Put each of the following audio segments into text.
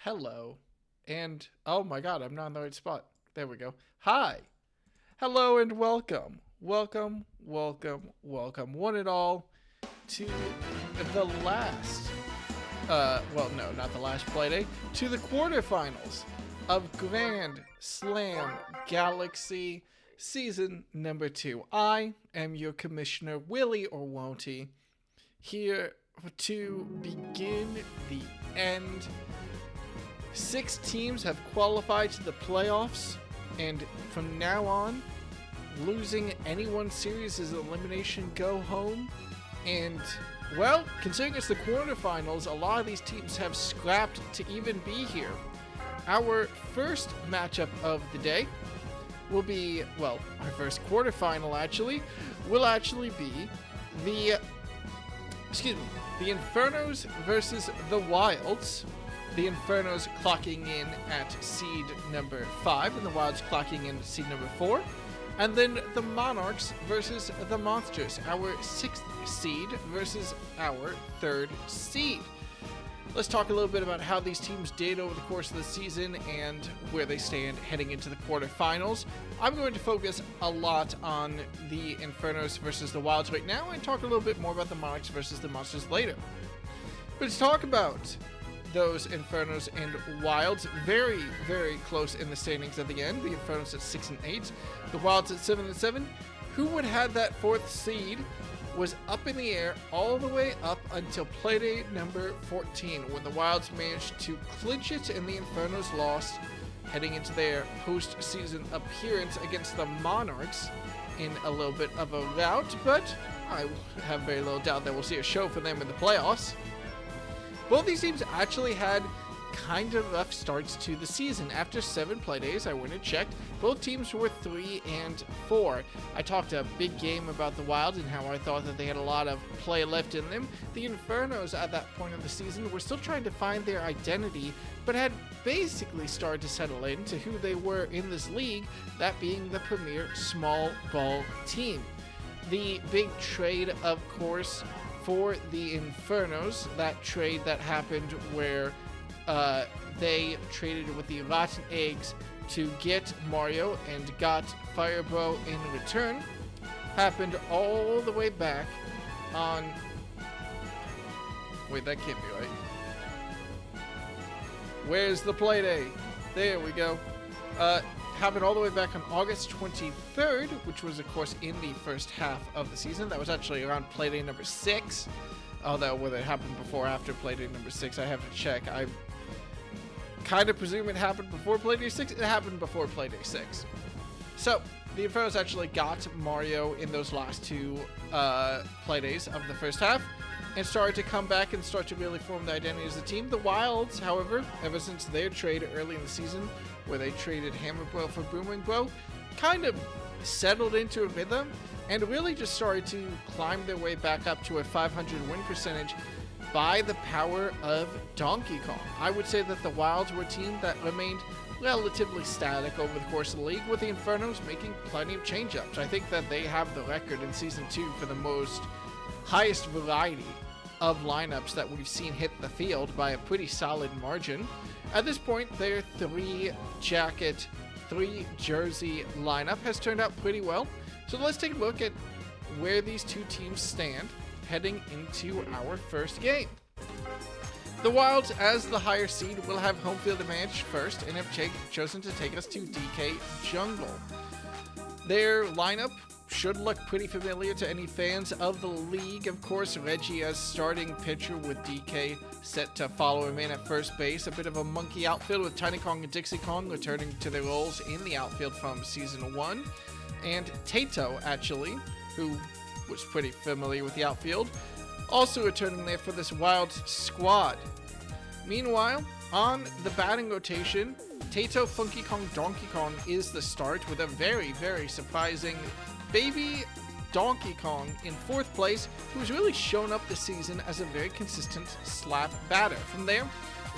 hello, and oh my god, I'm not in the right spot. There we go. Hi, hello, and welcome. Welcome, welcome, welcome, one and all, to the last, well, no, not the last Playday, to the quarterfinals of Grand Slam Galaxy Season number 2. I am your commissioner, Willie or Wonty, here to begin the end. 6 teams have qualified to the playoffs, and from now on, losing any one series is elimination, go home. And, well, considering it's the quarterfinals, a lot of these teams have scrapped to even be here. Our first matchup of the day will be, well, our first quarterfinal actually, will actually be the Infernos versus the Wilds. The Infernos clocking in at seed number 5, and the Wilds clocking in at seed number 4. And then the Monarchs versus the Monsters, our 6th seed versus our 3rd seed. Let's talk a little bit about how these teams did over the course of the season and where they stand heading into the quarterfinals. I'm going to focus a lot on the Infernos versus the Wilds right now and talk a little bit more about the Monarchs versus the Monsters later. But let's talk about those Infernos and Wilds. Very, very close in the standings at the end. The Infernos at 6 and 8, the Wilds at 7 and 7. Who would have that 4th seed was up in the air all the way up until Playday number 14, when the Wilds managed to clinch it and the Infernos lost, heading into their postseason appearance against the Monarchs in a little bit of a rout, but I have very little doubt that we'll see a show for them in the playoffs. Both these teams actually had kind of rough starts to the season. After 7 playdays, I went and checked, both teams were 3 and 4. I talked a big game about the Wild and how I thought that they had a lot of play left in them. The Infernos at that point of the season were still trying to find their identity, but had basically started to settle into who they were in this league, that being the premier small ball team. The big trade, of course, for the Infernos, that trade that happened where they traded with the Rotten Eggs to get Mario and got Firebro in return, happened all the way back on... Wait, that can't be right. Where's the Playday? There we go. Happened all the way back on August 23rd, which was, of course, in the first half of the season. That was actually around Playday number 6. Although, whether it happened before or after Playday number 6, I have to check. I kind of presume it happened before Playday 6. It happened before Playday 6. So, the Infernos actually got Mario in those last 2 Playdays of the first half and started to come back and start to really form the identity as a team. The Wilds, however, ever since their trade early in the season, where they traded Hammer Bro for Boomerang Bro, kind of settled into a rhythm and really just started to climb their way back up to a 500 win percentage by the power of Donkey Kong. I would say that the Wilds were a team that remained relatively static over the course of the league, with the Infernos making plenty of change-ups. I think that they have the record in Season 2 for the most highest variety of lineups that we've seen hit the field by a pretty solid margin. At this point, their 3-jacket, 3-jersey lineup has turned out pretty well. So let's take a look at where these 2 teams stand heading into our first game. The Wilds, as the higher seed, will have home field advantage first and have chosen to take us to DK Jungle. Their lineup should look pretty familiar to any fans of the league. Of course, Reggie as starting pitcher with DK set to follow him in at first base. A bit of a monkey outfield with Tiny Kong and Dixie Kong returning to their roles in the outfield from Season 1. And Tato, actually, who was pretty familiar with the outfield, also returning there for this Wild squad. Meanwhile, on the batting rotation, Tato, Funky Kong, Donkey Kong is the start, with a very, very surprising baby Donkey Kong in 4th place, who's really shown up this season as a very consistent slap batter. From there,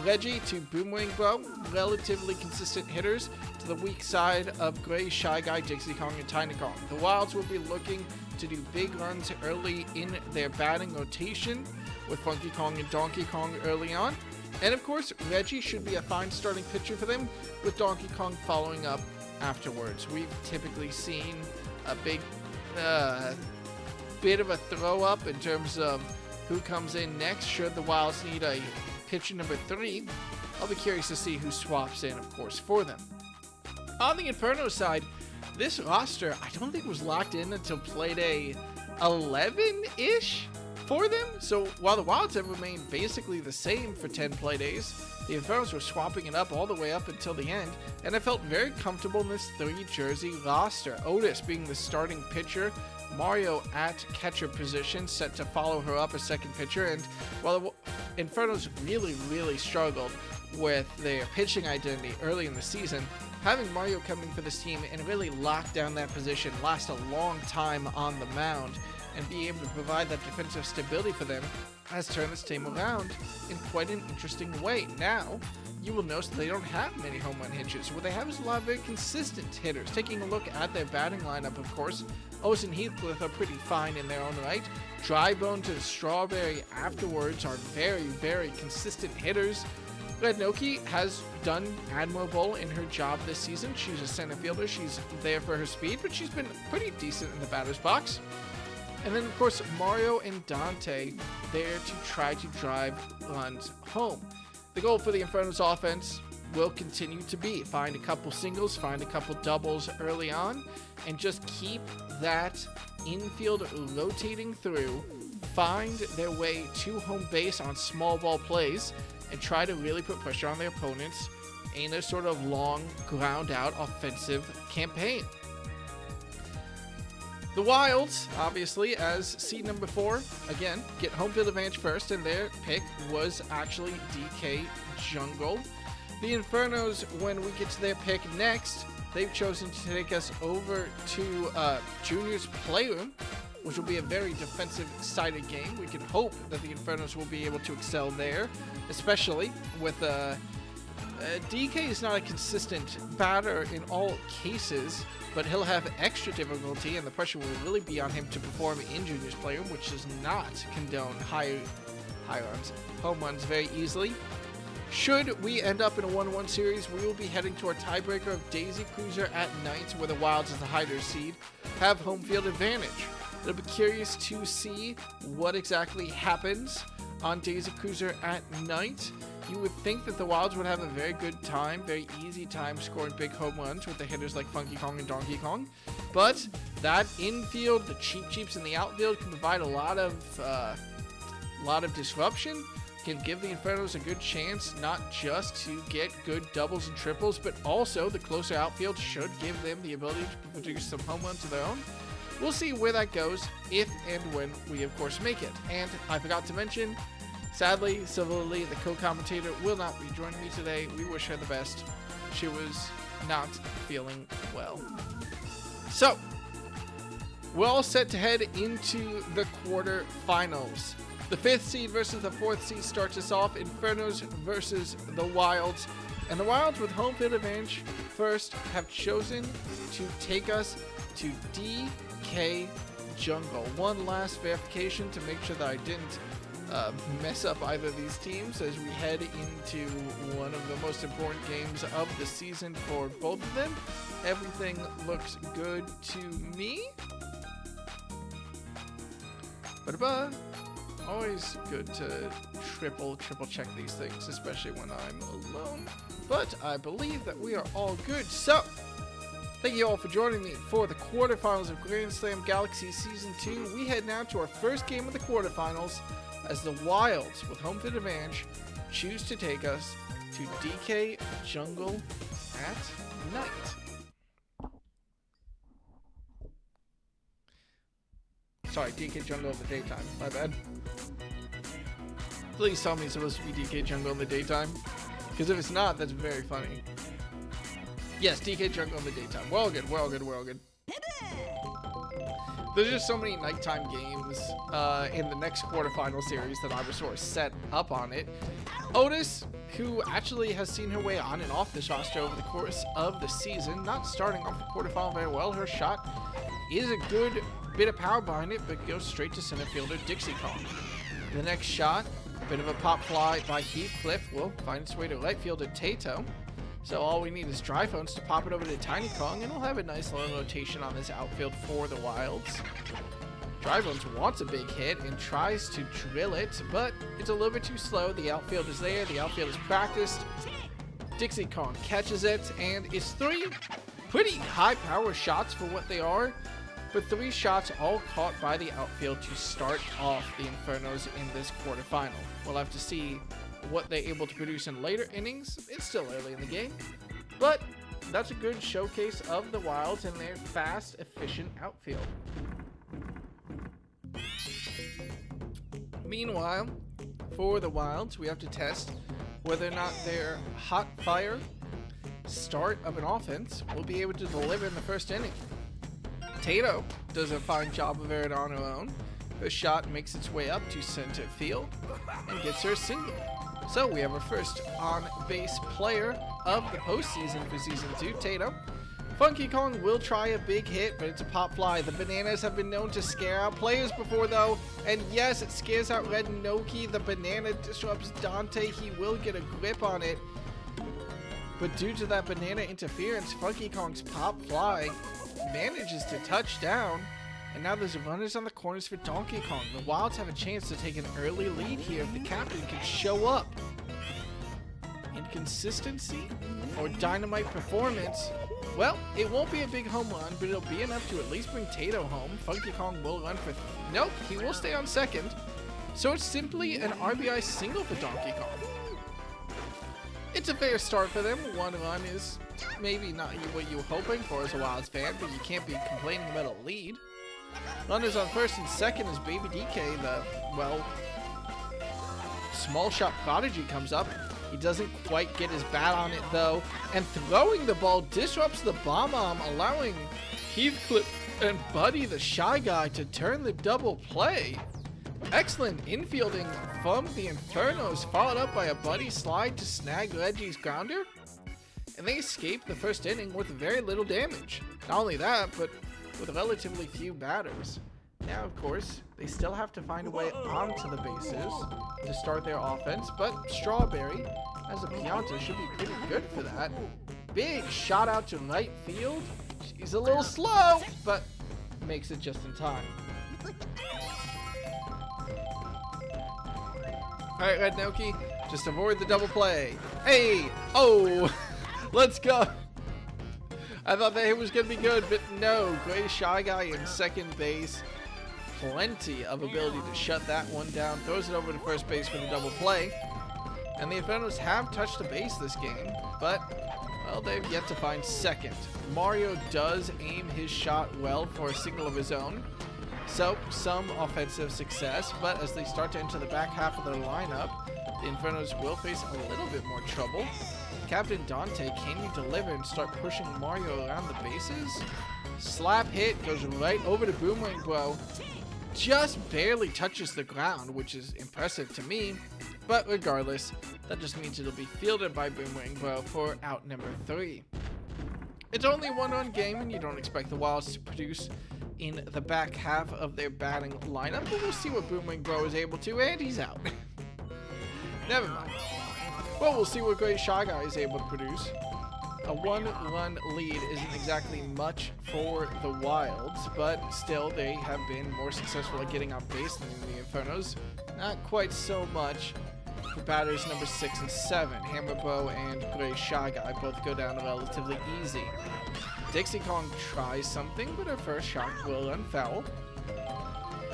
Reggie to Boomerang Bro, relatively consistent hitters to the weak side of Gray, Shy Guy, Dixie Kong, and Tiny Kong. The Wilds will be looking to do big runs early in their batting rotation, with Funky Kong and Donkey Kong early on. And of course, Reggie should be a fine starting pitcher for them, with Donkey Kong following up afterwards. We've typically seen a big bit of a throw up in terms of who comes in next should the Wilds need a pitcher number 3. I'll be curious to see who swaps in, of course, for them. On the Inferno side, this roster I don't think was locked in until Playday 11-ish for them. So while the Wilds have remained basically the same for 10 Playdays, the Infernos were swapping it up all the way up until the end, and I felt very comfortable in this 3-jersey roster. Otis being the starting pitcher, Mario at catcher position, set to follow her up as second pitcher, and while the Infernos really struggled with their pitching identity early in the season, having Mario coming for this team and really lock down that position, last a long time on the mound, and be able to provide that defensive stability for them has turned this team around in quite an interesting way. Now, you will notice that they don't have many home run hitters. What they have is a lot of very consistent hitters. Taking a look at their batting lineup, of course, Otis and Heathcliff are pretty fine in their own right. Drybone to Strawberry afterwards are very consistent hitters. Rednoki has done admirable in her job this season. She's a center fielder. She's there for her speed, but she's been pretty decent in the batter's box. And then, of course, Mario and Dante there to try to drive runs home. The goal for the Inferno's offense will continue to be find a couple singles, find a couple doubles early on, and just keep that infield rotating through, find their way to home base on small ball plays, and try to really put pressure on their opponents in a sort of long, ground-out offensive campaign. The Wilds, obviously, as seed number 4, again, get home field advantage first, and their pick was actually DK Jungle. The Infernos, when we get to their pick next, they've chosen to take us over to Junior's Playroom, which will be a very defensive-sided game. We can hope that the Infernos will be able to excel there, especially with DK is not a consistent batter in all cases, but he'll have extra difficulty, and the pressure will really be on him to perform in Junior's Playroom, which does not condone home runs very easily. Should we end up in a 1-1 series, we will be heading to our tiebreaker of Daisy Cruiser at night, where the Wilds, as the higher seed, have home field advantage. I'll be curious to see what exactly happens on Daisy Cruiser at night. You would think that the Wilds would have a very good time, very easy time scoring big home runs with the hitters like Funky Kong and Donkey Kong. But that infield, the cheaps in the outfield can provide a lot of disruption, can give the Infernos a good chance not just to get good doubles and triples, but also the closer outfield should give them the ability to produce some home runs of their own. We'll see where that goes if and when we, of course, make it. And I forgot to mention, sadly, Sylvia Lee, the co-commentator, will not be joining me today. We wish her the best. She was not feeling well. So, we're all set to head into the quarterfinals. The 5th seed versus the 4th seed starts us off. Infernos versus the Wilds. And the Wilds, with home field advantage first, have chosen to take us to DK Jungle. One last verification to make sure that I didn't mess up either of these teams as we head into one of the most important games of the season for both of them. Everything looks good to me. Ba-da-ba. Always good to triple check these things, especially when I'm alone. But I believe that we are all good. So, thank you all for joining me for the quarterfinals of Grand Slam Galaxy Season 2. We head now to our first game of the quarterfinals as the Wilds, with home field advantage, choose to take us to DK Jungle at night. Sorry, DK Jungle in the daytime. My bad. Please tell me it's supposed to be DK Jungle in the daytime. Because if it's not, that's very funny. Yes, DK Jungle in the daytime. We're all good, we're all good, we're all good. There's just so many nighttime games in the next quarterfinal series that I was sort of set up on it. Otis, who actually has seen her way on and off this roster over the course of the season, not starting off the quarterfinal very well. Her shot is a good bit of power behind it, but goes straight to center fielder Dixie Kong. The next shot Bit of a pop fly by Heathcliff will find its way to right field at Tato. So all we need is Dry Phones to pop it over to Tiny Kong, and we'll have a nice little rotation on this outfield for the Wilds. Dry Phones wants a big hit and tries to drill it, but it's a little bit too slow. The outfield is there. The outfield is practiced. Dixie Kong catches it, and it's 3 pretty high power shots for what they are, but 3 shots all caught by the outfield to start off the Infernos in this quarterfinal. We'll have to see what they're able to produce in later innings. It's still early in the game, but that's a good showcase of the Wilds and their fast, efficient outfield. Meanwhile, for the Wilds, we have to test whether or not their hot fire start of an offense will be able to deliver in the first inning. Tato does a fine job of it on her own. Her shot makes its way up to center field and gets her a single. So we have our first on-base player of the postseason for Season 2, Tato. Funky Kong will try a big hit, but it's a pop fly. The bananas have been known to scare out players before, though. And yes, it scares out Red Noki. The banana disrupts Dante. He will get a grip on it. But due to that banana interference, Funky Kong's pop fly manages to touch down. And now there's runners on the corners for Donkey Kong. The Wilds have a chance to take an early lead here if the captain can show up. Inconsistency or dynamite performance? Well, it won't be a big home run, but it'll be enough to at least bring Tato home. Funky Kong will run for... Nope, he will stay on second. So it's simply an RBI single for Donkey Kong. It's a fair start for them. 1 run is maybe not what you were hoping for as a Wilds fan, but you can't be complaining about a lead. Runners on first and second as Baby DK, the, well, small shot prodigy comes up. He doesn't quite get his bat on it, though, and throwing the ball disrupts the bomb, allowing Heathcliff and Buddy, the Shy Guy, to turn the double play. Excellent infielding from the Infernos, followed up by a Buddy slide to snag Reggie's grounder, and they escape the first inning with very little damage. Not only that, but with relatively few batters. Now, of course, they still have to find a way onto the bases to start their offense, but Strawberry, as a Pianta, should be pretty good for that. Big shot out to right field. She's a little slow, but makes it just in time. Alright, Red Noki, just avoid the double play. Hey! Oh! Let's go! I thought that hit was going to be good, but no. Great Shy Guy in second base. Plenty of ability to shut that one down. Throws it over to first base for the double play. And the Infernos have touched the base this game, but, well, they've yet to find second. Mario does aim his shot well for a signal of his own. So, some offensive success, but as they start to enter the back half of their lineup, the Infernos will face a little bit more trouble. Captain Dante, can you deliver and start pushing Mario around the bases? Slap hit goes right over to Boomerang Bro. Just barely touches the ground, which is impressive to me. But regardless, that just means it'll be fielded by Boomerang Bro for out number 3. It's only a 1-run game, and you don't expect the Wilds to produce in the back half of their batting lineup, but we'll see what Boomerang Bro is able to, and he's out. Never mind. Well, we'll see what Great Shy Guy is able to produce. A 1-run lead isn't exactly much for the Wilds, but still they have been more successful at getting on base than the Infernos. Not quite so much for batters number 6 and 7. Hammerbow and Great Shy Guy both go down relatively easy. Dixie Kong tries something, but her first shot will run foul.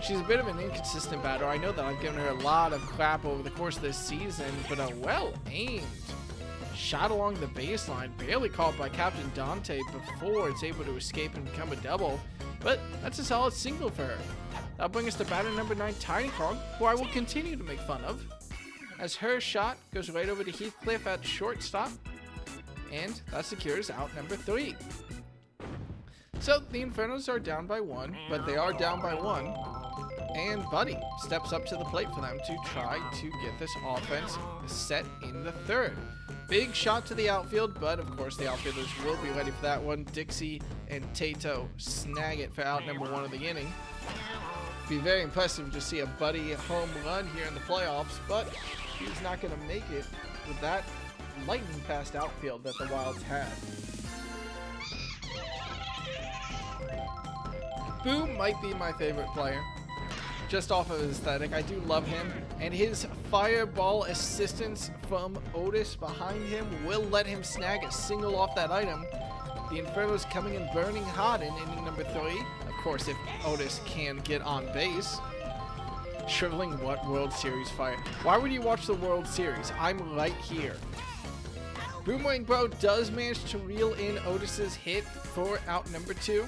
She's a bit of an inconsistent batter. I know that I've given her a lot of crap over the course of this season, but a well-aimed shot along the baseline, barely caught by Captain Dante before it's able to escape and become a double, but that's a solid single for her. That'll bring us to batter number 9, Tiny Kong, who I will continue to make fun of, as her shot goes right over to Heathcliff at shortstop, and that secures out number 3. So the Infernos are down by 1, but they are down by 1. And Buddy steps up to the plate for them to try to get this offense set in the 3rd. Big shot to the outfield, but of course the outfielders will be ready for that one. Dixie and Tato snag it for out number 1 of the inning. be very impressive to see a Buddy home run here in the playoffs, but he's not going to make it with that lightning fast outfield that the Wilds had. Boom might be my favorite player, just off of his aesthetic. I do love him, and his fireball assistance from Otis behind him will let him snag a single off that item. The Infernos coming in burning hot in inning number 3. Of course, if Otis can get on base. Shriveling what World Series fire? Why would you watch the World Series? I'm right here. Boomerang Bro does manage to reel in Otis's hit for out number 2.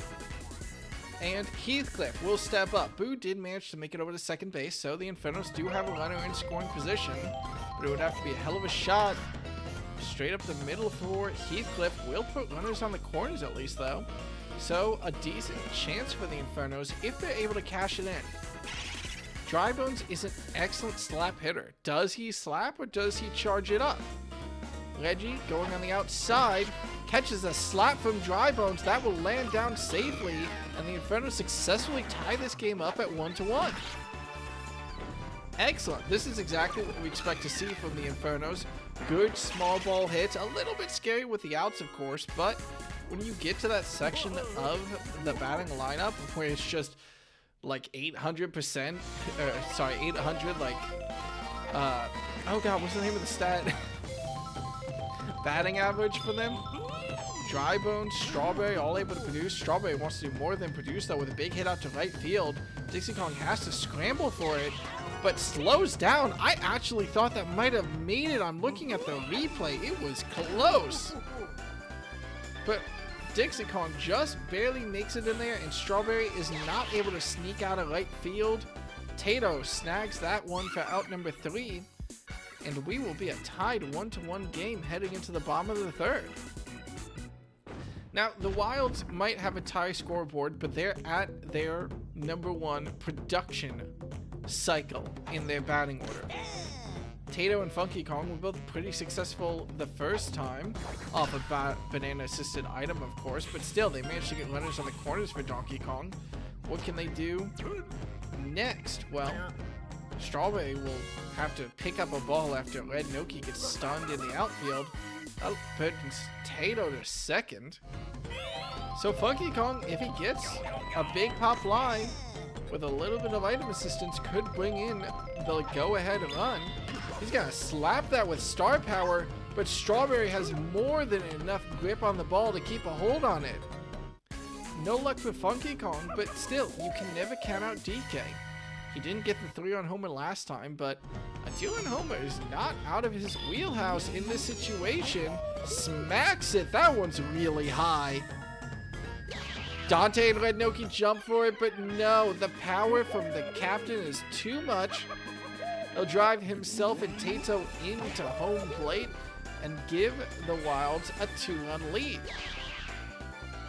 And Heathcliff will step up. Boo did manage to make it over to second base, so the Infernos do have a runner in scoring position. But it would have to be a hell of a shot straight up the middle for Heathcliff. Will put runners on the corners at least, though. So a decent chance for the Infernos if they're able to cash it in. Drybones is an excellent slap hitter. Does he slap or does he charge it up? Reggie going on the outside. Catches a slap from Drybones. That will land down safely, and the Infernos successfully tie this game up at 1-1. Excellent. This is exactly what we expect to see from the Infernos. Good small ball hits. A little bit scary with the outs, of course, but when you get to that section of the batting lineup where it's just like 800%, 800, like, oh god, what's the name of the stat? Batting average for them. Drybones, Strawberry, all able to produce. Strawberry wants to do more than produce, though, with a big hit out to right field. Dixie Kong has to scramble for it, but slows down. I actually thought that might have made it. I'm looking at the replay. It was close. But Dixie Kong just barely makes it in there, and Strawberry is not able to sneak out of right field. Tato snags that one for out number 3. And we will be a tied 1-1 game heading into the bottom of the 3rd. Now, the Wilds might have a tie scoreboard, but they're at their number 1 production cycle in their batting order. Tato and Funky Kong were both pretty successful the first time, off a banana-assisted item, of course, but still, they managed to get runners on the corners for Donkey Kong. What can they do next? Well, Strawberry will have to pick up a ball after Red Noki gets stunned in the outfield. That'll put Tato to second. So Funky Kong, if he gets a big pop fly with a little bit of item assistance, could bring in the go-ahead run. He's gonna slap that with star power, but Strawberry has more than enough grip on the ball to keep a hold on it. No luck for Funky Kong, but still, you can never count out DK. He didn't get the 3-run homer last time, but a 2-run homer is not out of his wheelhouse in this situation. Smacks it. That one's really high. Dante and Red Noki jump for it, but no, the power from the captain is too much. He'll drive himself and Tato into home plate and give the Wilds a 2-run lead.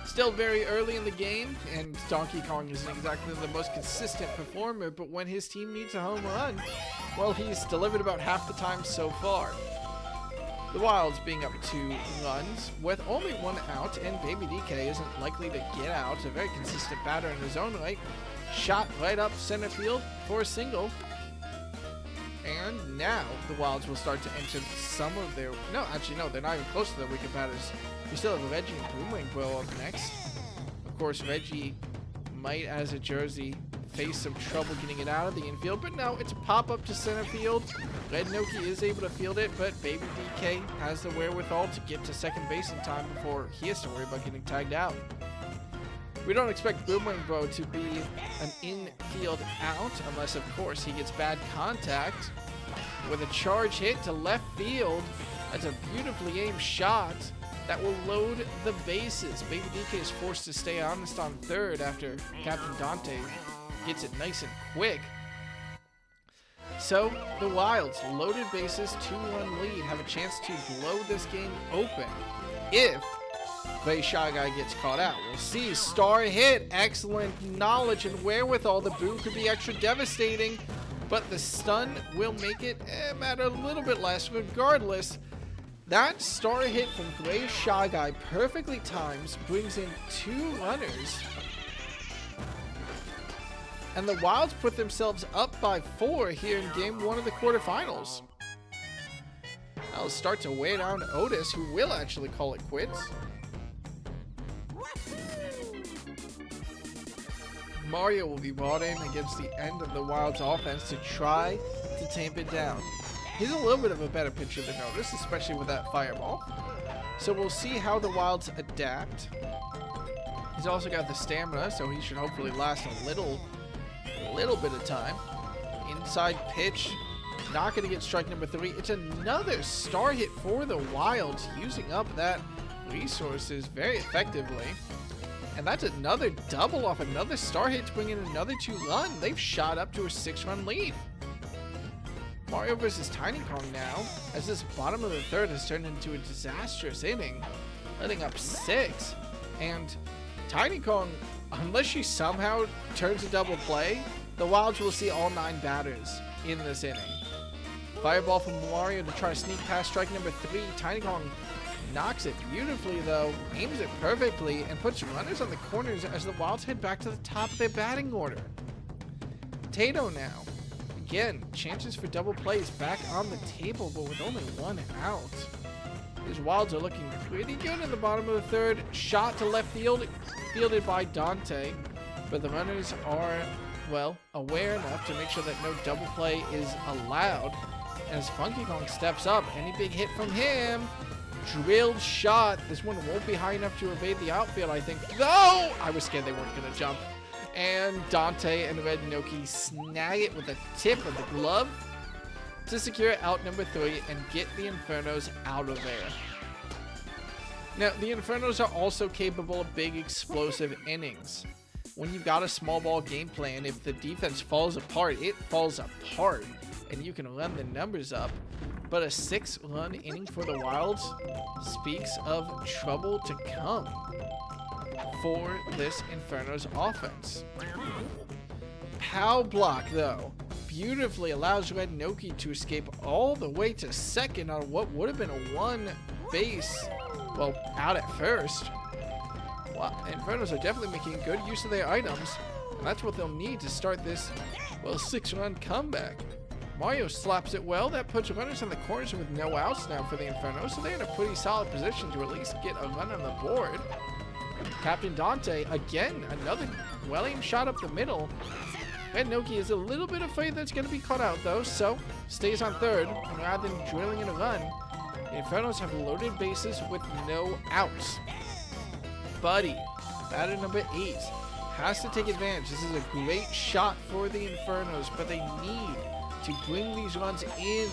Still very early in the game, and Donkey Kong isn't exactly the most consistent performer, but when his team needs a home run, well, he's delivered about half the time so far. The Wilds being up 2 runs with only 1 out, and Baby DK isn't likely to get out. A very consistent batter in his own right. Shot right up center field for a single. And now the Wilds will start to enter some of their... No, actually, no, they're not even close to their wicked batters. We still have Reggie and Boomerang Bro up next. Of course, Reggie might, as a Jersey, face some trouble getting it out of the infield, but no, it's a pop-up to center field. Red Noki is able to field it, but Baby DK has the wherewithal to get to second base in time before he has to worry about getting tagged out. We don't expect Boomerang Bro to be an infield out, unless, of course, he gets bad contact. With a charge hit to left field, that's a beautifully aimed shot that will load the bases. Baby DK is forced to stay honest on third after Captain Dante gets it nice and quick. So, the Wilds, loaded bases, 2-1 lead, have a chance to blow this game open if Gray Shy Guy gets caught out. We'll see. Star hit. Excellent knowledge and wherewithal. The boom could be extra devastating, but the stun will make it matter a little bit less. Regardless, that star hit from Gray Shy Guy perfectly times brings in 2 runners. And the Wilds put themselves up by 4 here in game 1 of the quarterfinals. That'll start to weigh down Otis, who will actually call it quits. Mario will be brought in against the end of the Wilds offense to try to tamp it down. He's a little bit of a better pitcher than Otis, especially with that fireball. So we'll see how the Wilds adapt. He's also got the stamina, so he should hopefully last a little bit of time. Inside pitch, not going to get strike number 3. It's another star hit for the Wilds, using up that resources very effectively. And that's another double off another star hit to bring in another 2-run. They've shot up to a 6-run lead. Mario versus Tiny Kong now, as this bottom of the 3rd has turned into a disastrous inning, letting up 6. And Tiny Kong, unless she somehow turns a double play, the Wilds will see all 9 batters in this inning. Fireball from Mario to try to sneak past strike number 3. Tiny Kong knocks it beautifully though, aims it perfectly, and puts runners on the corners as the Wilds head back to the top of their batting order. Tato now. Again, chances for double plays back on the table, but with only 1 out. These Wilds are looking pretty good in the bottom of the 3rd. Shot to left field, fielded by Dante, but the runners are, well, aware enough to make sure that no double play is allowed. As Funky Kong steps up, any big hit from him, drilled shot. This one won't be high enough to evade the outfield, I think. No! I was scared they weren't going to jump. And Dante and Red Noki snag it with the tip of the glove to secure out number 3 and get the Infernos out of there. Now, the Infernos are also capable of big explosive innings. When you've got a small ball game plan, if the defense falls apart, it falls apart, and you can run the numbers up. But a 6-run inning for the Wilds speaks of trouble to come for this Inferno's offense. Pow block, though, beautifully allows Red Noki to escape all the way to second on what would have been a 1 base, well, out at first. Wow, Infernos are definitely making good use of their items, and that's what they'll need to start this, well, 6-run comeback. Mario slaps it well. That puts runners in the corners with no outs now for the Inferno, so they're in a pretty solid position to at least get a run on the board. Captain Dante, again, another well-aimed shot up the middle. Red Noki is a little bit afraid that's going to be caught out, though, so stays on 3rd. And rather than drilling in a run, the Infernos have loaded bases with no outs. Buddy, batter number 8, has to take advantage. This is a great shot for the Infernos, but they need to bring these runs in.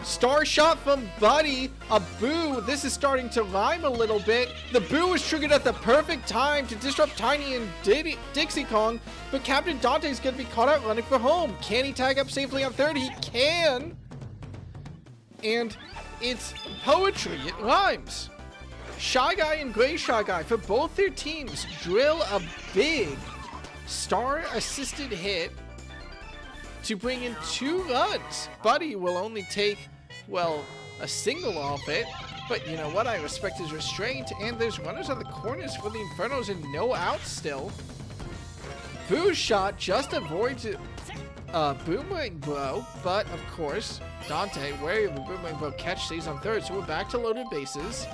Star shot from Buddy, a boo. This is starting to rhyme a little bit. The boo was triggered at the perfect time to disrupt Tiny and Dixie Kong, but Captain Dante is going to be caught out running for home. Can he tag up safely on 3rd? He can. And it's poetry. It rhymes. Shy Guy and Gray Shy Guy, for both their teams, drill a big star-assisted hit to bring in 2 runs. Buddy will only take, well, a single off it, but you know what? I respect his restraint, and there's runners on the corners for the Infernos and no outs still. Boo's shot just avoids boomerang blow, but of course, Dante, wary of the boomerang blow catch, stays on 3rd, so we're back to loaded bases.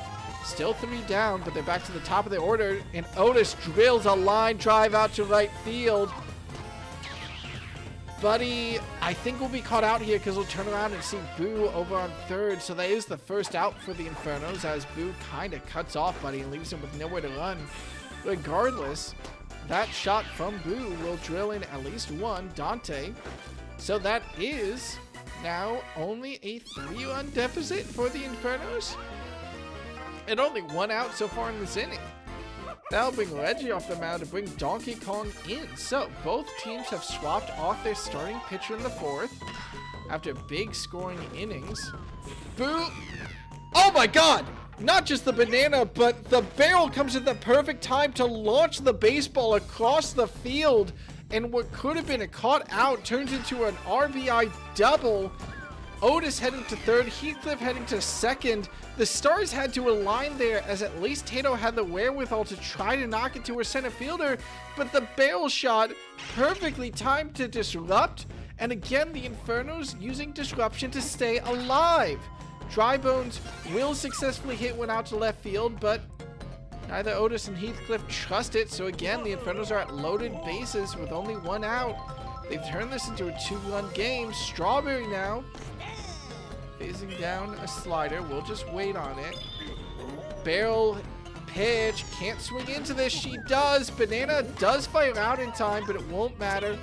Still 3 down, but they're back to the top of the order, and Otis drills a line drive out to right field. Buddy, I think will be caught out here because we'll turn around and see Boo over on 3rd. So that is the first out for the Infernos, as Boo kind of cuts off Buddy and leaves him with nowhere to run. Regardless, that shot from Boo will drill in at least 1 Dante. So that is now only a 3-run deficit for the Infernos, and only 1 out so far in this inning. That'll bring Reggie off the mound to bring Donkey Kong in. So both teams have swapped off their starting pitcher in the 4th after big scoring innings. Boo! Oh my god! Not just the banana, but the barrel comes at the perfect time to launch the baseball across the field, and what could have been a caught out turns into an RBI double Otis heading to third, Heathcliff heading to second. The stars had to align there as at least Tato had the wherewithal to try to knock it to her center fielder, but the barrel shot perfectly timed to disrupt, and again the Infernos using disruption to stay alive. Dry Bones will successfully hit one out to left field, but neither Otis and Heathcliff trust it, so again the Infernos are at loaded bases with only one out. They've turned this into a 2-run game. Strawberry now facing down a slider. We'll just wait on it. Barrel pitch. Can't swing into this. She does. Banana does fire out in time, but it won't matter.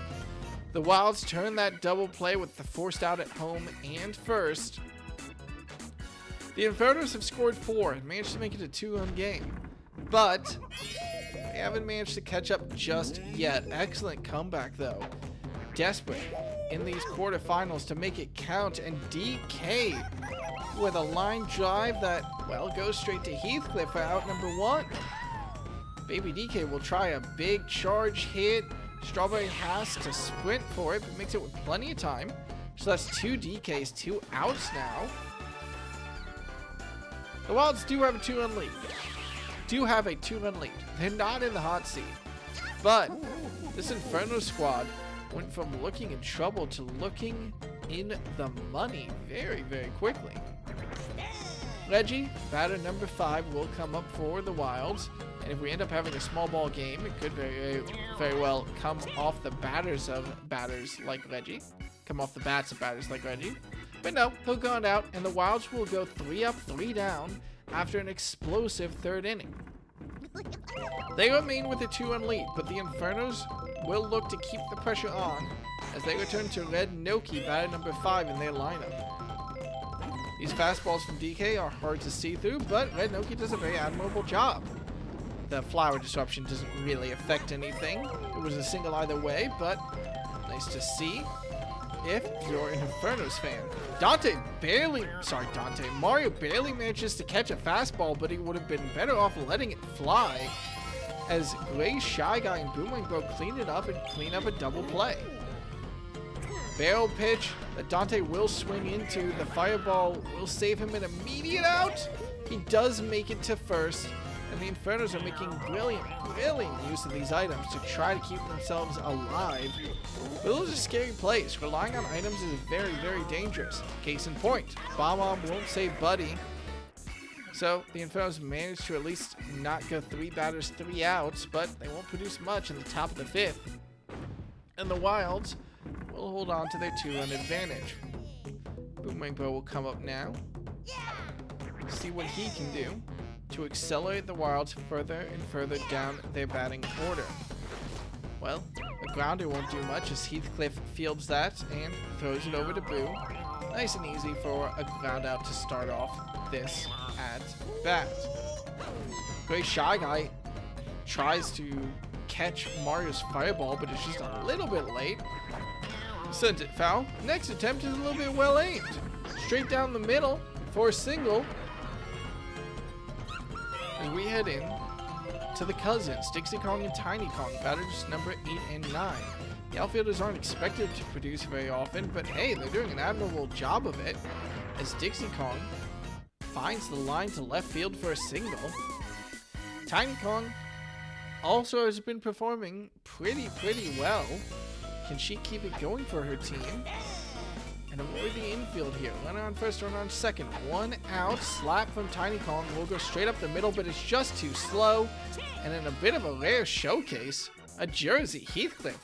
The Wilds turn that double play with the forced out at home and first. The Infernos have scored 4 and managed to make it a 2-run game, but they haven't managed to catch up just yet. Excellent comeback though. Desperate in these quarterfinals to make it count, and DK with a line drive that, well, goes straight to Heathcliff for out number 1. Baby DK will try a big charge hit. Strawberry has to sprint for it, but makes it with plenty of time. So that's 2 DKs, 2 outs now. The Wilds do have a 2-run lead. They're not in the hot seat, but this Inferno squad went from looking in trouble to looking in the money very, very quickly. Reggie, batter number 5, will come up for the Wilds, and if we end up having a small ball game, it could very, very well come off the batters of batters like Reggie. Come off the bats of batters like Reggie. But no, he'll go on out, and the Wilds will go 3 up, 3 down after an explosive 3rd inning. They remain with a 2-run lead, but the Infernos will look to keep the pressure on as they return to Red Noki, batter number 5 in their lineup. These fastballs from DK are hard to see through, but Red Noki does a very admirable job. The flower disruption doesn't really affect anything. It was a single either way, but nice to see if you're an Infernos fan. Mario barely manages to catch a fastball, but he would have been better off letting it fly, as Gray, Shy Guy, and Boomerang Bro clean it up and clean up a double play. Barrel pitch that Dante will swing into. The fireball will save him an immediate out. He does make it to first, and the Infernos are making brilliant use of these items to try to keep themselves alive. But those are scary plays. Relying on items is very, very dangerous. Case in point, Bomb won't save Buddy. So the Infernos managed to at least not go 3 batters, 3 outs, but they won't produce much in the top of the 5th. And the Wilds will hold on to their 2-run advantage. Boomerang Bro will come up now. See what he can do to accelerate the Wilds further and further down their batting order. Well, a grounder won't do much as Heathcliff fields that and throws it over to Boo. Nice and easy for a ground out to start off this at bat. Great Shy Guy tries to catch Mario's fireball, but it's just a little bit late. Sent it foul. Next attempt is a little bit well aimed. Straight down the middle for a single. As we head in to the cousins, Dixie Kong and Tiny Kong, batters number 8 and 9. The outfielders aren't expected to produce very often, but hey, they're doing an admirable job of it, as Dixie Kong finds the line to left field for a single. Tiny Kong also has been performing pretty well. Can she keep it going for her team? And avoid the infield here. Runner on first, runner on second. 1 out. Slap from Tiny Kong will go straight up the middle, but it's just too slow. And in a bit of a rare showcase, a Jersey, Heathcliff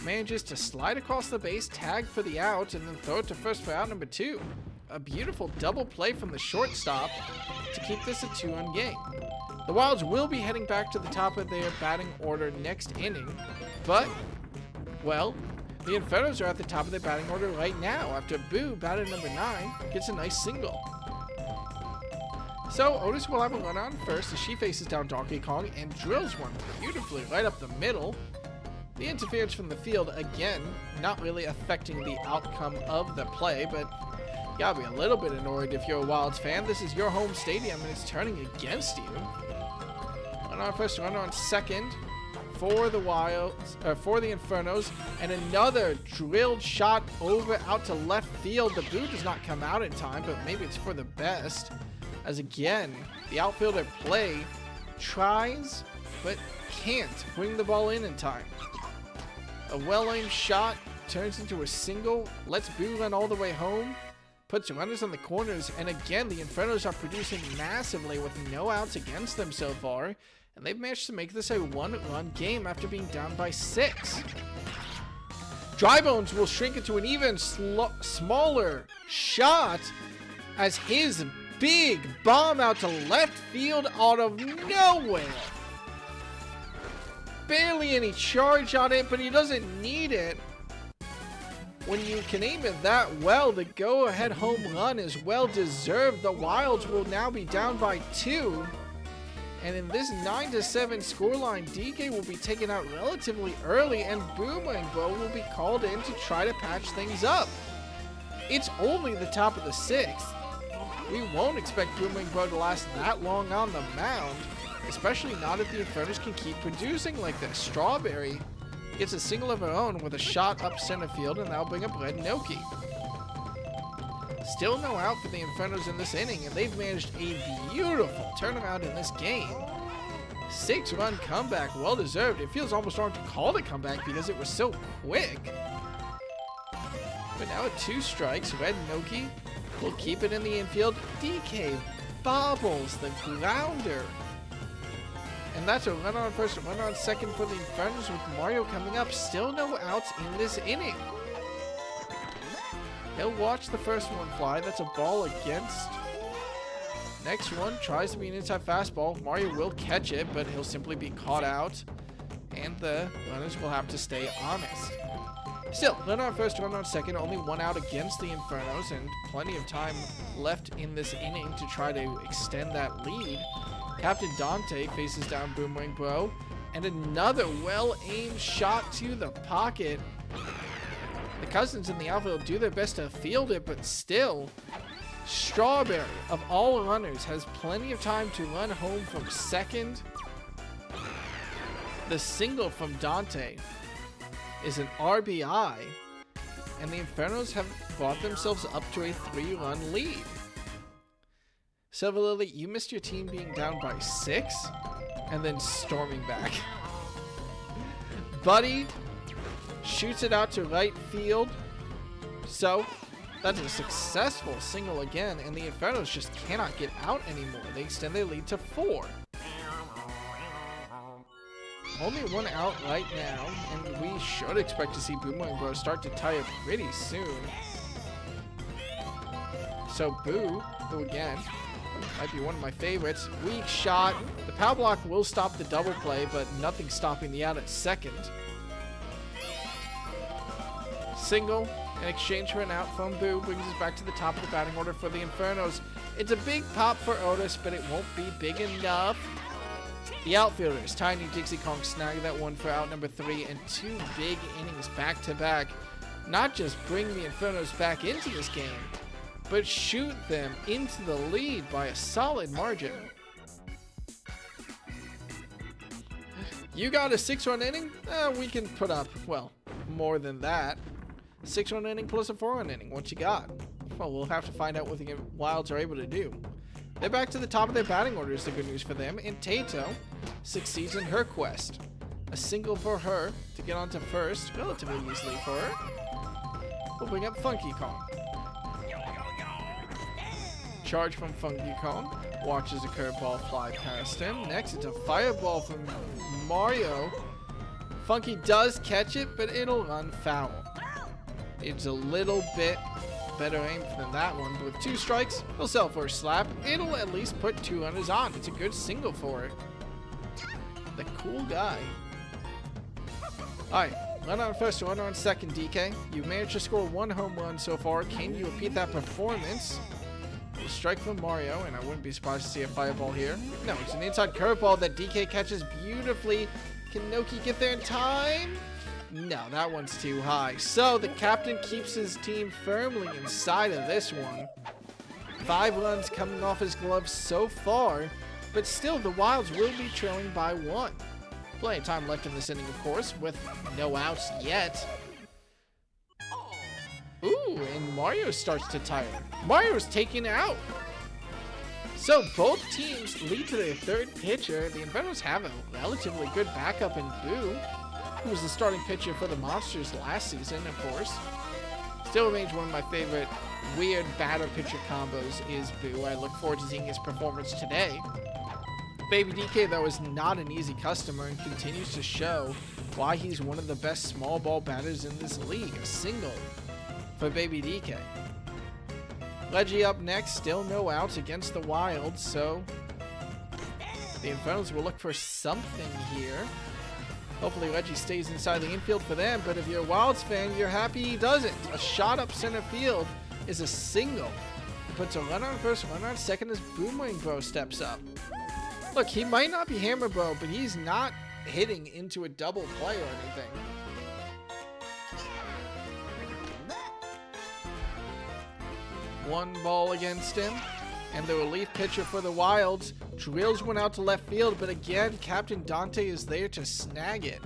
manages to slide across the base, tag for the out, and then throw it to first for out number 2. A beautiful double play from the shortstop to keep this a 2-run game. The Wilds will be heading back to the top of their batting order next inning, but, well, the Infernos are at the top of their batting order right now after Boo, batter number 9, gets a nice single. So Otis will have a run on first as she faces down Donkey Kong and drills one beautifully right up the middle. The interference from the field, again, not really affecting the outcome of the play, but you gotta be a little bit annoyed if you're a Wilds fan. This is your home stadium and it's turning against you. Runner on first, runner on second for the Wilds, for the Infernos, and another drilled shot over out to left field. The boo does not come out in time, but maybe it's for the best. As again, the outfielder Play tries, but can't bring the ball in time. A well-aimed shot turns into a single, lets Boo run all the way home, puts runners on the corners, and again, the Infernos are producing massively with no outs against them so far, and they've managed to make this a one-run game after being down by 6. Drybones will shrink into an even smaller shot as his big bomb out to left field out of nowhere. Barely any charge on it, but he doesn't need it. When you can aim it that well, the go-ahead home run is well deserved. The Wilds will now be down by 2. And in this 9-7 scoreline, DK will be taken out relatively early, and Boomerang Bro will be called in to try to patch things up. It's only the top of the 6th. We won't expect Boomerang Bro to last that long on the mound, especially not if the Infernos can keep producing like this. Strawberry gets a single of her own with a shot up center field, and that'll bring up Red Noki. Still no out for the Infernos in this inning, and they've managed a beautiful turnaround in this game. 6-run comeback, well deserved. It feels almost wrong to call it a comeback because it was so quick. But now at 2 strikes, Red Noki will keep it in the infield. DK bobbles the grounder. And that's a run on first, a run on second for the Infernos with Mario coming up. Still no outs in this inning. He'll watch the first one fly. That's a ball against. Next one tries to be an inside fastball. Mario will catch it, but he'll simply be caught out. And the runners will have to stay honest. Still, run on first, run on second. Only 1 out against the Infernos, and plenty of time left in this inning to try to extend that lead. Captain Dante faces down Boomerang Bro, and another well-aimed shot to the pocket. The Cousins in the outfield do their best to field it, but still, Strawberry, of all runners, has plenty of time to run home from second. The single from Dante is an RBI, and the Infernos have brought themselves up to a 3-run lead. Silver Lily, you missed your team being down by 6 and then storming back. Buddy shoots it out to right field. So that's a successful single again, and the Infernos just cannot get out anymore. They extend their lead to 4. Only 1 out right now, and we should expect to see Boomerang Bro start to tie up pretty soon. So Boo, who again might be one of my favorites, weak shot. The power block will stop the double play, but nothing stopping the out at second. Single in exchange for an out from Boo brings us back to the top of the batting order for the Infernos. It's a big pop for Otis, but it won't be big enough. The outfielders, Tiny Dixie Kong, snag that one for out number 3, and 2 big innings back to back. Not just bring the Infernos back into this game, but shoot them into the lead by a solid margin. You got a 6-run inning? We can put up, well, more than that. 6-run inning plus a 4-run inning. What you got? Well, we'll have to find out what the Wilds are able to do. They're back to the top of their batting order is the good news for them, and Tato succeeds in her quest. A single for her to get onto first, relatively easily for her. We'll bring up Funky Kong. Charge from Funky Kong. Watches a curveball fly past him. Next, it's a fireball from Mario. Funky does catch it, but it'll run foul. It's a little bit better aim than that one, but with 2 strikes, he'll sell for a slap. It'll at least put 2 runners on. It's a good single for it. The cool guy. Alright, run on first, run on second, DK. You've managed to score 1 home run so far. Can you repeat that performance? A strike from Mario, and I wouldn't be surprised to see a fireball here. No, it's an inside curveball that DK catches beautifully. Can Noki get there in time? No, that one's too high. So the captain keeps his team firmly inside of this one. 5 runs coming off his glove so far, but still the Wilds will be trailing by 1. Plenty of time left in this inning, of course, with no outs yet. Ooh, and Mario starts to tire. Mario's taken out. So both teams lead to their third pitcher. The Infernos have a relatively good backup in Boo, who was the starting pitcher for the Monsters last season, of course. Still remains one of my favorite weird batter-pitcher combos is Boo. I look forward to seeing his performance today. Baby DK, though, is not an easy customer and continues to show why he's one of the best small ball batters in this league. A single for Baby DK. Leggy up next, still no outs against the Wilds, so the Infernos will look for something here. Hopefully Leggy stays inside the infield for them, but if you're a Wilds fan, you're happy he doesn't. A shot up center field is a single. It puts a runner on first, runner on second as Boomerang Bro steps up. Look, he might not be Hammer Bro, but he's not hitting into a double play or anything. One ball against him, and the relief pitcher for the Wilds drills one out to left field, but again, Captain Dante is there to snag it.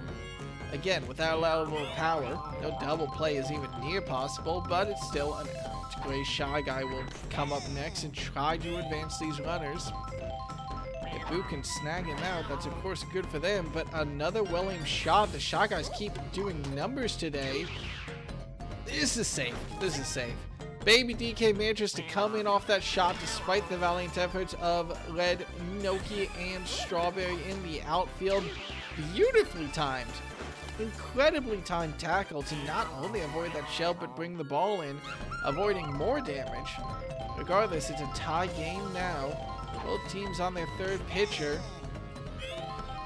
Again, without allowable power, no double play is even near possible, but it's still an out. Gray Shy Guy will come up next and try to advance these runners. If Boo can snag him out, that's of course good for them, but another well-aimed shot. The Shy Guys keep doing numbers today. This is safe. This is safe. Baby DK manages to come in off that shot despite the valiant efforts of Red, Noki, and Strawberry in the outfield. Beautifully timed. Incredibly timed tackle to not only avoid that shell but bring the ball in, avoiding more damage. Regardless, it's a tie game now. Both teams on their third pitcher.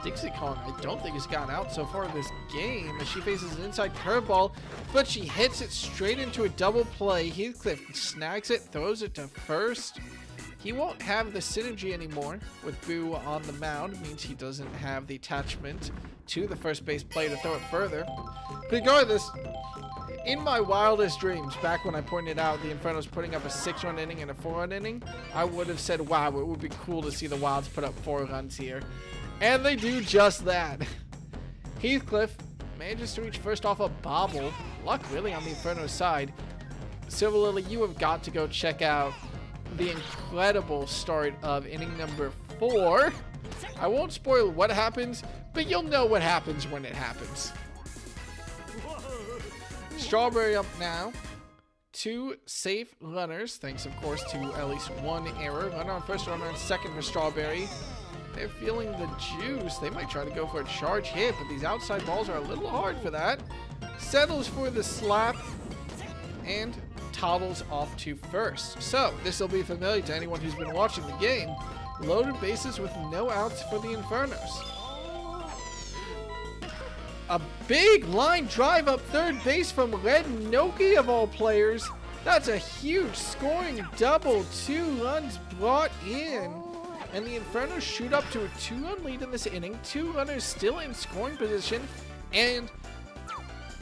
Dixie Kong, I don't think has gotten out so far in this game as she faces an inside curveball, but she hits it straight into a double play. Heathcliff snags it, throws it to first. He won't have the synergy anymore with Boo on the mound. It means he doesn't have the attachment to the first base player to throw it further. Regardless, in my wildest dreams, back when I pointed out the Infernos putting up a 6-run inning and a 4-run inning, I would have said, wow, it would be cool to see the Wilds put up 4 runs here. And they do just that. Heathcliff manages to reach first off a bobble. Luck really on the Inferno side. Silver Lily, you have got to go check out the incredible start of inning number 4. I won't spoil what happens, but you'll know what happens when it happens. Strawberry up now. 2 safe runners, thanks of course to at least 1 error. Runner on first, runner on second for Strawberry. They're feeling the juice. They might try to go for a charge hit, but these outside balls are a little hard for that. Settles for the slap and toddles off to first. So this will be familiar to anyone who's been watching the game. Loaded bases with no outs for the Infernos. A big line drive up third base from Red Noki of all players. That's a huge scoring double. 2 runs brought in. And the Infernos shoot up to a 2-run lead in this inning. 2 runners still in scoring position. And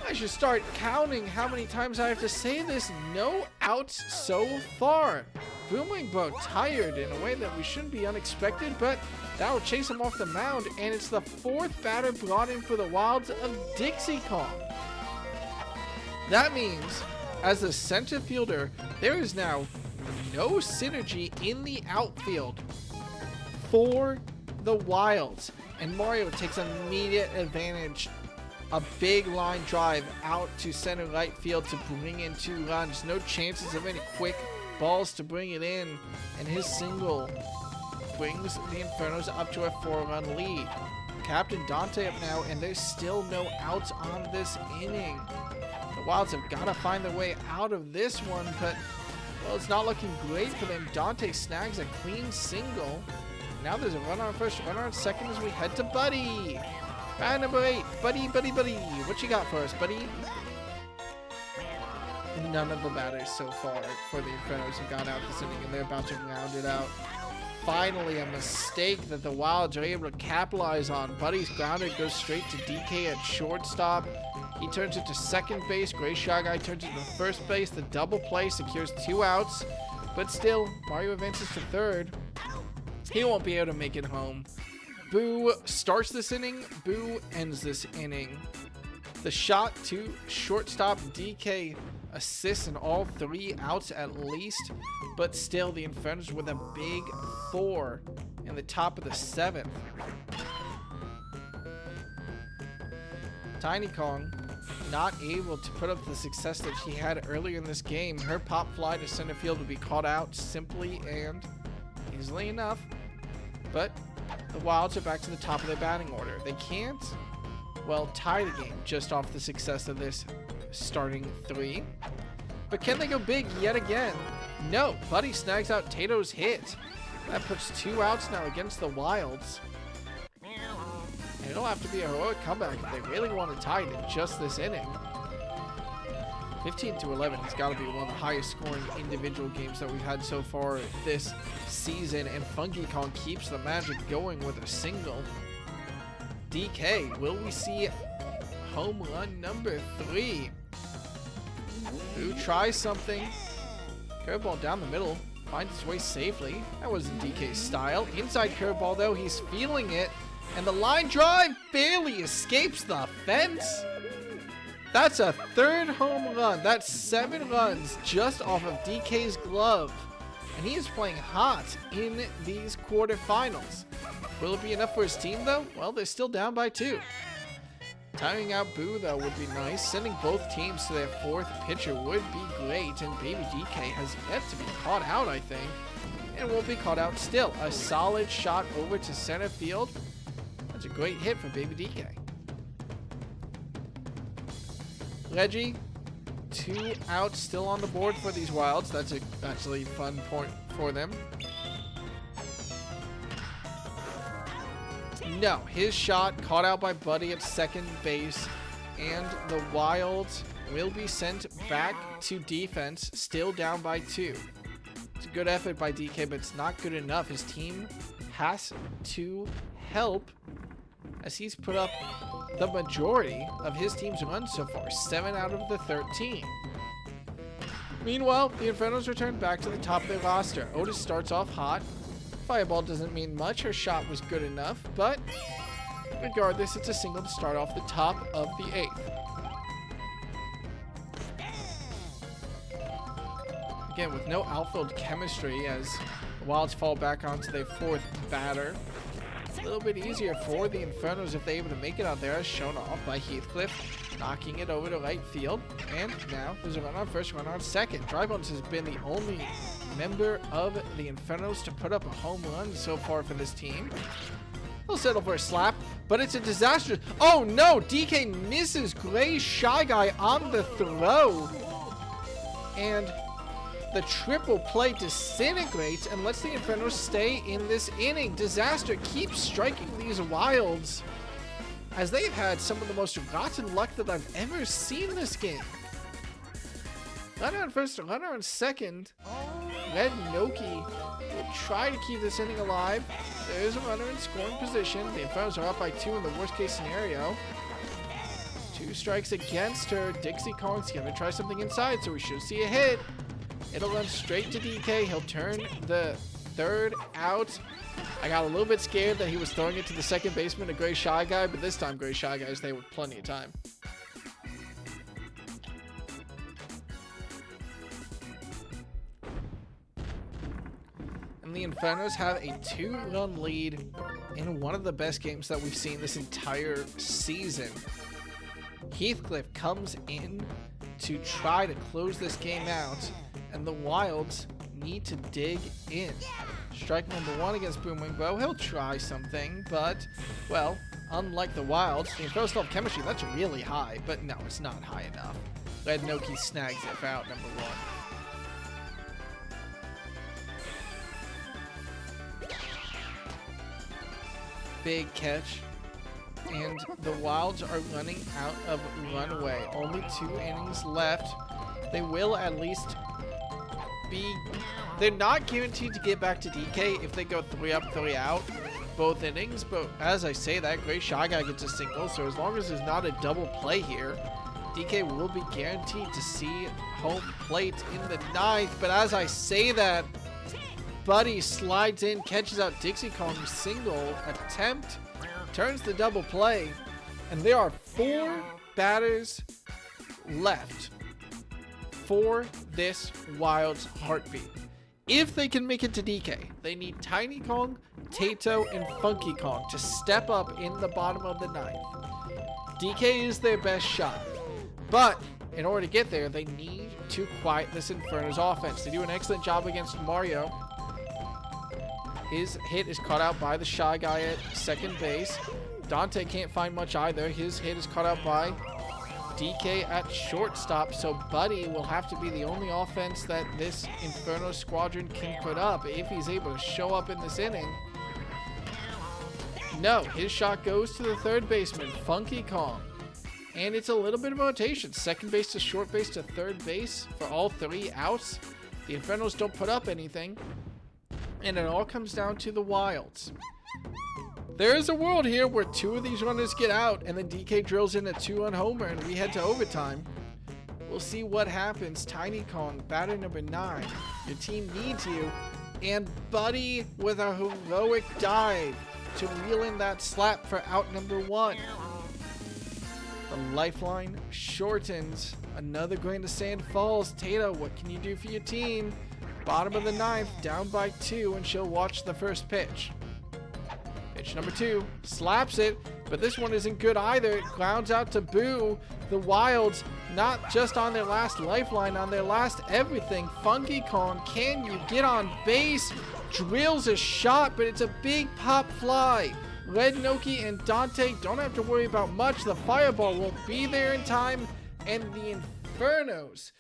I should start counting how many times I have to say this. No outs so far. Boomerang Bro tired in a way that we shouldn't be unexpected, but that will chase him off the mound. And it's the 4th batter brought in for the Wilds of Dixie Kong. That means, as the center fielder, there is now no synergy in the outfield for the Wilds, and Mario takes immediate advantage. A big line drive out to center right field to bring in 2 runs. No chances of any quick balls to bring it in, and his single brings the Infernos up to a 4-run lead. Captain Dante up now, and there's still no outs on this inning. The Wilds have got to find their way out of this one, but well, it's not looking great for them. Dante snags a clean single. Now there's a runner on first, runner on second as we head to Buddy. Round number 8. Buddy. What you got for us, Buddy? None of the batters so far for the Infernos have gone out this inning, and they're about to round it out. Finally, a mistake that the Wilds are able to capitalize on. Buddy's grounded goes straight to DK at shortstop. He turns it to second base. Gray Shy Guy turns it to first base. The double play secures 2 outs. But still, Mario advances to third. He won't be able to make it home. Boo starts this inning. Boo ends this inning. The shot to shortstop. DK assists in all 3 outs at least. But still, the Infernos with a big 4 in the top of the 7th. Tiny Kong not able to put up the success that she had earlier in this game. Her pop fly to center field would be caught out simply and easily enough. But the Wilds are back to the top of their batting order. They can't, well, tie the game just off the success of this starting 3. But can they go big yet again? No. Buddy snags out Tato's hit. That puts 2 outs now against the Wilds. And it'll have to be a heroic comeback if they really want to tie it in just this inning. 15-11 has got to be one of the highest scoring individual games that we've had so far this season. And Funky Kong keeps the magic going with a single. DK, will we see home run number 3? Who tries something? Curveball down the middle. Finds its way safely. That wasn't DK's style. Inside curveball though, he's feeling it. And the line drive barely escapes the fence. That's a 3rd home run. That's 7 runs just off of DK's glove. And he is playing hot in these quarterfinals. Will it be enough for his team though? Well, they're still down by 2. Timing out Boo though would be nice. Sending both teams to their 4th pitcher would be great. And Baby DK has yet to be caught out, I think. And won't be caught out still. A solid shot over to center field. That's a great hit for Baby DK. Reggie, 2 outs still on the board for these Wilds. That's a actually fun point for them. No, his shot caught out by Buddy at second base, and the Wilds will be sent back to defense, still down by 2. It's a good effort by DK, but it's not good enough. His team has to help, as he's put up the majority of his team's runs so far, 7 out of the 13. Meanwhile, the Infernos return back to the top of their roster. Otis starts off hot. Fireball doesn't mean much. Her shot was good enough, but regardless, it's a single to start off the top of the 8th. Again, with no outfield chemistry, as the Wilds fall back onto their 4th batter. A little bit easier for the Infernos if they're able to make it out there, as shown off by Heathcliff, knocking it over to right field. And now there's a run on first, run on second. Drybones has been the only member of the Infernos to put up a home run so far for this team. He'll settle for a slap, but it's a disaster. Oh no, DK misses Gray Shy Guy on the throw. And the triple play disintegrates and lets the Infernos stay in this inning. Disaster keeps striking these Wilds, as they've had some of the most rotten luck that I've ever seen this game. Runner on first, runner on second. Red Noki will try to keep this inning alive. There is a runner in scoring position. The Infernos are up by 2 in the worst case scenario. 2 strikes against her. Dixie Kong's gonna try something inside, so we should see a hit. It'll run straight to DK. He'll turn the 3rd out. I got a little bit scared that he was throwing it to the second baseman, a Gray Shy Guy, but this time Gray Shy Guy's there with plenty of time. And the Infernos have a 2-run lead in one of the best games that we've seen this entire season. Heathcliff comes in to try to close this game out, and the Wilds need to dig in. Strike number 1 against Boomwing Bo. He'll try something, but, well, unlike the Wilds, the Infernos still have chemistry. That's really high, but no, it's not high enough. Red Noki snags it for out number 1. Big catch. And the Wilds are running out of runway. Only 2 innings left. They will at least be... They're not guaranteed to get back to DK if they go 3 up, 3 out both innings. But as I say that, Gray Shy Guy gets a single. So as long as there's not a double play here, DK will be guaranteed to see home plate in the 9th. But as I say that, Buddy slides in, catches out Dixie Kong's single attempt, turns the double play, and there are 4 batters left for this Wild's heartbeat. If they can make it to DK, they need Tiny Kong, Tato, and Funky Kong to step up in the bottom of the 9th. DK is their best shot, but in order to get there, they need to quiet this Inferno's offense. They do an excellent job against Mario. His hit is caught out by the Shy Guy at second base. Dante can't find much either. His hit is caught out by DK at shortstop, so Buddy will have to be the only offense that this Inferno squadron can put up if he's able to show up in this inning. No, his shot goes to the third baseman, Funky Kong. And it's a little bit of rotation. Second base to short base to third base for all 3 outs. The Infernos don't put up anything. And it all comes down to the Wilds. There is a world here where 2 of these runners get out and then DK drills in a 2-run homer and we head to overtime. We'll see what happens. Tiny Kong, batter number 9. Your team needs you. And Buddy with a heroic dive to reel in that slap for out number 1. The lifeline shortens. Another grain of sand falls. Tato, what can you do for your team? Bottom of the 9th, down by 2, and she'll watch the first pitch. Pitch number 2, slaps it, but this one isn't good either. It grounds out to Boo. The Wilds, not just on their last lifeline, on their last everything. Funky Kong, can you get on base? Drills a shot, but it's a big pop fly. Red Noki and Dante don't have to worry about much. The fireball won't be there in time. And the Infernos,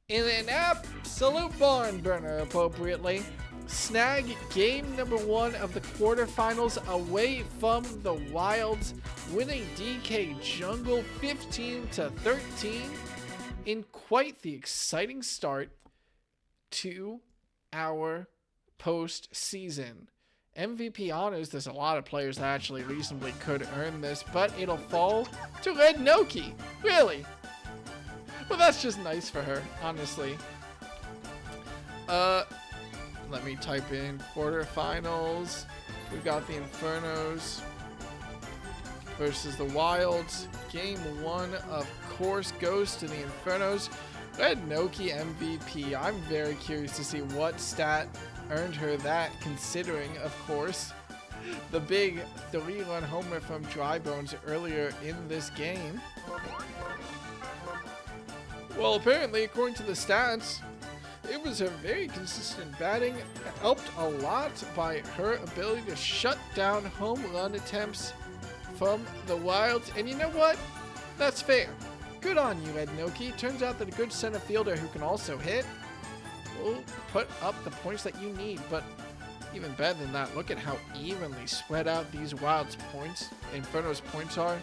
in an absolute barn burner appropriately, snag game number 1 of the quarterfinals away from the Wilds, winning DK Jungle 15-13 in quite the exciting start to our postseason. MVP honors, there's a lot of players that actually reasonably could earn this, but it'll fall to Red Noki. Really? Well, that's just nice for her, honestly. Let me type in quarterfinals. We've got the Infernos versus the Wilds. Game 1, of course, goes to the Infernos. Red Noki MVP. I'm very curious to see what stat earned her that, considering, of course, the big 3-run homer from Dry Bones earlier in this game. Well, apparently, according to the stats, it was a very consistent batting, helped a lot by her ability to shut down home run attempts from the Wilds. And you know what? That's fair. Good on you, Red Noki. Turns out that a good center fielder who can also hit will put up the points that you need. But even better than that, look at how evenly spread out these Wilds points, Inferno's points are.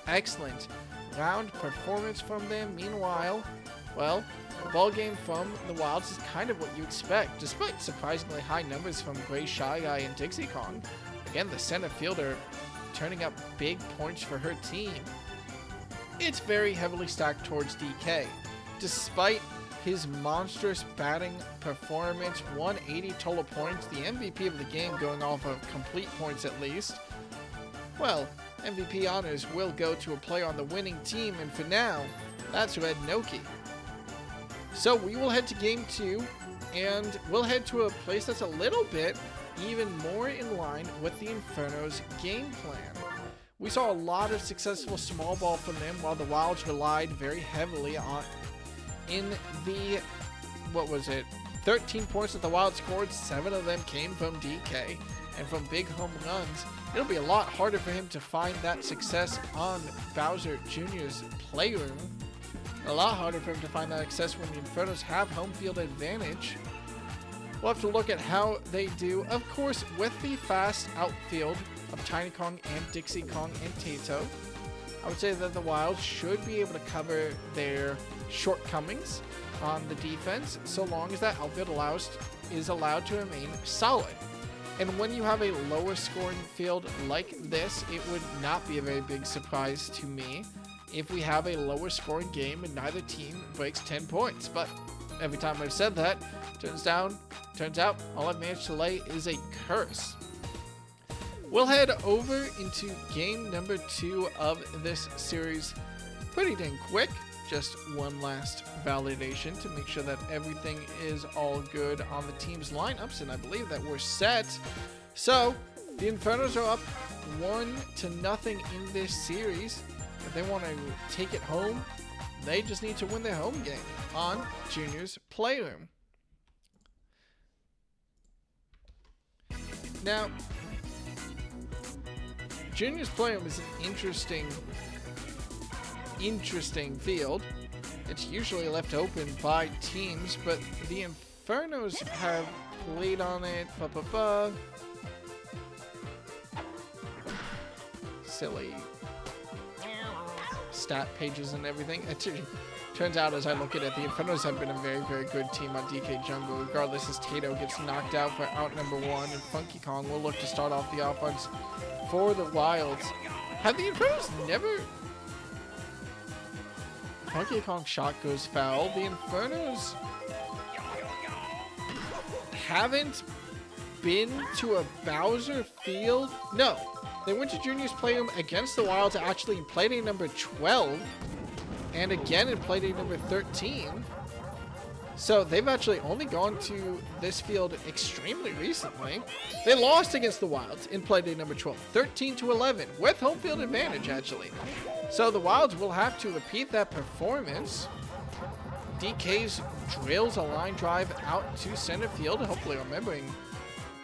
Excellent round performance from them. Meanwhile, well, the ball game from the Wilds is kind of what you expect, despite surprisingly high numbers from Gray Shy Guy and Dixie Kong. Again, the center fielder turning up big points for her team. It's very heavily stacked towards DK. Despite his monstrous batting performance, 180 total points, the MVP of the game going off of complete points at least. Well, MVP honors will go to a player on the winning team, and for now, that's Red Noki. So we will head to game 2, and we'll head to a place that's a little bit even more in line with the Inferno's game plan. We saw a lot of successful small ball from them, while the Wilds relied very heavily on in the, 13 points that the Wilds scored, 7 of them came from DK and from big home runs. It'll be a lot harder for him to find that success on Bowser Jr.'s Playroom. A lot harder for him to find that success when the Infernos have home field advantage. We'll have to look at how they do. Of course, with the fast outfield of Tiny Kong and Dixie Kong and Tato, I would say that the Wilds should be able to cover their shortcomings on the defense, so long as that outfield is allowed to remain solid. And when you have a lower scoring field like this, it would not be a very big surprise to me if we have a lower scoring game and neither team breaks 10 points. But every time I've said that. Turns out, all I've managed to lay is a curse. We'll head over into game number 2 of this series pretty dang quick. Just one last validation to make sure that everything is all good on the team's lineups, and I believe that we're set. So, the Infernos are up 1-0 in this series. If they want to take it home, they just need to win their home game on Junior's Playroom. Now, Junior's Playroom is an interesting field. It's usually left open by teams, but the Infernos have played on it. Silly stat pages and everything. It turns out, as I look at it, the Infernos have been a very, very good team on DK Jungle, regardless as Tato gets knocked out for out number 1, and Funky Kong will look to start off the offense for the Wilds. Have the Infernos never... Funky Kong's shot goes foul. The Infernos haven't been to a Bowser field. No, they went to Junior's Playroom against the Wilds, actually in Playdate number 12, and again in Playdate number 13. So they've actually only gone to this field extremely recently. They lost against the Wilds in Playdate number 12, 13-11, with home field advantage, actually. So the Wilds will have to repeat that performance. DK's drills a line drive out to center field, hopefully remembering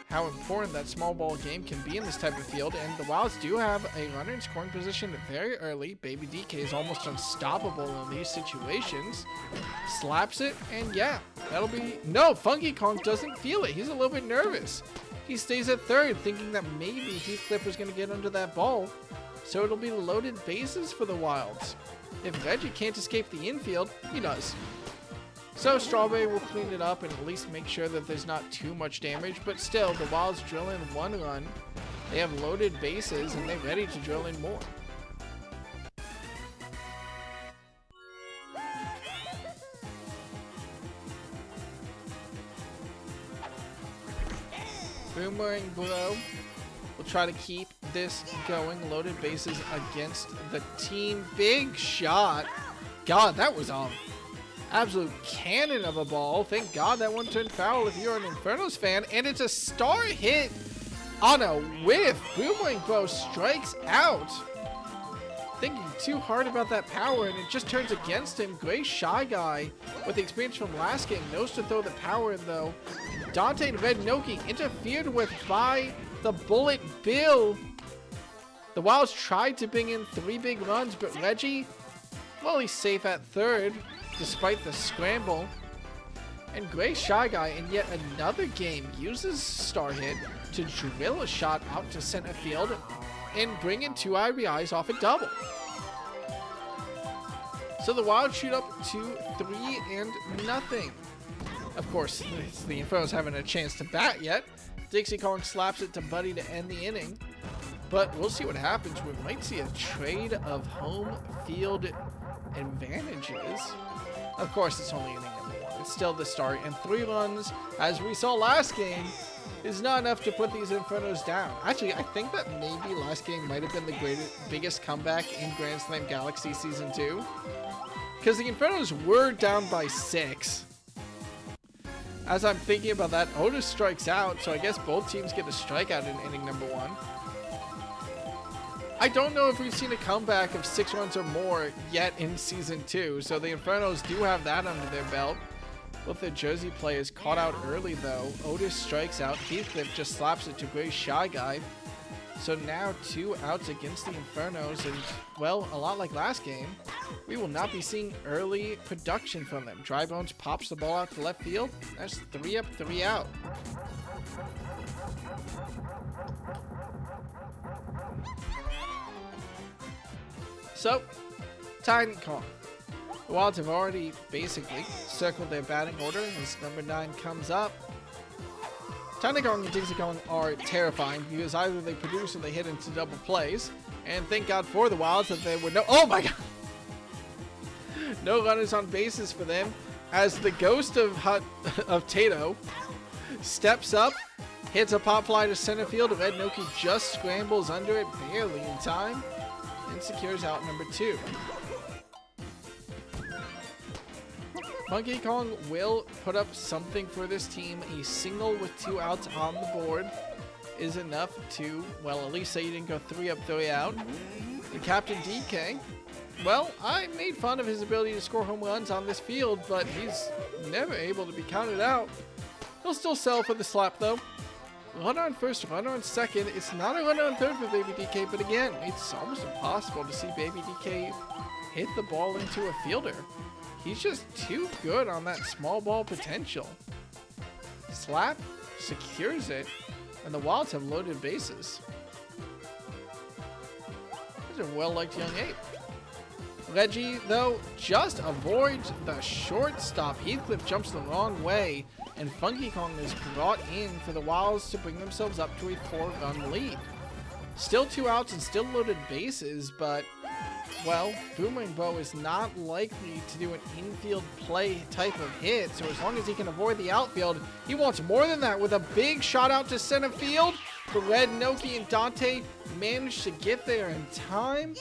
how important that small ball game can be in this type of field. And the Wilds do have a runner in scoring position very early. Baby DK is almost unstoppable in these situations. Slaps it, and yeah, that'll be... No, Funky Kong doesn't feel it. He's a little bit nervous. He stays at third, thinking that maybe Heathcliff was going to get under that ball. So it'll be loaded bases for the Wilds. If Reggie can't escape the infield, he does. So Strawberry will clean it up and at least make sure that there's not too much damage, but still, the Wilds drill in 1 run. They have loaded bases and they're ready to drill in more. Boomerang Blow will try to keep this going. Loaded bases against the team. Big shot. God, that was a absolute cannon of a ball. Thank God that one turned foul if you're an Infernos fan. And it's a star hit on a whiff. Boomerang Blow strikes out. Thinking too hard about that power, and it just turns against him. Gray Shy Guy, with the experience from last game, knows to throw the power in, though. Dante and Red Noki interfered with by the Bullet Bill. The Wilds tried to bring in 3 big runs, but Reggie, well, he's safe at third, despite the scramble. And Gray Shy Guy, in yet another game, uses Star Hit to drill a shot out to center field and bring in 2 RBIs off a double. So the Wilds shoot up to 3-0. Of course, the Infernos haven't a chance to bat yet. Dixie Kong slaps it to Buddy to end the inning. But we'll see what happens. We might see a trade of home field advantages. Of course, it's only inning number 1. It's still the start. And 3 runs, as we saw last game, is not enough to put these Infernos down. Actually, I think that maybe last game might have been the biggest comeback in Grand Slam Galaxy Season 2. Because the Infernos were down by 6. As I'm thinking about that, Otis strikes out, so I guess both teams get a strikeout in inning number 1. I don't know if we've seen a comeback of 6 runs or more yet in Season 2, so the Infernos do have that under their belt. Both the Jersey players caught out early, though. Otis strikes out. Heathcliff just slaps it to Gray Shy Guy. So now 2 outs against the Infernos, and, well, a lot like last game, we will not be seeing early production from them. Dry Bones pops the ball out to left field. That's 3 up, 3 out. So, Titan Kong. The Wilds have already basically circled their batting order as number 9 comes up. Titan Kong and Dixie Kong are terrifying because either they produce or they hit into double plays. And thank God for the Wilds that there were no... Oh my God! No runners on bases for them. as the ghost of Tato steps up, hits a pop fly to center field. Red Noki just scrambles under it, barely in time, and secures out number 2. Funky Kong will put up something for this team. A single with 2 outs on the board is enough to, well, at least say you didn't go 3 up, 3 out. And Captain DK, well, I made fun of his ability to score home runs on this field, but he's never able to be counted out. He'll still sell for the slap, though. Runner on first, runner on second. It's not a runner on third for Baby DK, but again, it's almost impossible to see Baby DK hit the ball into a fielder. He's just too good on that small ball potential. Slap secures it, and the Wilds have loaded bases. He's a well-liked young ape. Reggie, though, just avoids the shortstop. Heathcliff jumps the wrong way, and Funky Kong is brought in for the Wilds to bring themselves up to a 4-run lead. Still 2 outs and still loaded bases, but, well, Boomerang Bo is not likely to do an infield play type of hit, so as long as he can avoid the outfield, he wants more than that with a big shot out to center field. But Red Noki and Dante managed to get there in time.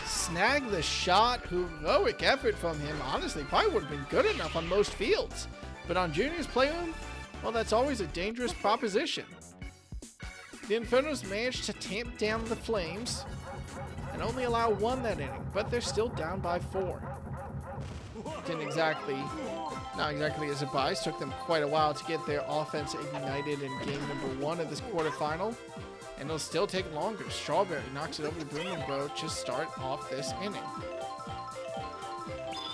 Snag the shot. Heroic effort from him. Honestly, probably would have been good enough on most fields. But on Junior's Playroom, well, that's always a dangerous proposition. The Infernos managed to tamp down the Flames and only allow 1 that inning, but they're still down by 4. Not exactly a surprise. Took them quite a while to get their offense ignited in game number 1 of this quarterfinal, and it'll still take longer. Strawberry knocks it over to Boomerang Bro to start off this inning.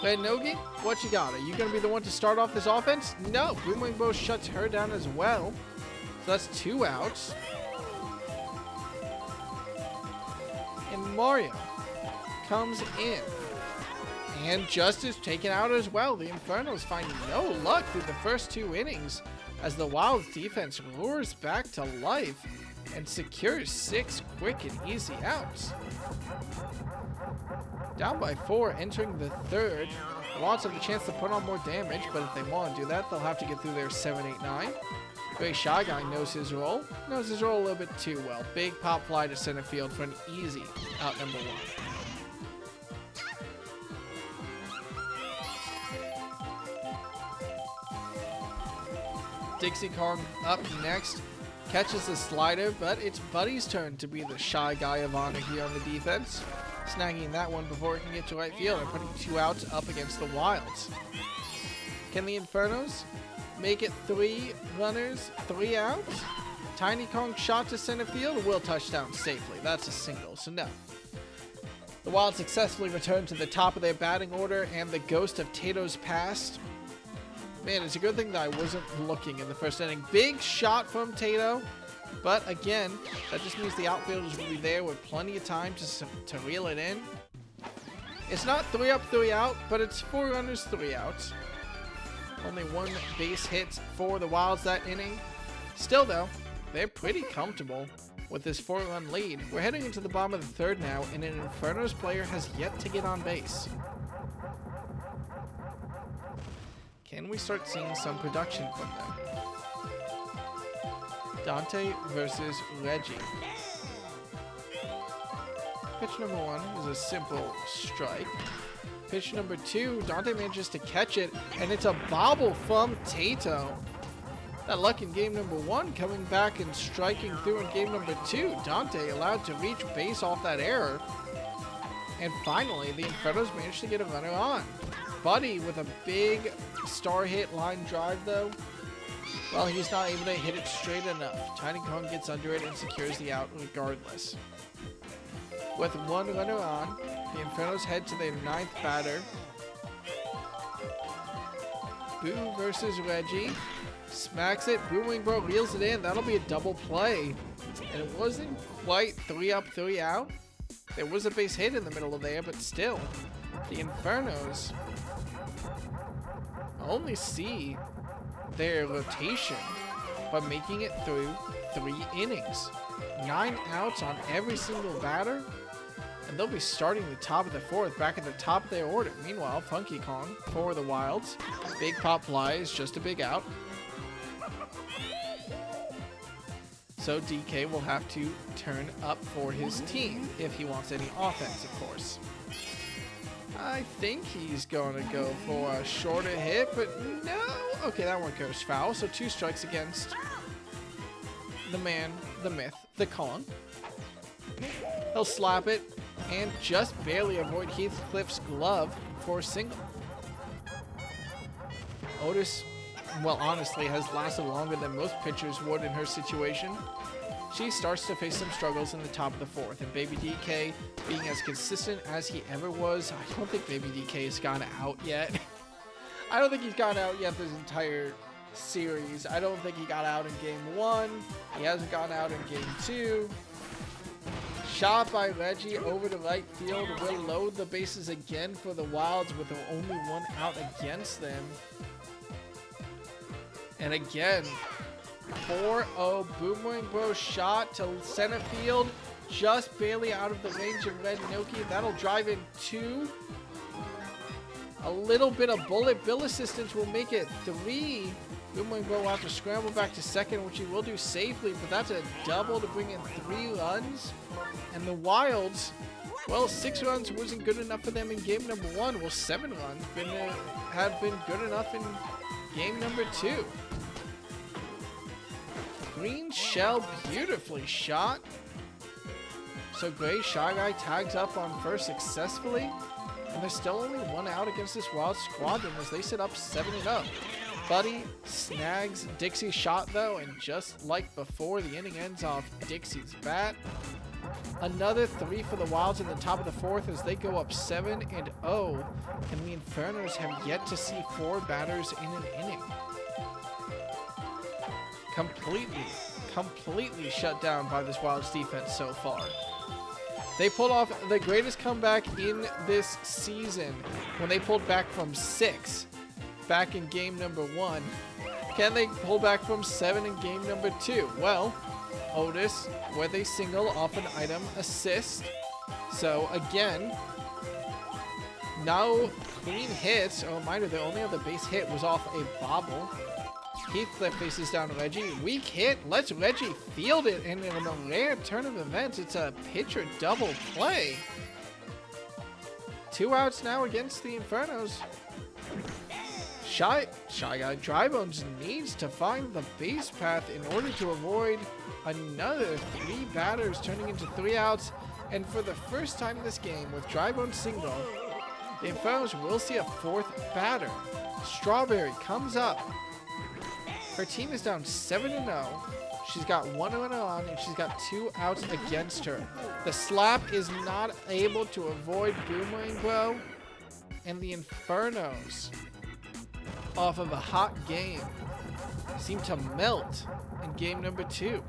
Red Nogi, what you got? Are you going to be the one to start off this offense? No, Boomerang Bro shuts her down as well. So that's 2 outs. And Mario comes in. And just is taken out as well. The Infernos find no luck through the first 2 innings as the Wild's defense roars back to life and secures 6 quick and easy outs. Down by 4 entering the 3rd. The Wilds have the chance to put on more damage, but if they want to do that, they'll have to get through their 7, 8, 9. Very Shy Guy knows his role a little bit too well. Big pop fly to center field for an easy out number 1. Dixie Kong up next, catches the slider, but it's Buddy's turn to be the Shy Guy of honor here on the defense, snagging that one before it can get to right field and putting 2 outs up against the Wilds. Can the Infernos make it 3 runners, 3 outs? Tiny Kong shot to center field will touchdown safely. That's a single, so no. The Wilds successfully return to the top of their batting order, and the ghost of Tato's past. Man, it's a good thing that I wasn't looking in the first inning. Big shot from Tato, but again, that just means the outfielders will be there with plenty of time to reel it in. It's not 3 up, 3 out, but it's 4 runners, 3 outs. Only 1 base hit for the Wilds that inning. Still, though, they're pretty comfortable with this 4-run lead. We're heading into the bottom of the 3rd now, and an Infernos player has yet to get on base. Can we start seeing some production from them? Dante versus Reggie. Pitch number 1 is a simple strike. Pitch number 2, Dante manages to catch it, and it's a bobble from Tato. That luck in game number 1 coming back and striking through in game number 2. Dante allowed to reach base off that error. And finally, the Infernos managed to get a runner on. Buddy with a big star hit line drive, though. Well, he's not able to hit it straight enough. Tiny Kong gets under it and secures the out regardless. With 1 runner on, the Infernos head to their 9th batter. Boo versus Reggie. Smacks it. Boomerang Bro reels it in. That'll be a double play. And it wasn't quite 3 up, 3 out. There was a base hit in the middle of there, but still, the Infernos only see their rotation by making it through 3 innings. 9 outs on every single batter. And they'll be starting the top of the fourth, back at the top of their order. Meanwhile, Funky Kong for the Wilds. Big Pop Fly is just a big out. So DK will have to turn up for his team if he wants any offense, of course. I think he's going to go for a shorter hit, but no. Okay, that one goes foul. So 2 strikes against the man, the myth, the Kong. He'll slap it and just barely avoid Heathcliff's glove for a single. Otis, well, honestly, has lasted longer than most pitchers would in her situation. She starts to face some struggles in the top of the fourth, and Baby DK, being as consistent as he ever was, I don't think Baby DK has gone out yet. I don't think he's gone out yet this entire series. I don't think he got out in game 1. He hasn't gone out in game 2. Shot by Reggie over to right field will load the bases again for the Wilds with only 1 out against them. And again, 4-0 Boomerang Bro shot to center field, just barely out of the range of Red Noki. That'll drive in 2. A little bit of bullet bill assistance will make it 3. Boomerang Bro will have to scramble back to second, which he will do safely, but that's a double to bring in 3 runs. And the Wilds, well, 6 runs wasn't good enough for them in game number 1. Well, 7 runs have been good enough in game number 2. Green shell beautifully shot. So Gray Shy Guy tags up on first successfully. And there's still only 1 out against this Wild squadron as they sit up 7-0. Buddy snags Dixie's shot though, and just like before, the inning ends off Dixie's bat. Another 3 for the Wilds in the top of the fourth as they go up 7-0. And the Infernos have yet to see 4 batters in an inning. Completely shut down by this Wilds defense so far. They pulled off the greatest comeback in this season when they pulled back from 6 back in game number 1. Can they pull back from 7 in game number 2? Well, Otis with a single off an item assist. So again, no clean hits. Oh, reminder, the only other base hit was off a bobble. Heathcliff faces down Reggie. Weak hit. Lets Reggie field it. And in a rare turn of events, it's a pitcher double play. 2 outs now against the Infernos. Shy Guy Drybones needs to find the base path in order to avoid another 3 batters turning into 3 outs. And for the first time in this game, with Drybones single, the Infernos will see a 4th batter. Strawberry comes up. Her team is down 7-0. She's got 1 runner on, and she's got 2 outs against her. The slap is not able to avoid Boomerang Bro, and the Infernos, off of a hot game, seem to melt in game number 2.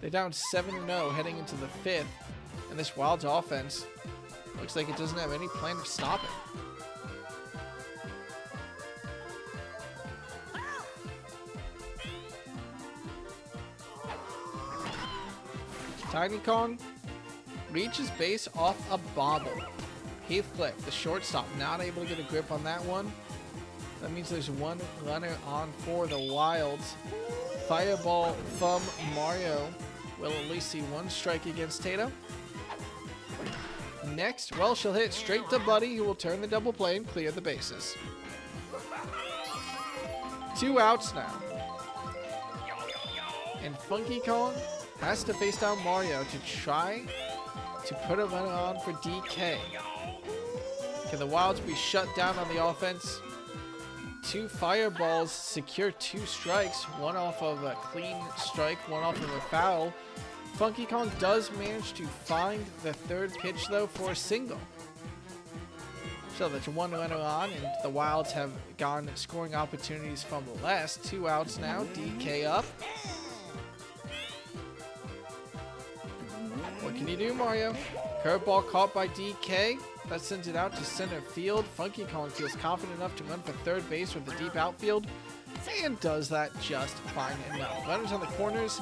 They're down 7-0 heading into the 5th, and this Wilds offense looks like it doesn't have any plan to stop it. Tiny Kong reaches base off a bobble. Heathcliff, the shortstop, not able to get a grip on that one. That means there's 1 runner on for the Wilds. Fireball from Mario will at least see 1 strike against Tato. Next, well, she'll hit straight to Buddy, who will turn the double play and clear the bases. 2 outs now. And Funky Kong has to face down Mario to try to put a runner on for DK. Can the Wilds be shut down on the offense? 2 fireballs secure 2 strikes, 1 off of a clean strike, 1 off of a foul. Funky Kong does manage to find the 3rd pitch though for a single. So that's 1 runner on, and the Wilds have gotten scoring opportunities from the last. 2 outs now, DK up. What can you do, Mario? Curveball caught by DK. That sends it out to center field. Funky Kong feels confident enough to run for 3rd base with the deep outfield, and does that just fine enough. Runners on the corners.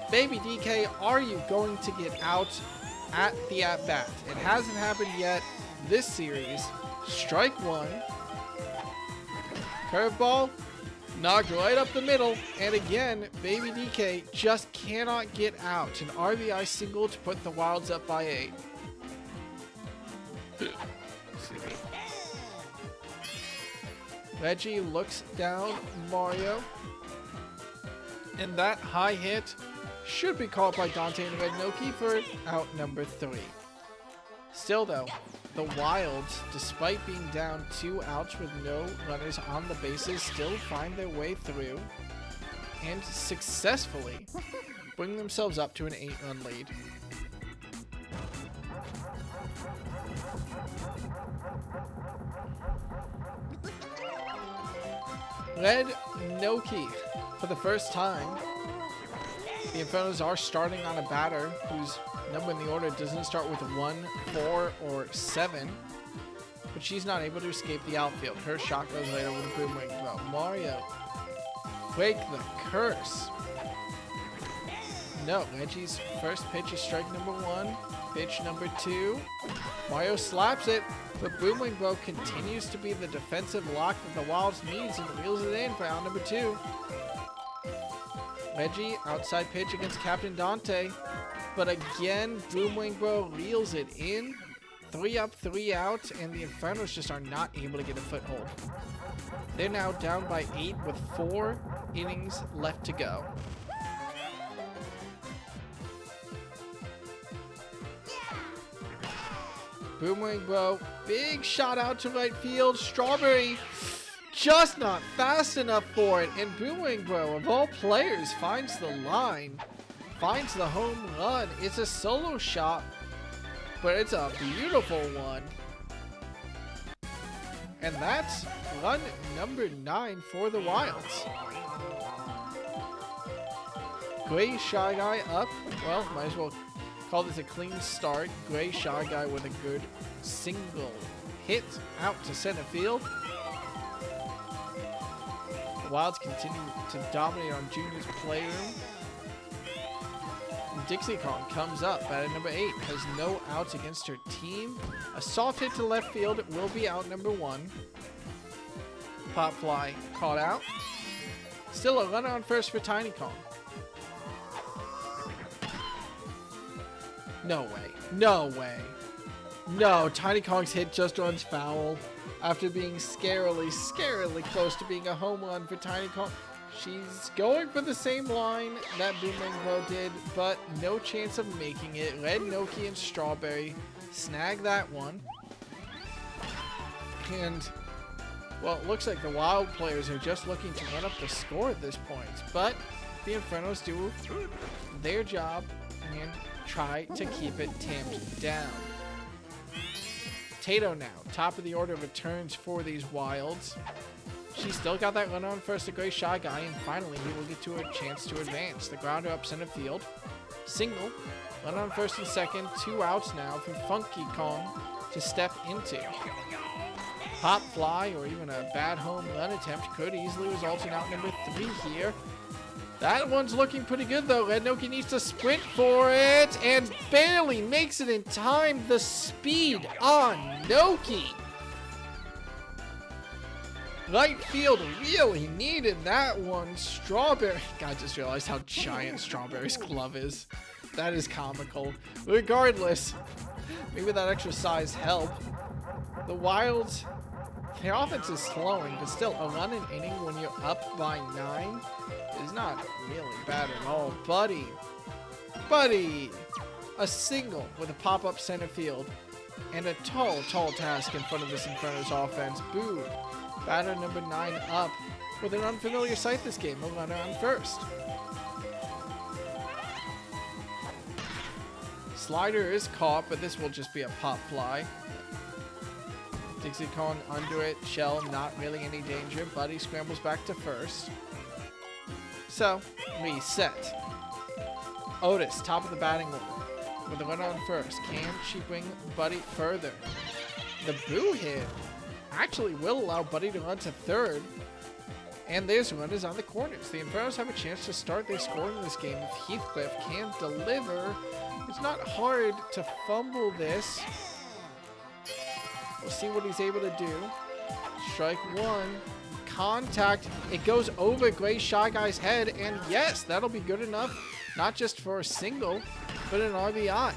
Baby DK, are you going to get out? at the at-bat. It hasn't happened yet this series. Strike one. Curveball. Knocked right up the middle. And again, Baby DK just cannot get out. An RBI single to put the Wilds up by 8. Reggie looks down Mario. And that high hit should be caught by Dante and Red Noki for out number 3. Still though, the Wilds, despite being down 2 outs with no runners on the bases, still find their way through and successfully bring themselves up to an 8-run lead. Red Noki, for the first time, the Infernos are starting on a batter whose number in the order doesn't start with 1, 4, or 7. But she's not able to escape the outfield. Her shot goes right over the boomerang throw. Mario, break the curse. No, Reggie's first pitch is strike number 1. Pitch number 2. Mario slaps it, but Boomerang Bro continues to be the defensive lock that the Wilds needs and reels it in for out number 2. Reggie, outside pitch against Captain Dante. But again, Boomerang Bro reels it in. 3 up, 3 out, and the Infernos just are not able to get a foothold. They're now down by 8 with 4 innings left to go. Boomerang Bro, big shot out to right field. Strawberry just not fast enough for it. And Boomerang Bro, of all players, finds the line, finds the home run. It's a solo shot, but it's a beautiful one. And that's run number 9 for the Wilds. Gray Shy Guy up. Well, might as well call this a clean start. Gray Shy Guy with a good single hit out to center field. The Wilds continue to dominate on Junior's Playroom. Dixie Kong comes up at number 8, has no outs against her team. A soft hit to left field, it will be out number 1. Pop fly caught out. Still a runner on first for Tiny Kong. No way. No way. No, Tiny Kong's hit just runs foul after being scarily close to being a home run for Tiny Kong. She's going for the same line that Boomerang Bro did, but no chance of making it. Red Noki and Strawberry snag that one. And, well, it looks like the Wild players are just looking to run up the score at this point. But the Infernos do their job and try to keep it tamped down. Tato now, top of the order returns for these Wilds. She's still got that runner on first, a Gray Shy Guy, and finally he will get to a chance to advance. The grounder up center field. Single. Runner on first and second. 2 outs now for Funky Kong to step into. Pop fly or even a bad home run attempt could easily result in out number 3 here. That one's looking pretty good though. Red Noki needs to sprint for it and barely makes it in time. The speed on Noki. Right field really needed that one. Strawberry. God, I just realized how giant Strawberry's glove is. That is comical. Regardless, maybe that extra size helped. The Wilds, their offense is slowing, but still a run an inning when you're up by 9 is not really bad at all. Buddy, a single with a pop-up center field and a tall task in front of this Inferno's offense. Boo. Batter number 9 up with an unfamiliar sight this game, a runner on first. Slider is caught, but this will just be a pop fly. Dixie Kong under it, Shell not really any danger. Buddy scrambles back to first. So, reset. Otis, top of the batting order, with a runner on first. Can she bring Buddy further? The boo hit actually will allow Buddy to run to third. And there's runners on the corners. The Infernos have a chance to start their scoring in this game if Heathcliff can deliver. It's not hard to fumble this. We'll see what he's able to do. Strike one. Contact. It goes over Gray Shy Guy's head, and yes, that'll be good enough, not just for a single, but an RBI.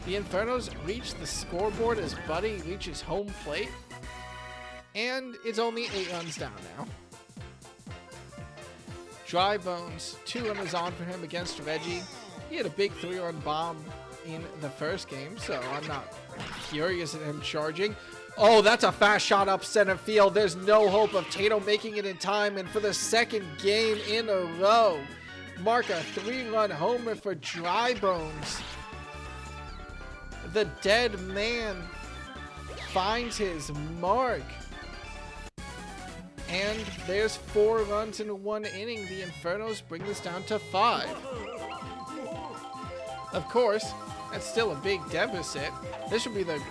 The Infernos reach the scoreboard as Buddy reaches home plate, and it's only 8 runs down now. Dry Bones, 2 runners on for him against Reggie. He had a big 3-run bomb in the first game, so I'm not furious at him charging. Oh, that's a fast shot up center field. There's no hope of Tato making it in time, and for the second game in a row, mark a 3-run homer for Dry Bones. The dead man finds his mark. And there's 4 runs in 1 inning. The Infernos bring this down to 5. Of course, that's still a big deficit. This would be the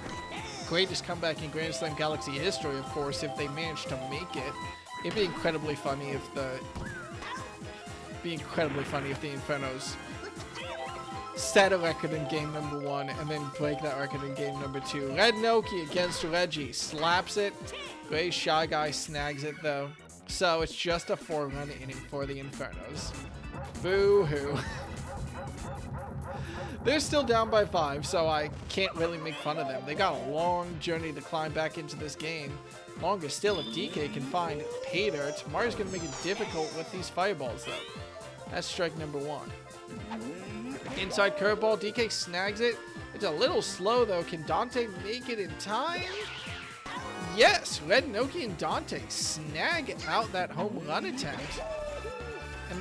greatest comeback in Grand Slam Galaxy history, of course, if they managed to make it. It'd be incredibly funny if the Infernos set a record in game number 1 and then break that record in game number 2. Red Noki against Reggie slaps it. Gray Shy Guy snags it though. So it's just a 4-run inning for the Infernos. Boo-hoo. They're still down by 5, so I can't really make fun of them. They got a long journey to climb back into this game. Longer still if DK can find pay dirt. Mario's going to make it difficult with these fireballs, though. That's strike number 1. Inside curveball, DK snags it. It's a little slow, though. Can Dante make it in time? Yes! Red Noki and Dante snag out that home run attempt. And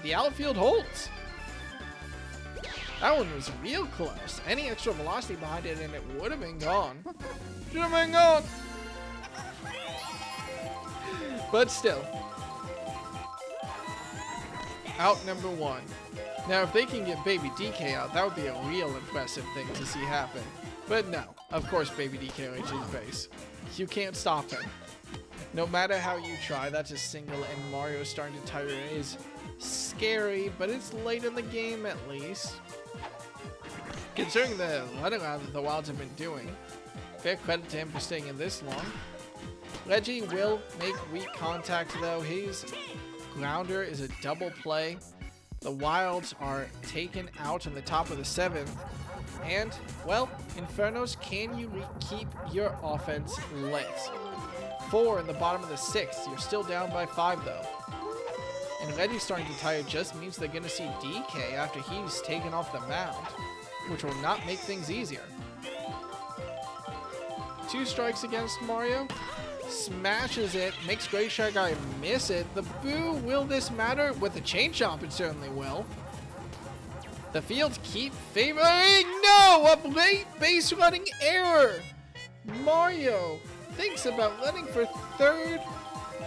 the outfield holds. That one was real close. Any extra velocity behind it and it would have been gone. Should have been gone. But still. Out number 1. Now, if they can get Baby DK out, that would be a real impressive thing to see happen. But no, of course Baby DK reaches base. You can't stop him. No matter how you try, that's a single, and Mario's starting to tire. It is scary, but it's late in the game at least. Considering the runaround that the Wilds have been doing, fair credit to him for staying in this long. Reggie will make weak contact though. His grounder is a double play. The Wilds are taken out in the top of the 7th. And, well, Infernos, can you keep your offense lit? 4 in the bottom of the 6th. You're still down by 5 though. And Reggie's starting to tire just means they're going to see DK after he's taken off the mound, which will not make things easier. 2 strikes against Mario. Smashes it, makes Gray Shy Guy miss it. The boo, will this matter? With the chain chomp, it certainly will. The fields keep favoring. No! A late base running error. Mario thinks about running for 3rd,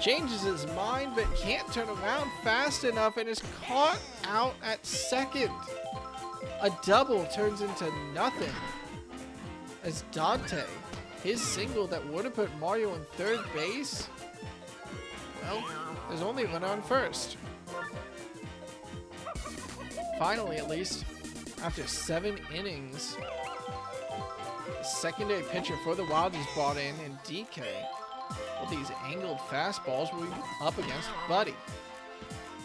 changes his mind, but can't turn around fast enough and is caught out at 2nd. A double turns into nothing as Dante, his single that would have put Mario in 3rd base, well, there's only a runner on 1st. Finally, at least, after 7 innings, the secondary pitcher for the Wild is brought in, and DK, with these angled fastballs, will be up against Buddy.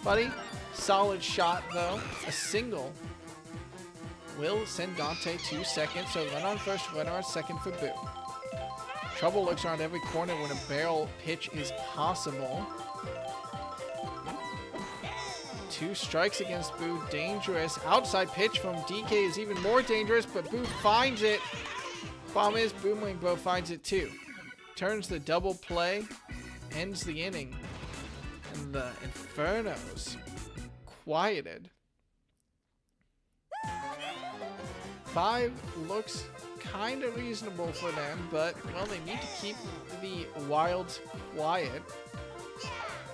Buddy, solid shot though, a single will send Dante to 2nd, so run on 1st, runner on 2nd for Boo. Trouble looks around every corner when a barrel pitch is possible. 2 strikes against Boo, dangerous. Outside pitch from DK is even more dangerous, but Boo finds it. Problem is, Boomerang Bro finds it too. Turns the double play, ends the inning, and the Infernos quieted. 5 looks kind of reasonable for them, but, well, they need to keep the Wilds quiet.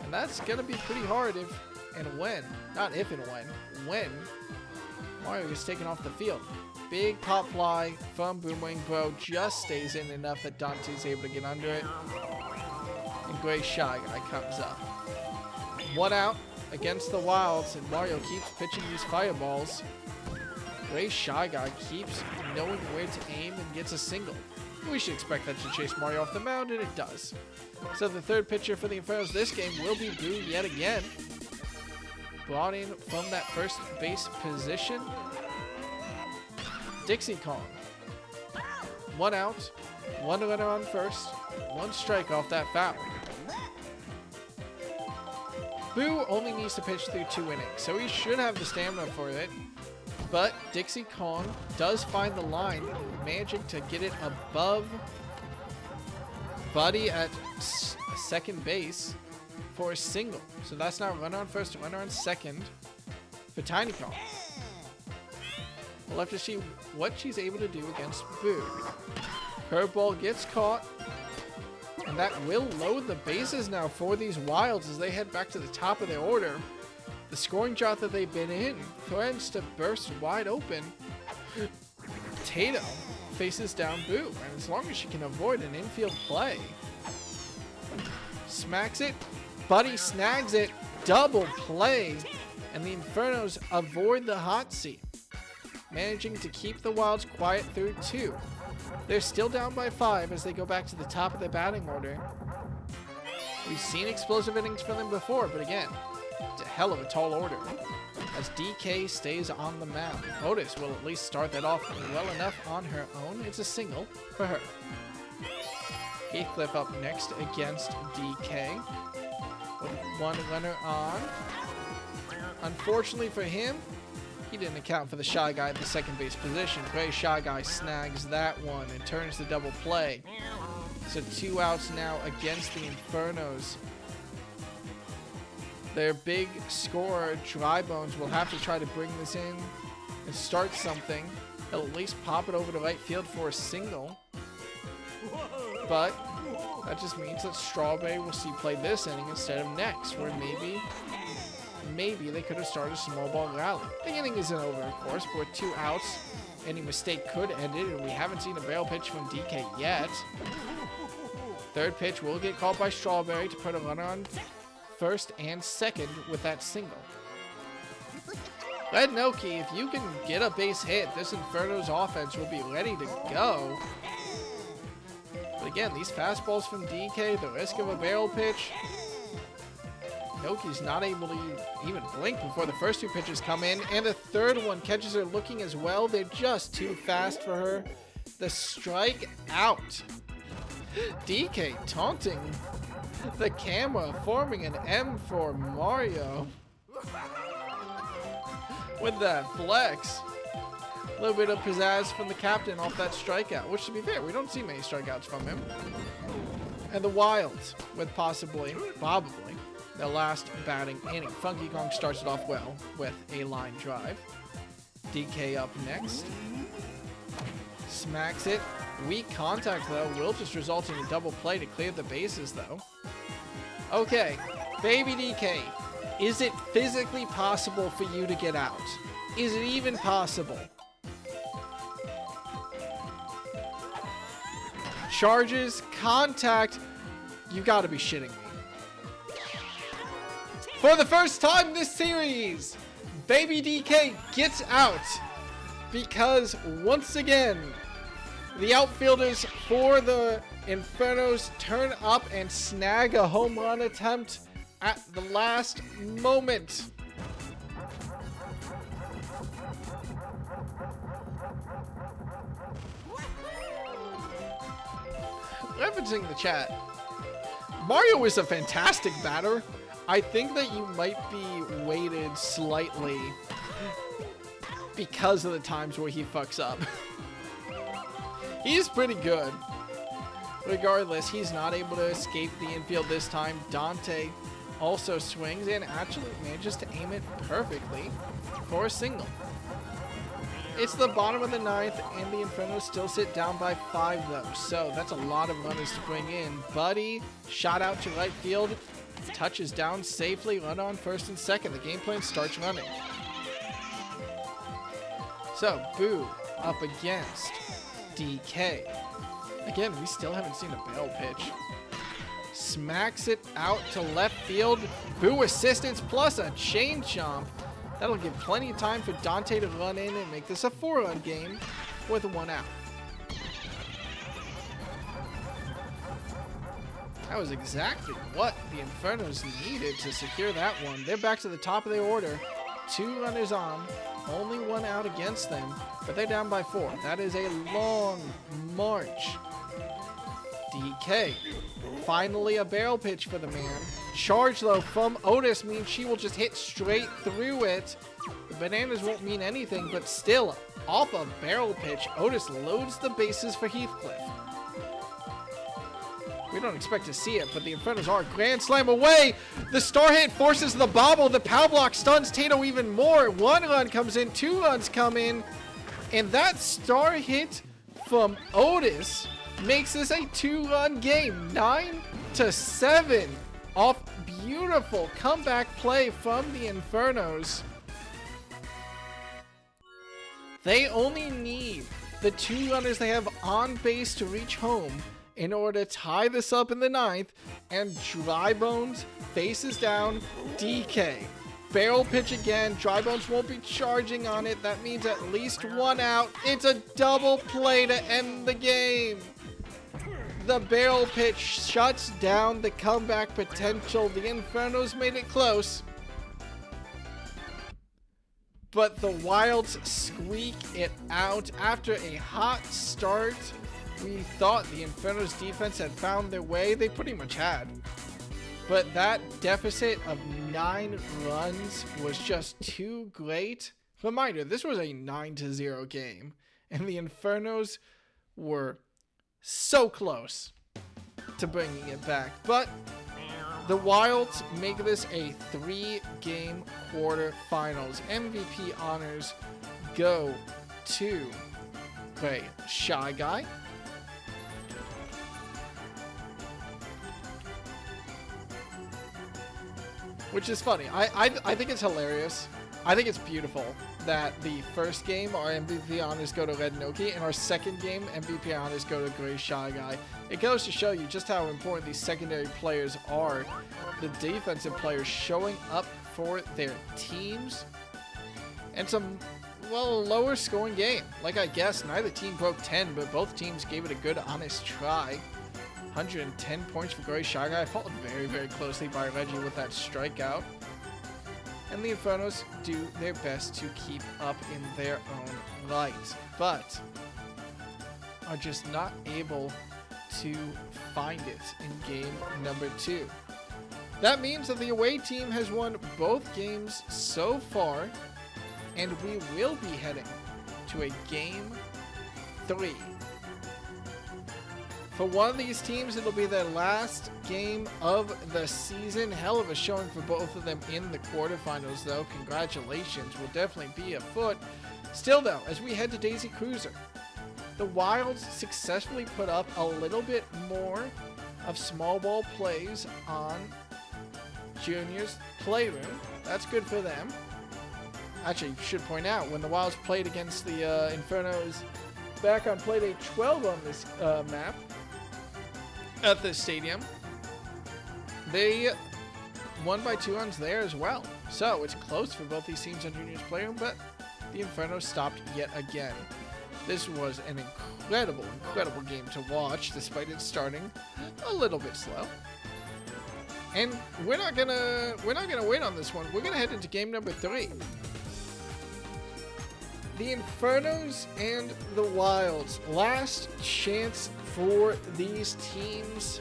And that's going to be pretty hard if and when, not if and when Mario gets taken off the field. Big pop fly from Boomerang Bro just stays in enough that Dante's able to get under it. And Gray Shy Guy comes up. 1 out against the Wilds, and Mario keeps pitching these fireballs. Ray Shy Guy keeps knowing where to aim and gets a single. We should expect that to chase Mario off the mound, and it does. So the third pitcher for the Infernos this game will be Boo yet again. Brought in from that first base position. Dixie Kong. 1 out, 1 runner on first, 1 strike off that foul. Boo only needs to pitch through 2 innings, so he should have the stamina for it. But Dixie Kong does find the line, managing to get it above Buddy at second base for a single. So that's now runner on first, runner on second for Tiny Kong. We'll have to see what she's able to do against Boo. Curveball gets caught. And that will load the bases now for these Wilds as they head back to the top of their order. The scoring drought that they've been in threatens to burst wide open. Tato faces down Boo, and as long as she can avoid an infield play. Smacks it. Buddy snags it. Double play. And the Infernos avoid the hot seat, managing to keep the Wilds quiet through 2. They're still down by 5 as they go back to the top of their batting order. We've seen explosive innings from them before, but again, it's a hell of a tall order. As DK stays on the mound, Otis will at least start that off well enough on her own. It's a single for her. Heathcliff up next against DK with 1 runner on. Unfortunately for him, he didn't account for the Shy Guy at the second base position. Gray Shy Guy snags that one and turns the double play. So 2 outs now against the Infernos. Their big scorer, Dry Bones, will have to try to bring this in and start something. He'll at least pop it over to right field for a single. But that just means that Strawberry will see play this inning instead of next, where maybe they could have started a small ball rally. The inning isn't over, of course, but with 2 outs, any mistake could end it, and we haven't seen a barrel pitch from DK yet. Third pitch will get called by Strawberry to put a runner on first and second with that single. Red Noki, if you can get a base hit, this Inferno's offense will be ready to go. But again, these fastballs from DK, the risk of a barrel pitch, Noki's not able to even blink before the first 2 pitches come in, and the third one catches her looking as well. They're just too fast for her. The strike out. DK taunting the camera, forming an M for Mario with that flex. A little bit of pizzazz from the captain off that strikeout, which, to be fair, we don't see many strikeouts from him. And the Wilds with probably their last batting inning. Funky Kong starts it off well with a line drive. DK up next. Smacks it. Weak contact, though, will just result in a double play to clear the bases, though. Okay, baby DK, is it physically possible for you to get out? Is it even possible? Charges, contact, you gotta be shitting me. For the first time this series, baby DK gets out because once again, the outfielders for the Infernos turn up and snag a home run attempt at the last moment. Referencing the chat, Mario is a fantastic batter. I think that you might be weighted slightly because of the times where he fucks up. He's pretty good. Regardless, he's not able to escape the infield this time. Dante also swings and actually manages to aim it perfectly for a single. It's the bottom of the 9th, and the Infernos still sit down by 5, though. So that's a lot of runners to bring in. Buddy, shot out to right field, touches down safely, run on first and second. The game plan starts running. So, Boo up against DK. Again, we still haven't seen a barrel pitch. Smacks it out to left field. Boo assistance plus a chain chomp. That'll give plenty of time for Dante to run in and make this a 4-run game with 1 out. That was exactly what the Infernos needed to secure that one. They're back to the top of their order. 2 runners on, only 1 out against them, but they're down by 4. That is a long march. DK. Finally a barrel pitch for the man. Charge, though, from Otis means she will just hit straight through it. The bananas won't mean anything, but still, off a barrel pitch, Otis loads the bases for Heathcliff. We don't expect to see it, but the Infernos are grand slam away. The star hit forces the bobble. The power block stuns Tato even more. 1 run comes in, 2 runs come in, and that star hit from Otis makes this a 2-run game. 9-7 off beautiful comeback play from the Infernos. They only need the 2 runners they have on base to reach home in order to tie this up in the 9th, and Dry Bones faces down DK. Barrel pitch again. Dry Bones won't be charging on it. That means at least 1 out. It's a double play to end the game. The barrel pitch shuts down the comeback potential. The Infernos made it close, but the Wilds squeak it out after a hot start. We thought the Infernos defense had found their way. They pretty much had. But that deficit of 9 runs was just too great. Reminder, this was a 9-0 game, and the Infernos were so close to bringing it back. But the Wilds make this a 3-game quarterfinals. MVP honors go to Shy Guy, which is funny. I think it's hilarious. I think it's beautiful that the first game, our MVP honors go to Red Noki, and our second game, MVP honors go to Gray Shy Guy. It goes to show you just how important these secondary players are. The defensive players showing up for their teams. And some, well, lower scoring game. Like I guess, neither team broke 10, but both teams gave it a good, honest try. 110 points for Gray Shy Guy, followed very, very closely by Reggie with that strikeout. And the Infernos do their best to keep up in their own right, but are just not able to find it in game number 2. That means that the away team has won both games so far, and we will be heading to a game 3. For one of these teams, it'll be their last game of the season. Hell of a showing for both of them in the quarterfinals, though. Congratulations will definitely be afoot. Still, though, as we head to Daisy Cruiser, the Wilds successfully put up a little bit more of small ball plays on Junior's Playroom. That's good for them. Actually, should point out, when the Wilds played against the Infernos back on Playdate 12 on this map, at this stadium, they won by 2 runs there as well. So it's close for both these teams on Junior's Playroom, but the Infernos stopped yet again. This was an incredible, incredible game to watch, despite it starting a little bit slow. And we're not gonna wait on this one. We're gonna head into game number 3. The Infernos and the Wilds. Last chance for these teams.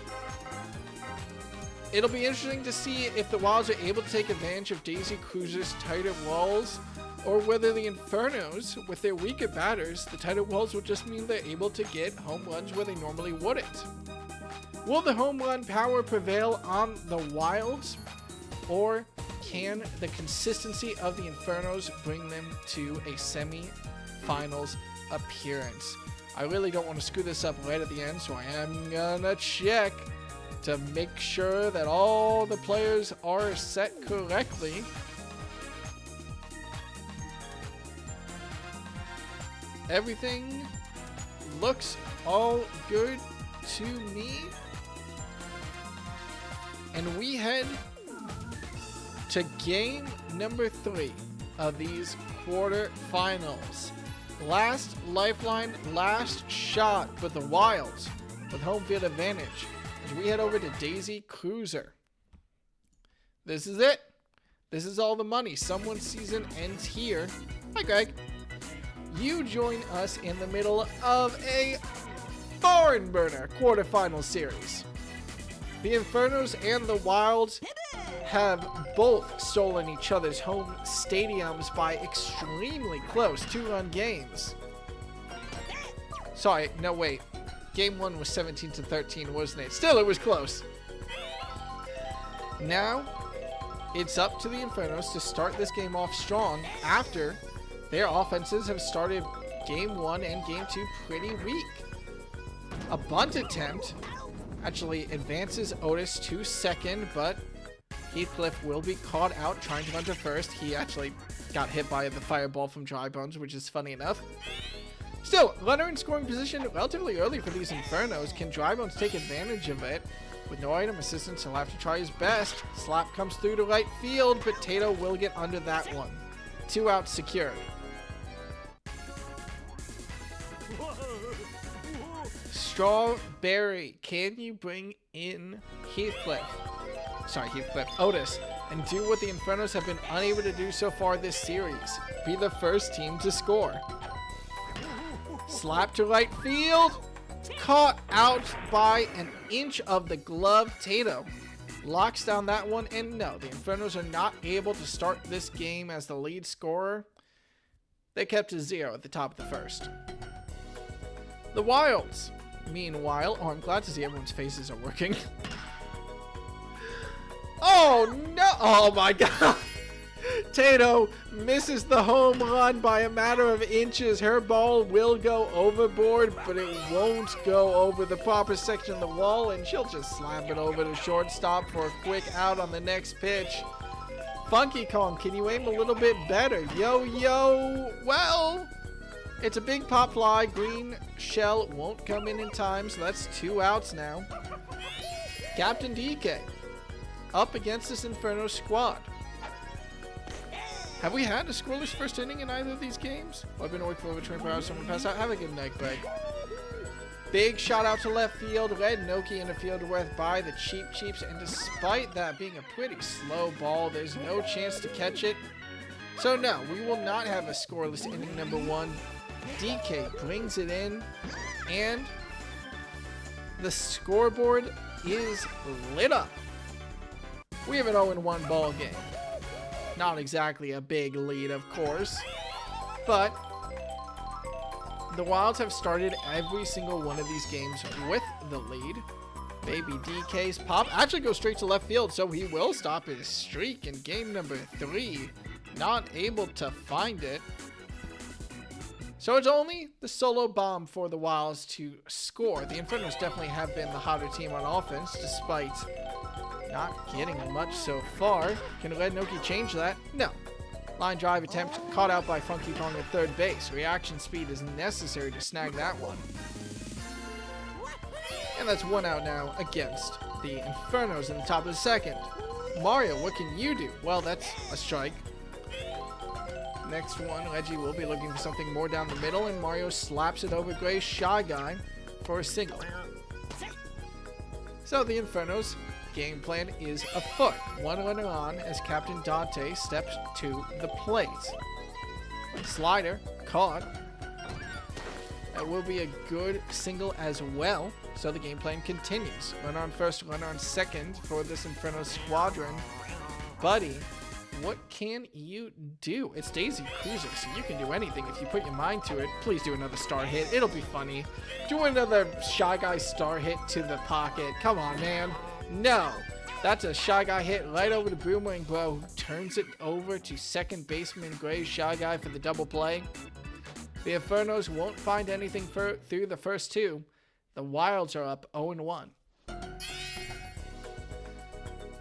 It'll be interesting to see if the Wilds are able to take advantage of Daisy Cruiser's tighter walls, or whether the Infernos, with their weaker batters, the tighter walls will just mean they're able to get home runs where they normally wouldn't. Will the home run power prevail on the Wilds, or can the consistency of the Infernos bring them to a semi-finals appearance? I really don't want to screw this up right at the end, so I am gonna check to make sure that all the players are set correctly. Everything looks all good to me. And we head to game number 3. of these quarterfinals. Last lifeline, last shot for the Wilds with home field advantage as we head over to Daisy Cruiser. This is it. This is all the money. Someone's season ends here. Hi, Greg. You join us in the middle of a barn burner quarterfinal series. The Infernos and the Wilds have both stolen each other's home stadiums by extremely close 2-run games. Sorry, no wait. Game 1 was 17-13, wasn't it? Still, it was close. Now, it's up to the Infernos to start this game off strong after their offenses have started Game 1 and Game 2 pretty weak. A bunt attempt actually advances Otis to second, but Heathcliff will be caught out trying to run to first. He actually got hit by the fireball from Dry Bones, which is funny enough. Still, runner in scoring position relatively early for these Infernos. Can Dry Bones take advantage of it? With no item assistance, he'll have to try his best. Slap comes through to right field, but Tato will get under that one. 2 outs secured. Strawberry, can you bring in Otis, and do what the Infernos have been unable to do so far this series? Be the first team to score. Slap to right field. Caught out by an inch of the glove. Tato locks down that one, and no, the Infernos are not able to start this game as the lead scorer. They kept to 0 at the top of the first. The Wilds, meanwhile, I'm glad to see everyone's faces are working. Oh no! Oh my god! Tato misses the home run by a matter of inches. Her ball will go overboard, but it won't go over the proper section of the wall, and she'll just slap it over to shortstop for a quick out on the next pitch. Funky Kong, can you aim a little bit better? Yo. Well, it's a big pop fly. Green shell won't come in time, so that's 2 outs now. Captain DK up against this Inferno squad. Have we had a scoreless first inning in either of these games? Well, I've been awake for over 24 hours. Someone pass out. Have a good night, Greg. Big shot out to left field. Red Noki in the field worth by the Cheeps. And despite that being a pretty slow ball, there's no chance to catch it. So no, we will not have a scoreless inning number 1. DK brings it in, and the scoreboard is lit up. We have an 0-1 ball game. Not exactly a big lead, of course, but the Wilds have started every single one of these games with the lead. Baby DK's pop actually goes straight to left field, so he will stop his streak in game number 3. Not able to find it. So it's only the solo bomb for the Wilds to score. The Infernos definitely have been the hotter team on offense, despite not getting much so far. Can Red Noki change that? No. Line drive attempt caught out by Funky Kong at third base. Reaction speed is necessary to snag that one. And that's 1 out now against the Infernos in the top of the second. Mario, what can you do? Well, that's a strike. Next one, Reggie will be looking for something more down the middle, and Mario slaps it over Gray's Shy Guy for a single. So the Infernos' game plan is afoot. 1 runner on as Captain Dante steps to the plate. Slider caught. That will be a good single as well. So the game plan continues. Runner on first, runner on second for this Inferno squadron. Buddy, what can you do? It's Daisy Cruiser, so you can do anything if you put your mind to it. Please do another star hit. It'll be funny. Do another Shy Guy star hit to the pocket. Come on, man. No. That's a Shy Guy hit right over to Boomerang Bro, who turns it over to second baseman Gray's Shy Guy for the double play. The Infernos won't find anything through the first 2. The Wilds are up 0-1.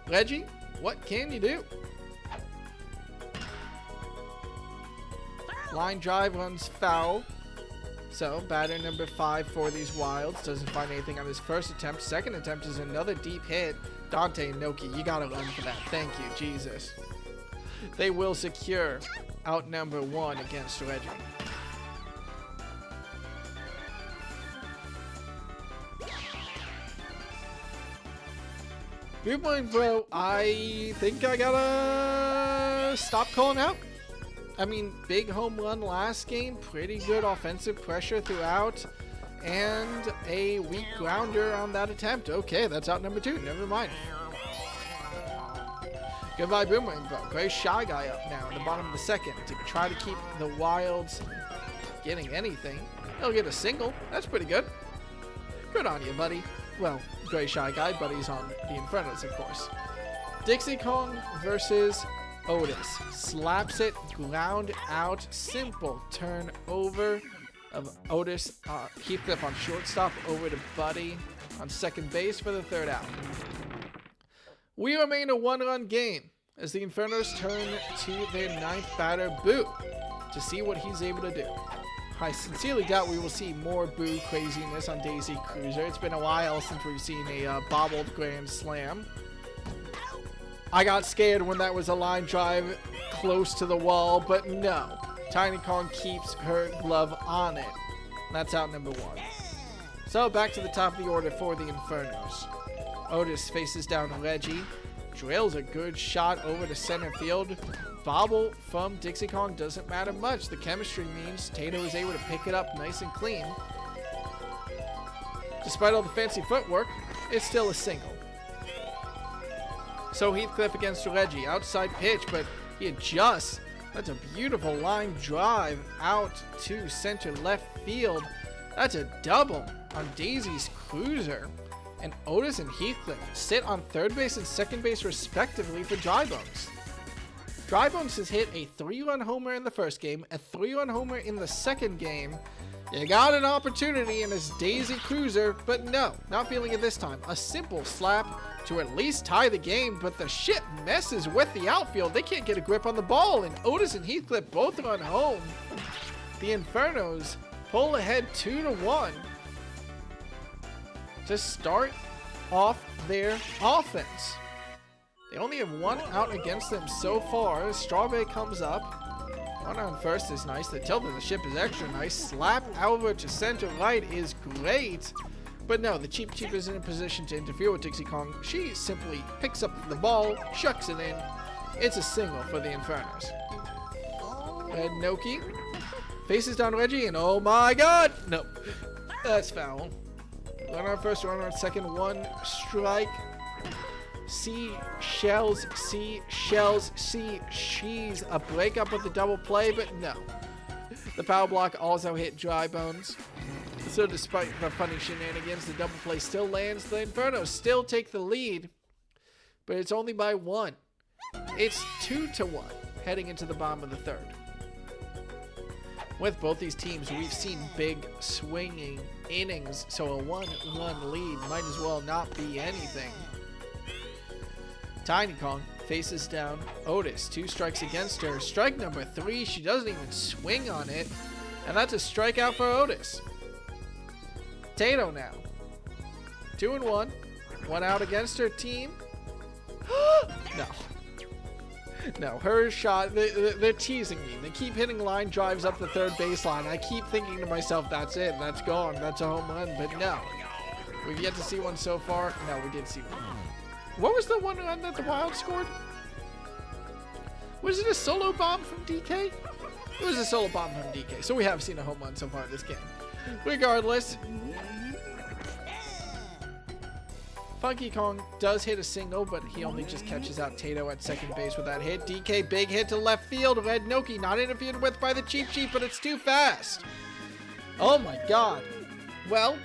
Reggie, what can you do? Line drive runs foul. So, batter number 5 for these Wilds doesn't find anything on his first attempt. Second attempt is another deep hit. Dante and Noki, you gotta run for that. Thank you, Jesus. They will secure outnumber 1 against Reggie. Boomerang Bro, I think I gotta stop calling out. I mean, big home run last game, pretty good offensive pressure throughout, and a weak grounder on that attempt. Okay, that's out number 2. Never mind. Goodbye, Boomerang Bro. Great Shy Guy up now in the bottom of the second to try to keep the Wilds getting anything. He'll get a single. That's pretty good. Good on you, buddy. Well, Gray Shy Guy, but he's on the Infernos, of course. Dixie Kong versus Otis. Slaps it, ground out, simple turnover of Otis. Heathcliff on shortstop, over to Buddy on second base for the third out. We remain a 1-run game as the Infernos turn to their 9th batter, Boo, to see what he's able to do. I sincerely doubt we will see more Boo craziness on Daisy Cruiser. It's been a while since we've seen a bobbled grand slam. I got scared when that was a line drive close to the wall, but no. Tiny Kong keeps her glove on it. That's out number 1. So back to the top of the order for the Infernos. Otis faces down Reggie. Drills a good shot over to center field. Bobble from Dixie Kong doesn't matter much. The chemistry means Tato is able to pick it up nice and clean. Despite all the fancy footwork, it's still a single. So Heathcliff against Reggie. Outside pitch, but he adjusts. That's a beautiful line drive out to center left field. That's a double on Daisy's Cruiser. And Otis and Heathcliff sit on third base and second base respectively for Dry Bones. Dry Bones has hit a 3-run homer in the first game, a 3-run homer in the second game. You got an opportunity in his Daisy Cruiser, but no, not feeling it this time. A simple slap to at least tie the game, but the shit messes with the outfield. They can't get a grip on the ball, and Otis and Heathcliff both run home. The Infernos pull ahead 2-1 to start off their offense. They only have 1 out against them so far. Strawberry comes up. One on first is nice. The tilt of the ship is extra nice. Slap over to center right is great. But no, the Cheep isn't in position to interfere with Dixie Kong. She simply picks up the ball, shucks it in. It's a single for the Infernos. Red Noki faces down Reggie, and oh my god! No, that's foul. Runner on first, runner on second, 1 strike. Seashells. She's a breakup with the double play, but no. The power block also hit Dry Bones. So despite the funny shenanigans, the double play still lands. The Infernos still take the lead, but it's only by 1. It's 2-1 heading into the bottom of the third. With both these teams, we've seen big swinging innings, so a 1-1 lead might as well not be anything. Tiny Kong faces down Otis. 2 strikes against her. Strike number 3, she doesn't even swing on it, and that's a strikeout for Otis. Tato now. 2-1. 1 out against her team. No. No, her shot, they're teasing me. They keep hitting line drives up the third baseline. I keep thinking to myself, that's it, that's gone, that's a home run, but no. We've yet to see one so far. No, we did see one. What was the one run that the Wild scored? Was it a solo bomb from DK? It was a solo bomb from DK, so we have seen a home run so far this game. Regardless, Funky Kong does hit a single, but he only just catches out Tato at second base with that hit. DK, big hit to left field. Red Noki not interfered with by the Cheep, but it's too fast. Oh my god. Well,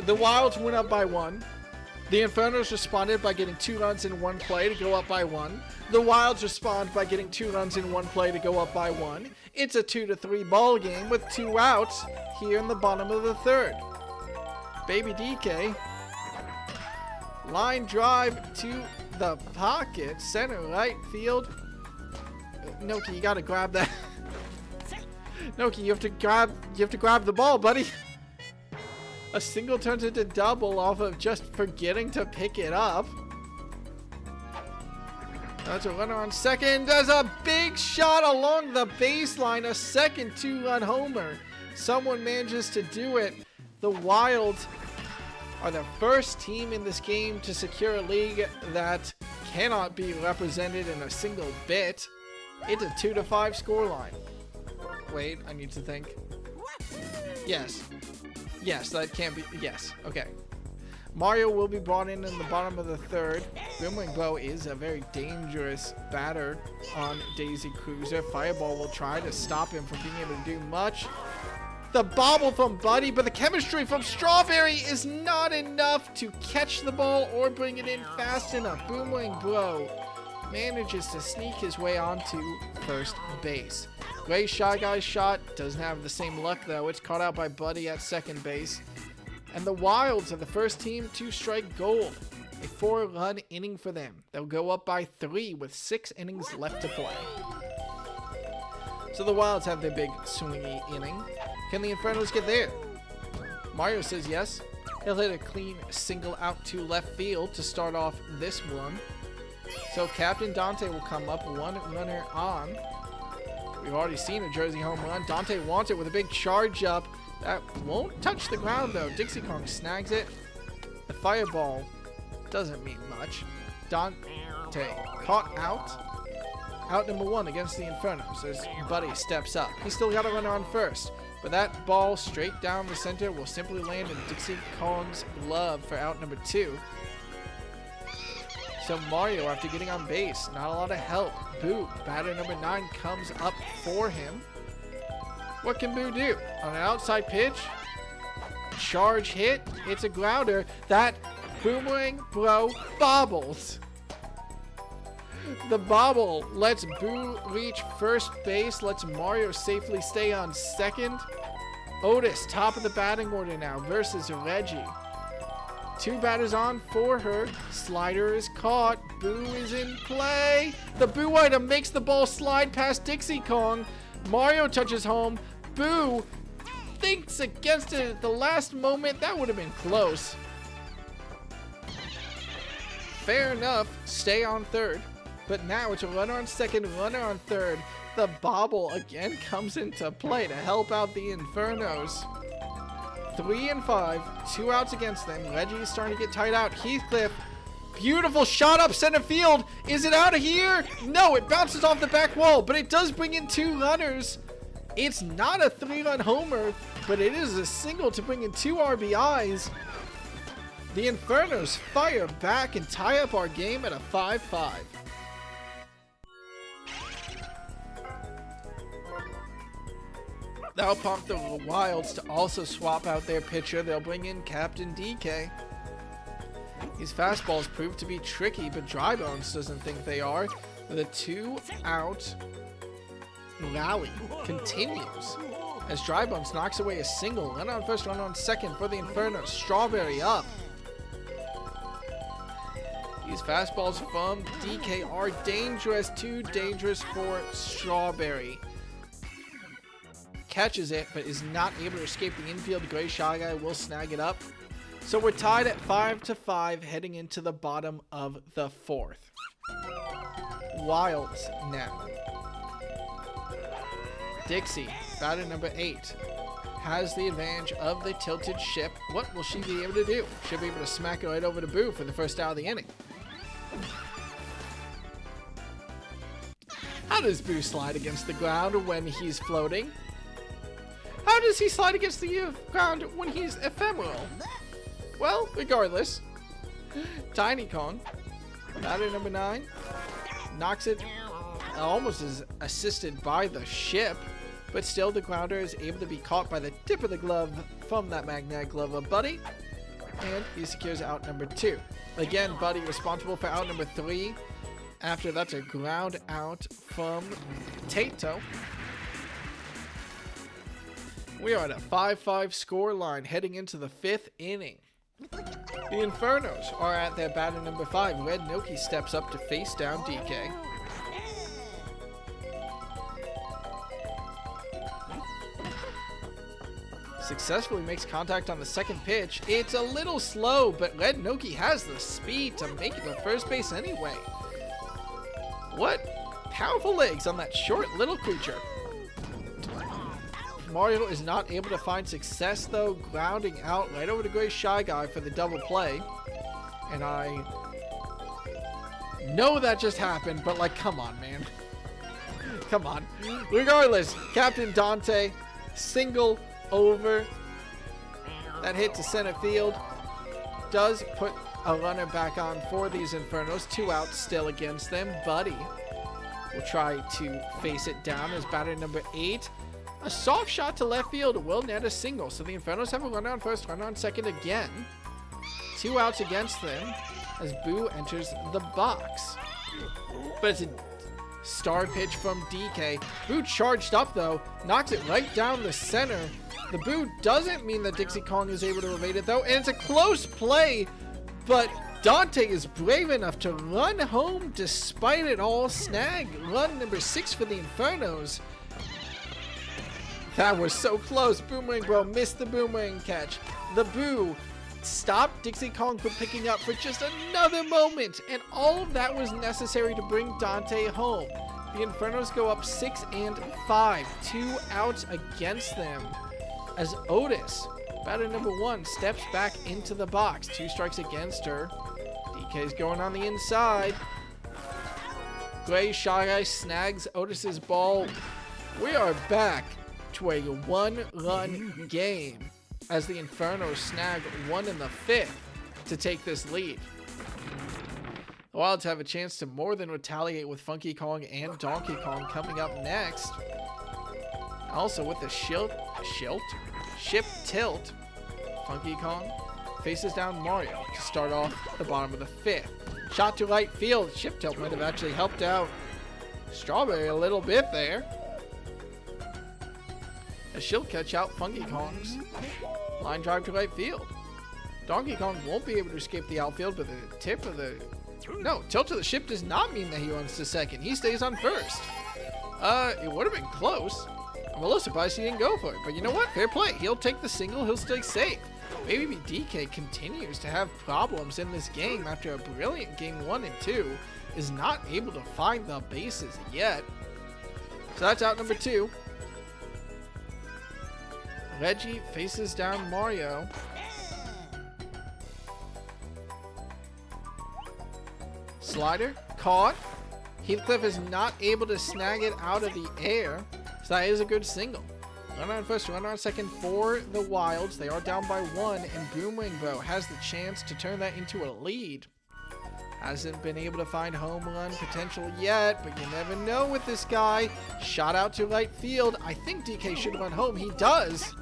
the Wilds went up by 1. The Infernos responded by getting 2 runs in 1 play to go up by 1. The Wilds respond by getting 2 runs in 1 play to go up by 1. It's a 2-3 ball game with 2 outs here in the bottom of the third. Baby DK, line drive to the pocket, center right field. Noki, you gotta grab that. Noki, you have to grab the ball, buddy. A single turns into double off of just forgetting to pick it up. That's a runner on second. Does a big shot along the baseline. A second 2-run homer. Someone manages to do it. The Wild are the first team in this game to secure a league that cannot be represented in a single bit. It's a 2-5 scoreline. Wait, I need to think. Yes. Yes, that can't be. Yes. Okay. Mario will be brought in the bottom of the third. Boomerang Blow is a very dangerous batter on Daisy Cruiser. Fireball will try to stop him from being able to do much. The bobble from Buddy, but the chemistry from Strawberry is not enough to catch the ball or bring it in fast enough. Boomerang Blow manages to sneak his way onto first base. Gray Shy Guy's shot doesn't have the same luck though. It's caught out by Buddy at second base. And the Wilds are the first team to strike gold. A 4-run inning for them. They'll go up by 3 with 6 innings left to play. So the Wilds have their big swingy inning. Can the Infernos get there? Mario says yes. He'll hit a clean single out to left field to start off this one. So Captain Dante will come up, 1 runner on. We've already seen a Jersey home run. Dante wants it with a big charge up. That won't touch the ground though. Dixie Kong snags it. The fireball doesn't mean much. Dante caught out. Out number 1 against the Infernos as Buddy steps up. He's still got a runner on first. But that ball straight down the center will simply land in Dixie Kong's glove for out number 2. So Mario, after getting on base, not a lot of help. Boo, batter number 9 comes up for him. What can Boo do? On an outside pitch, charge hit, it's a grounder. That Boomerang Blow bobbles. The bobble lets Boo reach first base, lets Mario safely stay on second. Otis, top of the batting order now versus Reggie. 2 batters on for her. Slider is caught. Boo is in play. The Boo item makes the ball slide past Dixie Kong. Mario touches home. Boo thinks against it at the last moment. That would have been close. Fair enough. Stay on third. But now it's a runner on second, runner on third. The bobble again comes into play to help out the Infernos. 3 and 5, 2 outs against them. Reggie is starting to get tied out. Heathcliff, beautiful shot up center field. Is it out of here? No, it bounces off the back wall, but it does bring in 2 runners. It's not a 3-run homer, but it is a single to bring in 2 RBIs. The Infernos fire back and tie up our game at a 5-5. That'll prompt the Wilds to also swap out their pitcher. They'll bring in Captain DK. These fastballs prove to be tricky, but Drybones doesn't think they are. The 2-out rally continues as Drybones knocks away a single. Run on first, run on second for the Inferno. Strawberry up. These fastballs from DK are dangerous, too dangerous for Strawberry. Catches it, but is not able to escape the infield. Gray Shy Guy will snag it up. So we're tied at 5-5 heading into the bottom of the 4th. Wilds now. Dixie, batter number 8, has the advantage of the tilted ship. What will she be able to do? She'll be able to smack it right over to Boo for the first out of the inning. How does Boo slide against the ground when he's floating? How does he slide against the ground when he's ephemeral? Well, regardless. Tiny Kong, batter number 9, knocks it, almost is assisted by the ship, but still the grounder is able to be caught by the tip of the glove from that magnetic glove of Buddy, and he secures out number 2. Again, Buddy responsible for out number 3. After that's a ground out from Tato. We are at a 5-5 score line heading into the 5th inning. The Infernos are at their batter number 5. Red Noki steps up to face down DK. Successfully makes contact on the second pitch. It's a little slow, but Red Noki has the speed to make it to first base anyway. What powerful legs on that short little creature. Mario is not able to find success though, grounding out right over to Gray Shy Guy for the double play. And I know that just happened, but like, come on, man. Come on. Regardless, Captain Dante, single over. That hit to center field does put a runner back on for these Infernos. 2 outs still against them. Buddy will try to face it down as batter number 8. A soft shot to left field will net a single. So the Infernos have a runner on first, runner on second again. 2 outs against them as Boo enters the box. But it's a star pitch from DK. Boo charged up though, knocks it right down the center. The Boo doesn't mean that Dixie Kong is able to evade it though, and it's a close play, but Dante is brave enough to run home despite it all. Snag run number 6 for the Infernos. That was so close. Boomerang Bro missed the boomerang catch. The Boo stopped Dixie Kong from picking up for just another moment, and all of that was necessary to bring Dante home. The Infernos go up 6 and 5, 2 outs against them. As Otis, batter number 1, steps back into the box. 2 strikes against her. DK's going on the inside. Gray Shy Guy snags Otis's ball. We are back to a 1-run game as the Infernos snag 1 in the 5th to take this lead. The Wilds have a chance to more than retaliate with Funky Kong and Donkey Kong coming up next. Also with the ship tilt, Funky Kong faces down Mario to start off the bottom of the 5th. Shot to right field. Ship tilt might have actually helped out Strawberry a little bit there, as she'll catch out Funky Kong's line drive to right field. Donkey Kong won't be able to escape the outfield, but the tip of the... No, tilt to the ship does not mean that he runs to second. He stays on first. It would have been close. I'm a little surprised he didn't go for it, but you know what? Fair play. He'll take the single. He'll stay safe. Maybe DK continues to have problems in this game after a brilliant game 1 and 2, is not able to find the bases yet. So that's out number 2. Reggie faces down Mario. Slider caught. Heathcliff is not able to snag it out of the air, so that is a good single. Runner on first, runner on second for the Wilds. They are down by 1, and Boomerang Bro has the chance to turn that into a lead. Hasn't been able to find home run potential yet, but you never know with this guy. Shot out to right field. I think DK should run home. He does.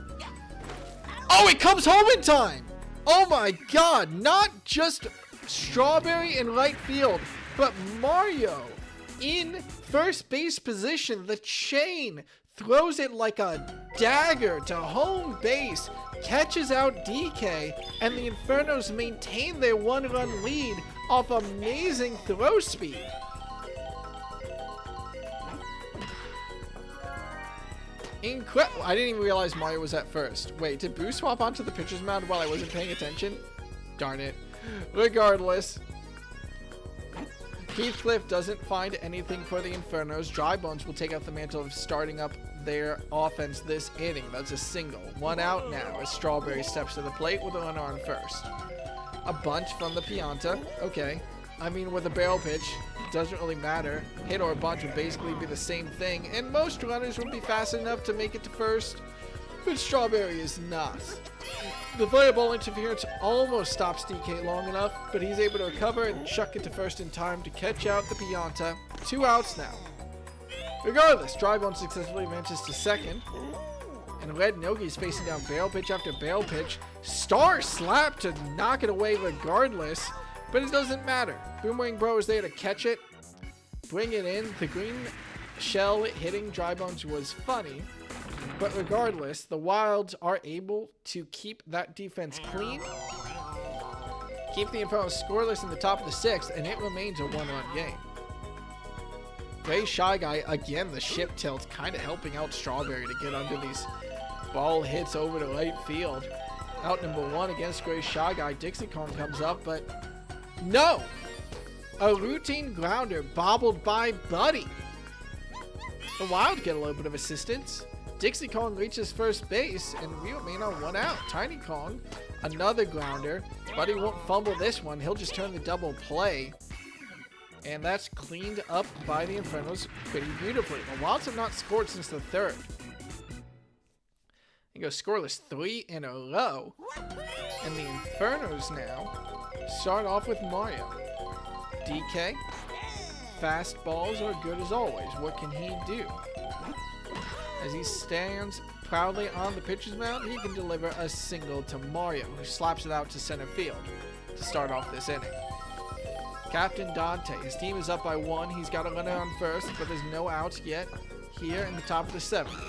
Oh, it comes home in time! Oh my god, not just Strawberry in right field, but Mario in first base position. The chain throws it like a dagger to home base, catches out DK, and the Infernos maintain their 1-run lead off amazing throw speed. Incredible. I didn't even realize Mario was at first. Wait, did Boo swap onto the pitcher's mound while I wasn't paying attention? Darn it. Regardless, Heathcliff doesn't find anything for the Infernos. Dry Bones will take out the mantle of starting up their offense this inning. That's a single. 1 out now as Strawberry steps to the plate with a runner on first. A bunt from the Pianta. Okay. I mean, with a barrel pitch, it doesn't really matter. Hit or a bunt would basically be the same thing, and most runners would be fast enough to make it to first, but Strawberry is not. The fireball interference almost stops DK long enough, but he's able to recover and chuck it to first in time to catch out the Pianta. 2 outs now. Regardless, Dry Bones successfully advances to second, and Red Nogi's facing down barrel pitch after barrel pitch. Star slap to knock it away regardless, but it doesn't matter. Boomerang Bro is there to catch it, bring it in. The green shell hitting Dry Bones was funny, but regardless, the Wilds are able to keep that defense clean, keep the Infernos scoreless in the top of the 6th, and it remains a 1-run game. Gray Shy Guy, again, the ship tilt, kind of helping out Strawberry to get under these ball hits over to right field. Out number 1 against Gray Shy Guy. Dixie Kong comes up, but no! A routine grounder bobbled by Buddy. The Wild get a little bit of assistance. Dixie Kong reaches first base, and we remain on 1 out. Tiny Kong, another grounder. Buddy won't fumble this one. He'll just turn the double play. And that's cleaned up by the Infernos pretty beautifully. The Wilds have not scored since the 3rd. They go scoreless 3 in a row. And the Infernos now start off with Mario. DK, fastballs are good as always. What can he do? As he stands proudly on the pitcher's mound, he can deliver a single to Mario, who slaps it out to center field to start off this inning. Captain Dante, his team is up by 1. He's got a runner on first, but there's no outs yet here in the top of the 7th.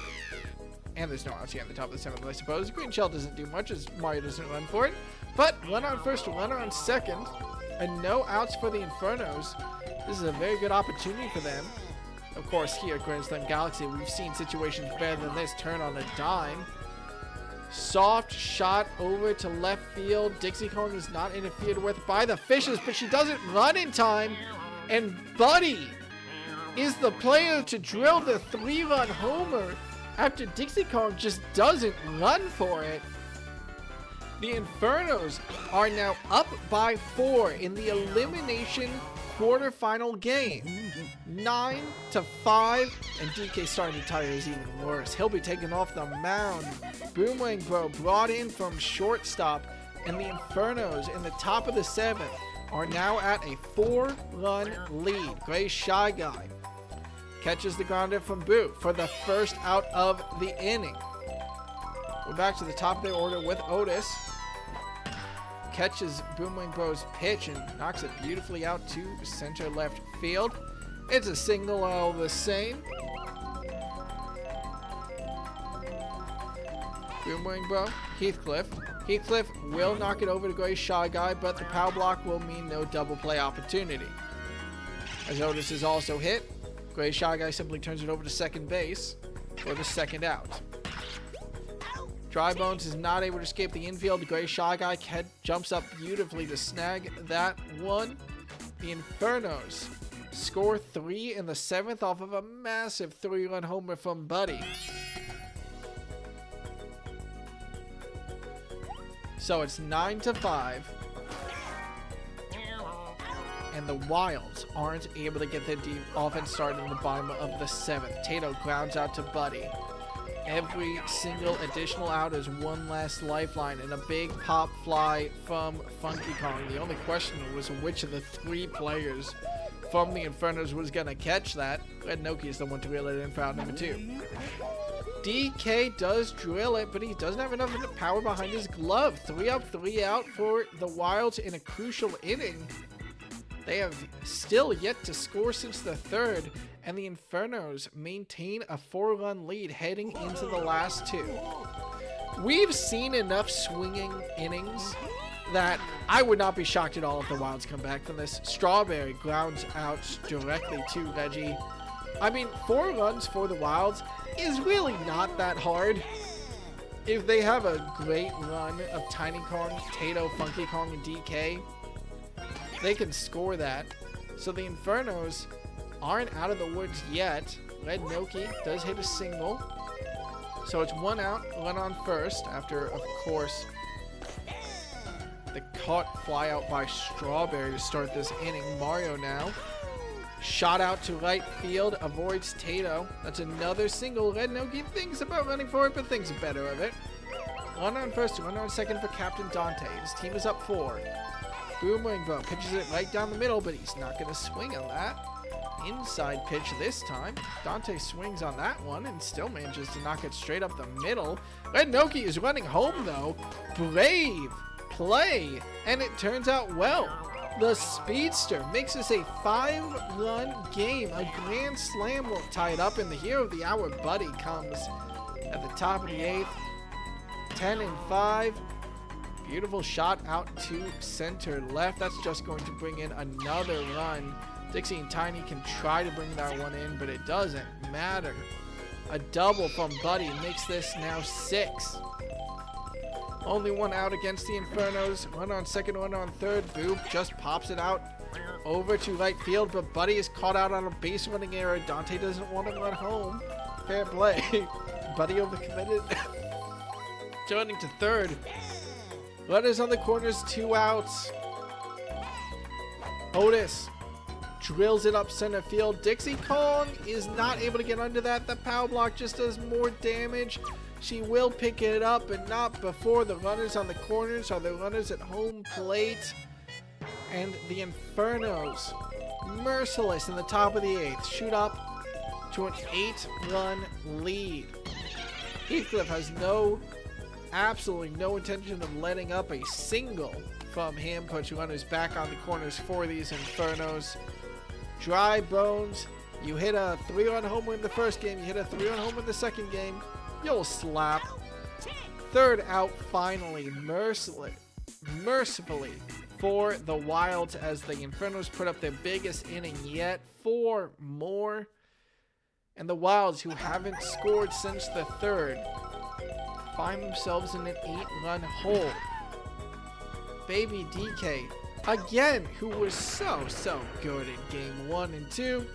And there's no outs yet in the top of the 7th, I suppose. Green Shell doesn't do much as Mario doesn't run for it. But runner on first, runner on second, and no outs for the Infernos. This is a very good opportunity for them. Of course, here at Grand Slam Galaxy, we've seen situations better than this turn on a dime. Soft shot over to left field. Dixie Kong is not interfered with by the Fishes, but she doesn't run in time. And Buddy is the player to drill the 3-run homer after Dixie Kong just doesn't run for it. The Infernos are now up by 4 in the elimination quarterfinal game. 9-5, and DK starting to tire is even worse. He'll be taken off the mound. Boomerang Bro brought in from shortstop, and the Infernos in the top of the 7th are now at a 4-run lead. Gray Shy Guy catches the grounder from Boo for the first out of the inning. We're back to the top of the order with Otis. Catches Boomerang Bro's pitch and knocks it beautifully out to center left field. It's a single all the same. Boomerang Bro, Heathcliff. Heathcliff will knock it over to Gray Shy Guy, but the power block will mean no double play opportunity. As Otis is also hit, Gray Shy Guy simply turns it over to second base for the second out. Dry Bones is not able to escape the infield. Gray Shy Guy jumps up beautifully to snag that one. The Infernos score 3 in the 7th off of a massive 3-run homer from Buddy. So it's 9-5. And the Wilds aren't able to get their deep offense started in the bottom of the 7th. Tato grounds out to Buddy. Every single additional out is one last lifeline, and a big pop fly from Funky Kong. The only question was which of the 3 players from the Infernos was going to catch that. Red Noki is the one to reel it in for out number 2. DK does drill it, but he doesn't have enough power behind his glove. 3 up, 3 out for the Wilds in a crucial inning. They have still yet to score since the 3rd, and the Infernos maintain a 4-run lead heading into the last 2. We've seen enough swinging innings that I would not be shocked at all if the Wilds come back from this. Strawberry grounds out directly to Reggie. I mean, 4 runs for the Wilds is really not that hard. If they have a great run of Tiny Kong, Tato, Funky Kong, and DK, they can score that. So the Infernos aren't out of the woods yet. Red Noki does hit a single. So it's 1 out, 1 on first after, of course, the caught fly out by Strawberry to start this inning. Mario now. Shot out to right field, avoids Tato. That's another single. Red Noki thinks about running for it, but thinks better of it. 1 on first, 1 on second for Captain Dante. His team is up 4. Boomerang Bro pitches it right down the middle, but he's not going to swing on that. Inside pitch this time. Dante swings on that one and still manages to knock it straight up the middle. Red Noki is running home, though. Brave play, and it turns out well. The Speedster makes this a 5-run game. A grand slam will tie it up, and the hero of the hour, Buddy, comes at the top of the 8th. 10-5. Beautiful shot out to center left. That's just going to bring in another run. Dixie and Tiny can try to bring that one in, but it doesn't matter. A double from Buddy makes this now 6. Only 1 out against the Infernos. 1 on second, 1 on third. Boop just pops it out over to right field, but Buddy is caught out on a base running error. Dante doesn't want to run home. Fair play. Buddy overcommitted. Turning to third. Runners on the corners, 2 outs. Otis drills it up center field. Dixie Kong is not able to get under that. The power block just does more damage. She will pick it up, but not before the runners on the corners are the runners at home plate. And the Infernos, merciless in the top of the 8th, shoot up to an 8-run lead. Heathcliff has absolutely no intention of letting up a single from him. Puts runners back on the corners for these Infernos. Dry bones. You hit a 3-run homer in the first game. You hit a 3-run homer in the second game. You'll slap. Third out finally, mercifully for the Wilds as the Infernos put up their biggest inning yet. 4 more. And the Wilds, who haven't scored since the third, find themselves in an 8-run hole. Baby DK, again, who was so good in game 1 and 2,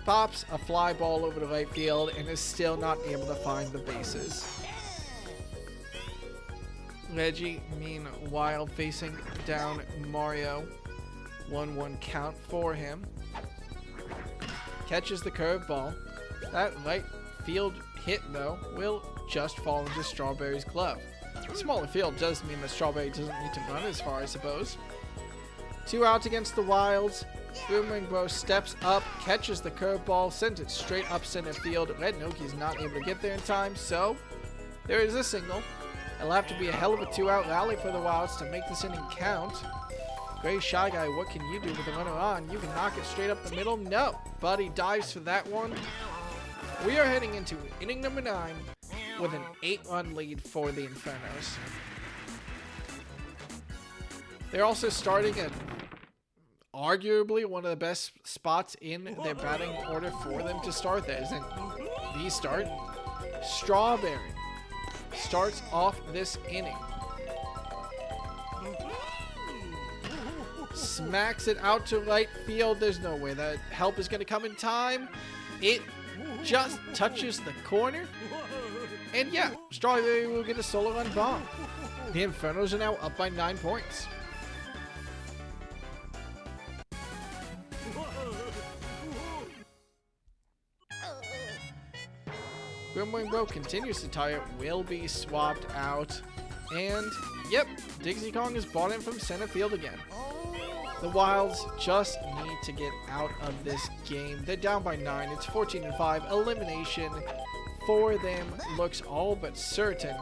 pops a fly ball over to right field and is still not able to find the bases. Reggie, meanwhile, facing down Mario. 1-1 count for him. Catches the curveball. That right field hit, though, will just fall into Strawberry's glove. Smaller field does mean that Strawberry doesn't need to run as far, I suppose. 2 outs against the Wilds. Boomerang Bro steps up, catches the curveball, sends it straight up center field. Red Noki's not able to get there in time, so there is a single. It'll have to be a hell of a 2-out rally for the Wilds to make this inning count. Gray Shy Guy, what can you do with the runner on? You can knock it straight up the middle. No, Buddy dives for that one. We are heading into inning number 9 with an 8-run lead for the Infernos. They're also starting at arguably one of the best spots in their batting order for them to start. That isn't the start. Strawberry starts off this inning. Smacks it out to right field. There's no way that help is going to come in time. It just touches the corner. And yeah, Strawberry will get a solo run bomb. The Infernos are now up by 9 points. Boomerang Bro continues to tie it, will be swapped out. And yep, Dixie Kong is brought in from center field again. The Wilds just need to get out of this game. They're down by 9. It's 14-5. Elimination for them looks all but certain.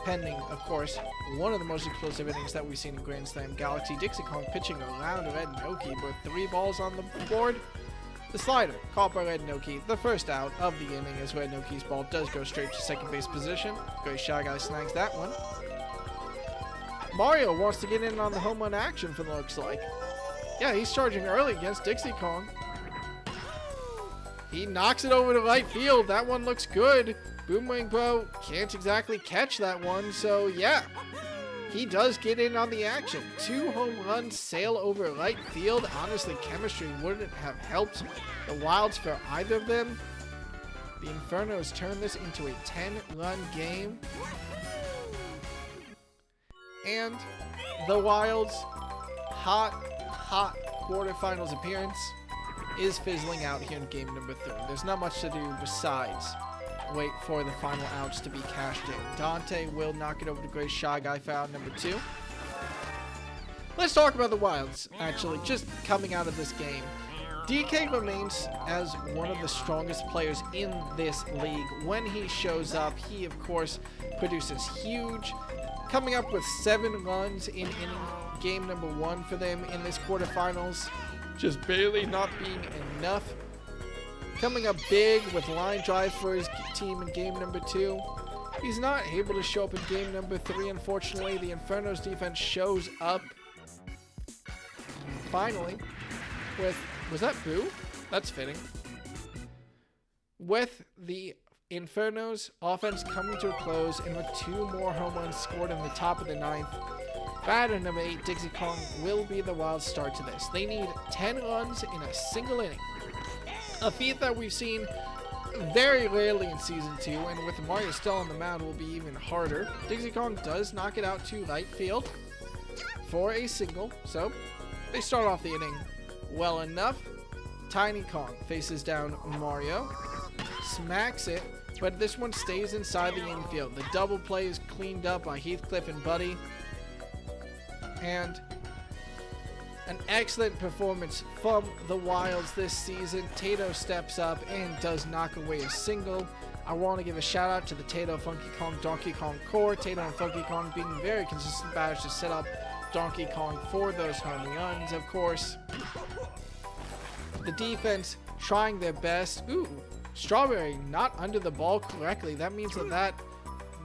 Pending, of course, one of the most explosive innings that we've seen in Grand Slam Galaxy. Dixie Kong pitching around Red Noki with 3 balls on the board. The slider caught by Red Noki. The first out of the inning as Red Noki's ball does go straight to second base position. Great Shy Guy snags that one. Mario wants to get in on the home run action from the looks like. Yeah, he's charging early against Dixie Kong. He knocks it over to right field. That one looks good. Boomerang Bro can't exactly catch that one, so yeah. He does get in on the action. 2 home runs sail over right field. Honestly, chemistry wouldn't have helped the Wilds for either of them. The Infernos turn this into a 10-run game. And the Wilds' hot quarterfinals appearance is fizzling out here in game number 3. There's not much to do besides wait for the final outs to be cashed in. Dante will knock it over to Gray Shy Guy for out number 2. Let's talk about the Wilds, actually, just coming out of this game. DK remains as one of the strongest players in this league. When he shows up, he, of course, produces huge. Coming up with 7 runs in game number 1 for them in this quarterfinals. Just barely not being enough. Coming up big with line drive for his team in game number 2. He's not able to show up in game number 3, unfortunately. The Inferno's defense shows up. Finally, with... Was that Boo? That's fitting. With the Inferno's offense coming to a close and with 2 more home runs scored in the top of the 9th, Batter number 8, Dixie Kong, will be the wild start to this. They need 10 runs in a single inning. A feat that we've seen very rarely in Season 2, and with Mario still on the mound will be even harder. Dixie Kong does knock it out to right field for a single, so they start off the inning well enough. Tiny Kong faces down Mario, smacks it, but this one stays inside the infield. The double play is cleaned up by Heathcliff and Buddy. And an excellent performance from the Wilds this season. Tato steps up and does knock away a single. I want to give a shout out to the Tato, Funky Kong, Donkey Kong core. Tato and Funky Kong being very consistent batters to set up Donkey Kong for those home runs. Of course, the defense trying their best. Ooh, Strawberry not under the ball correctly. That means that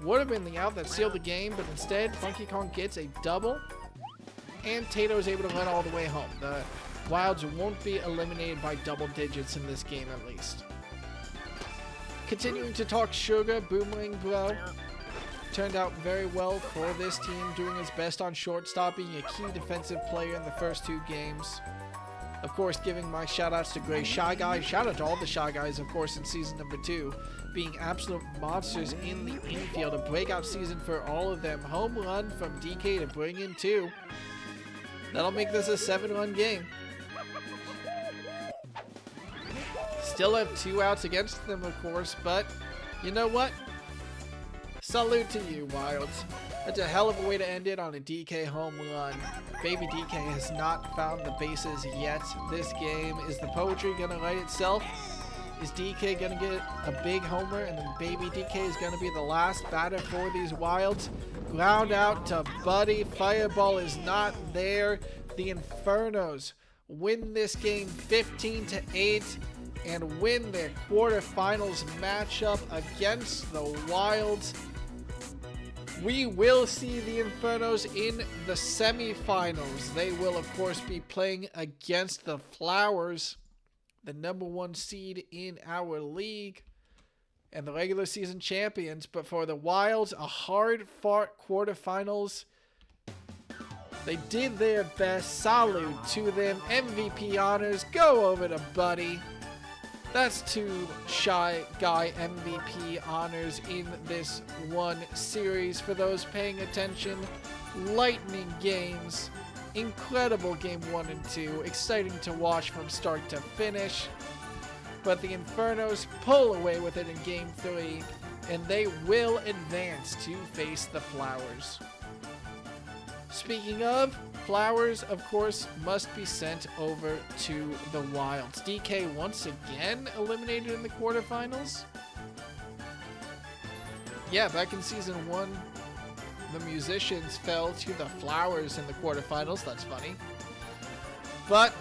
would have been the out that sealed the game, but instead Funky Kong gets a double. And Tato is able to run all the way home. The Wilds won't be eliminated by double digits in this game, at least. Continuing to talk sugar, Boomerang Bro turned out very well for this team, doing his best on shortstop, being a key defensive player in the first 2 games. Of course, giving my shout-outs to Gray Shy Guy. Shout out to all the Shy Guys, of course, in season number 2, being absolute monsters in the infield. A breakout season for all of them. Home run from DK to bring in 2. That'll make this a 7-run game. Still have 2 outs against them, of course, but you know what? Salute to you, Wilds. That's a hell of a way to end it on a DK home run. Baby DK has not found the bases yet this game. Is the poetry going to write itself? Is DK going to get a big homer, and then Baby DK is going to be the last batter for these Wilds? Ground out to Buddy. Fireball is not there. The Infernos win this game 15-8 and win their quarterfinals matchup against the Wilds. We will see the Infernos in the semifinals. They will, of course, be playing against the Flowers, the number 1 seed in our league and the regular season champions. But for the Wilds, a hard-fought quarterfinals. They did their best. Salute to them. MVP honors go over to Buddy. That's 2 Shy Guy MVP honors in this one series. For those paying attention, lightning games. Incredible game 1 and 2. Exciting to watch from start to finish. But the Infernos pull away with it in game 3, and they will advance to face the Flowers. Speaking of, Flowers, of course, must be sent over to the Wilds. DK once again eliminated in the quarterfinals. Yeah, back in season 1, the Musicians fell to the Flowers in the quarterfinals. That's funny. But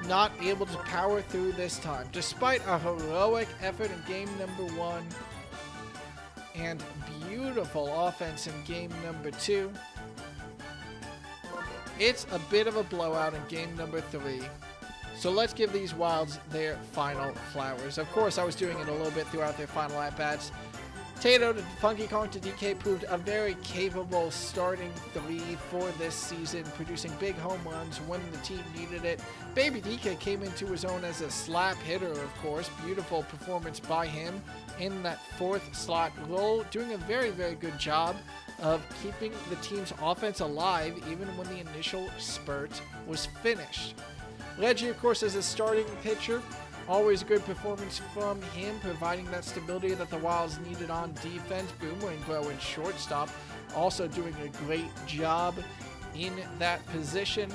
not able to power through this time, despite a heroic effort in game number 1 and beautiful offense in game number 2. It's a bit of a blowout in game number 3. So let's give these Wilds their final flowers. Of course, I was doing it a little bit throughout their final at-bats. Tato to Funky Kong to DK proved a very capable starting 3 for this season, producing big home runs when the team needed it. Baby DK came into his own as a slap hitter, of course. Beautiful performance by him in that 4th slot role, doing a very, very good job of keeping the team's offense alive even when the initial spurt was finished. Reggie, of course, as a starting pitcher, always a good performance from him, providing that stability that the Wilds needed on defense. Boomerang Bro in shortstop, also doing a great job in that position.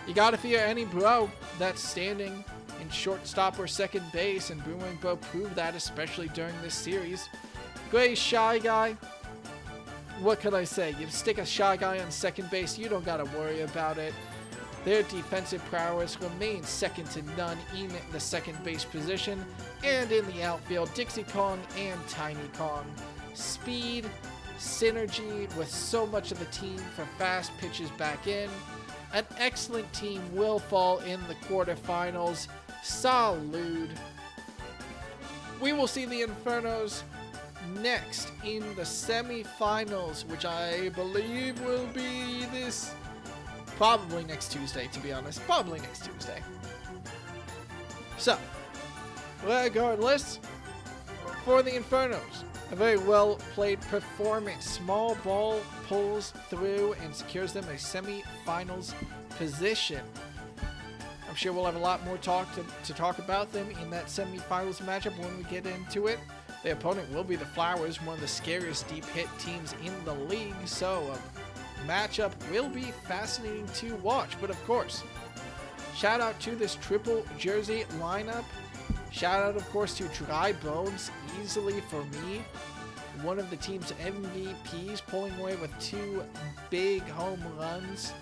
You gotta fear any bro that's standing in shortstop or second base, and Boomerang Bro proved that, especially during this series. Gray Shy Guy, what can I say? You stick a Shy Guy on second base, you don't gotta worry about it. Their defensive prowess remains second to none in the second base position, and in the outfield, Dixie Kong and Tiny Kong. Speed, synergy with so much of the team for fast pitches back in. An excellent team will fall in the quarterfinals. Salute. We will see the Infernos next in the semifinals, which I believe will be probably next Tuesday, to be honest. Probably next Tuesday. So, regardless, for the Infernos, a very well played performance. Small ball pulls through and secures them a semi-finals position. I'm sure we'll have a lot more to talk about them in that semi-finals matchup when we get into it. The opponent will be the Flowers, one of the scariest deep hit teams in the league, so a matchup will be fascinating to watch. But of course, shout out to this triple jersey lineup. Shout out, of course, to Dry Bones, easily for me, one of the team's MVPs, pulling away with 2 big home runs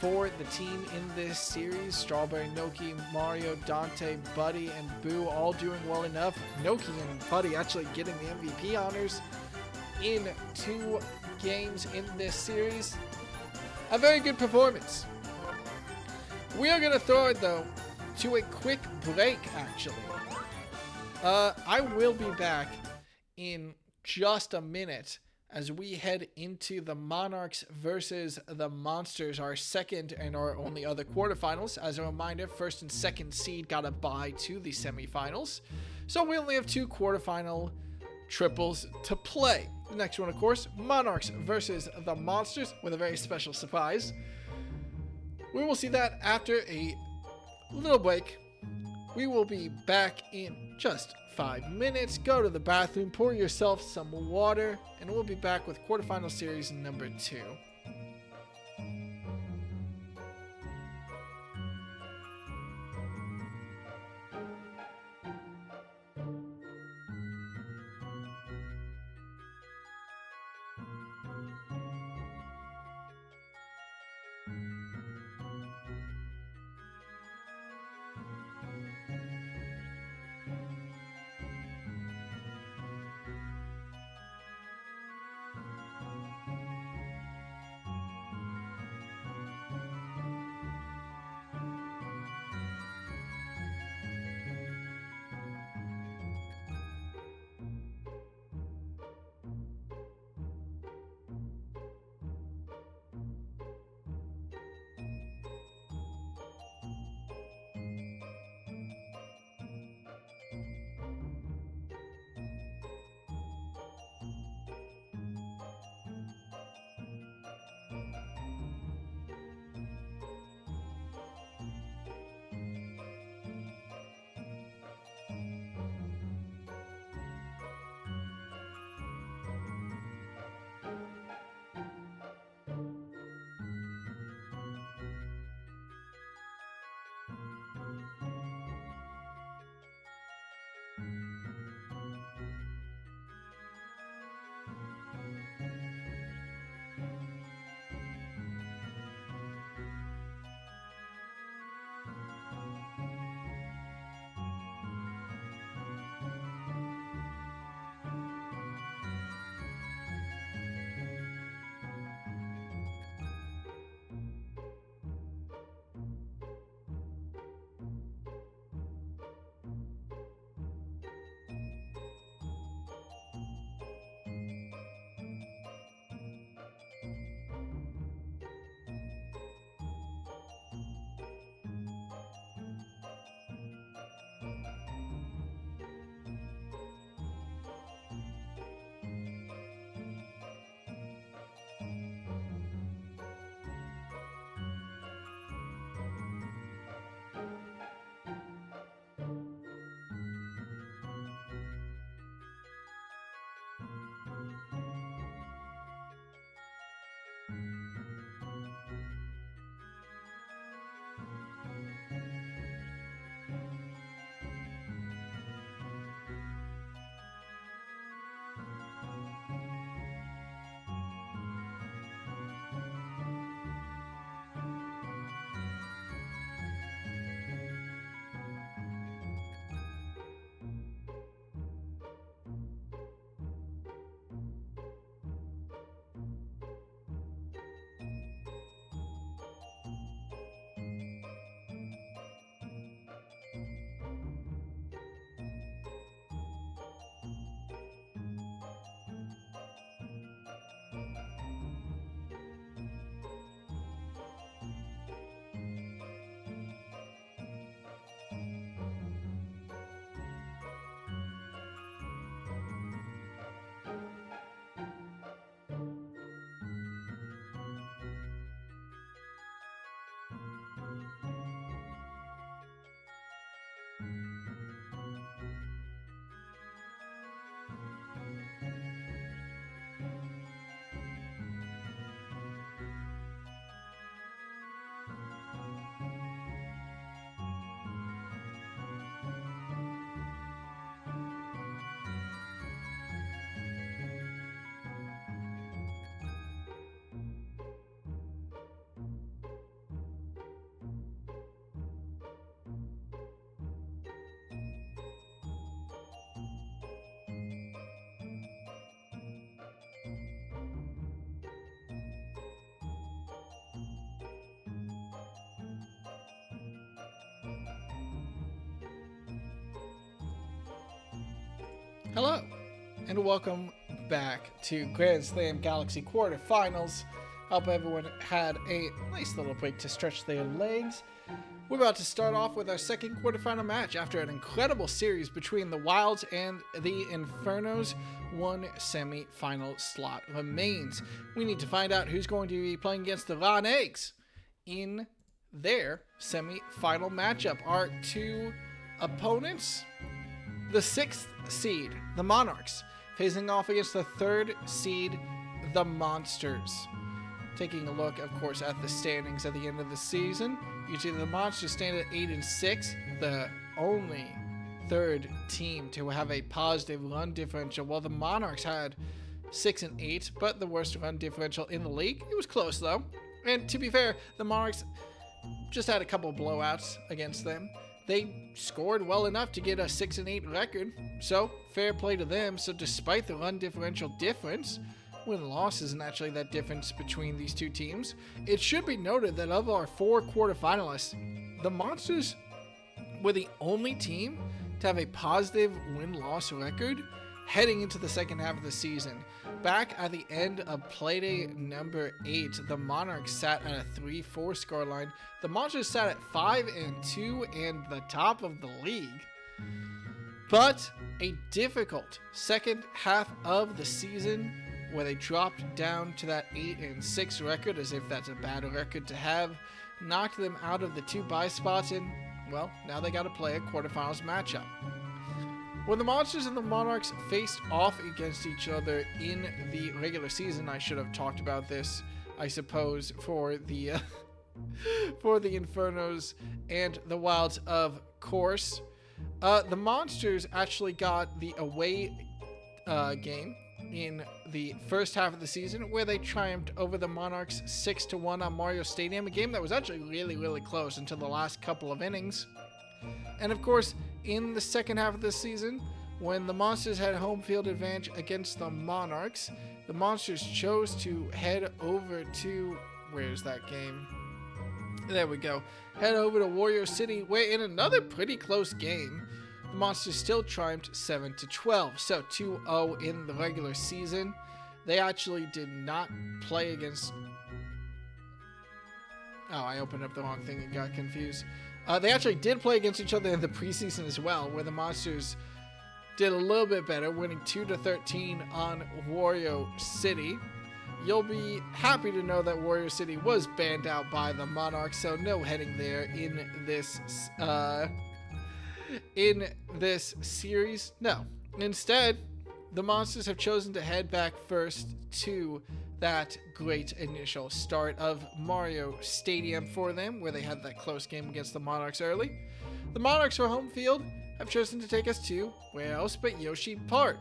for the team in this series. Strawberry, Noki, Mario, Dante, Buddy, and Boo all doing well enough. Noki and Buddy actually getting the MVP honors in 2 games in this series. A very good performance. We are going to throw it, though, to a quick break, actually. I will be back in just a minute as we head into the Monarchs versus the Monsters, our second and our only other quarterfinals. As a reminder, first and second seed got a bye to the semifinals, so we only have 2 quarterfinal triples to play. The next one, of course, Monarchs versus the Monsters, with a very special surprise. We will see that after a little break. We will be back in just 5 minutes. Go to the bathroom, pour yourself some water, and we'll be back with quarterfinal series number 2. Hello, and welcome back to Grand Slam Galaxy Quarterfinals. Hope everyone had a nice little break to stretch their legs. We're about to start off with our second quarterfinal match after an incredible series between the Wilds and the Infernos. One semi-final slot remains. We need to find out who's going to be playing against the Raw Eggs in their semi-final matchup. Our two opponents, the 6th seed, the Monarchs, facing off against the 3rd seed, the Monsters. Taking a look, of course, at the standings at the end of the season, you see the Monsters stand at 8-6, the only 3rd team to have a positive run differential, while the Monarchs had 6-8, but the worst run differential in the league. It was close, though. And to be fair, the Monarchs just had a couple blowouts against them. They scored well enough to get a 6-8 record, so fair play to them. So despite the run differential difference, win-loss isn't actually that difference between these two teams. It should be noted that of our 4 quarterfinalists, the Monsters were the only team to have a positive win-loss record heading into the second half of the season. Back at the end of Playday number 8, the Monarchs sat at a 3-4 scoreline. The Monsters sat at 5-2 and the top of the league. But a difficult second half of the season where they dropped down to that 8-6 record, as if that's a bad record to have, knocked them out of the 2 bye spots, and, well, now they got to play a quarterfinals matchup. When the Monsters and the Monarchs faced off against each other in the regular season, I should have talked about this, I suppose, for the for the Infernos and the Wilds, of course. The Monsters actually got the away game in the first half of the season, where they triumphed over the Monarchs 6-1 on Mario Stadium, a game that was actually really close until the last couple of innings. And of course, in the second half of the season, when the Monsters had home field advantage against the Monarchs, the Monsters chose to head over to, where's that game? There we go. Head over to Warrior City, where in another pretty close game, the Monsters still triumphed 7-12, so 2-0 in the regular season. They actually did not play against... Oh, I opened up the wrong thing and got confused. They actually did play against each other in the preseason as well, where the Monsters did a little bit better, winning 2-13 on Wario City. You'll be happy to know that Warrior City was banned out by the Monarchs, so no heading there in this series. No. Instead, the Monsters have chosen to head back first to that great initial start of Mario Stadium for them, where they had that close game against the Monarchs early. The Monarchs, for home field, have chosen to take us to, where else but Yoshi Park.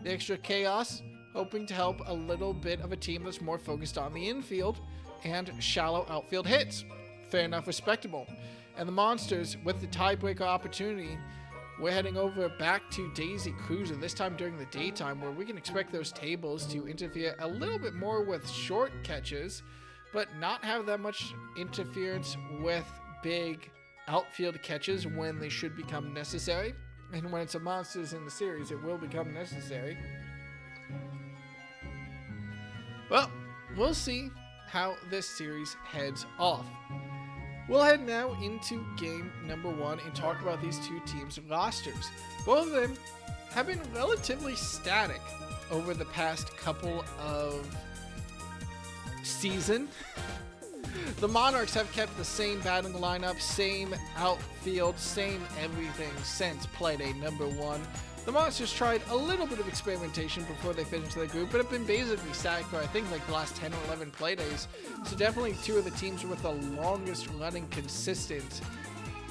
The extra chaos, hoping to help a little bit of a team that's more focused on the infield and shallow outfield hits. Fair enough, respectable. And the Monsters, with the tiebreaker opportunity, we're heading over back to Daisy Cruiser, this time during the daytime, where we can expect those tables to interfere a little bit more with short catches, but not have that much interference with big outfield catches when they should become necessary. And when it's a Monsters in the series, it will become necessary. Well, we'll see how this series heads off. We'll head now into game number 1 and talk about these two teams' rosters. Both of them have been relatively static over the past couple of seasons. The Monarchs have kept the same batting lineup, same outfield, same everything since Playday number 1. The Monsters tried a little bit of experimentation before they finished their group, but have been basically static for, I think, like the last 10 or 11 playdays. So definitely two of the teams with the longest running consistent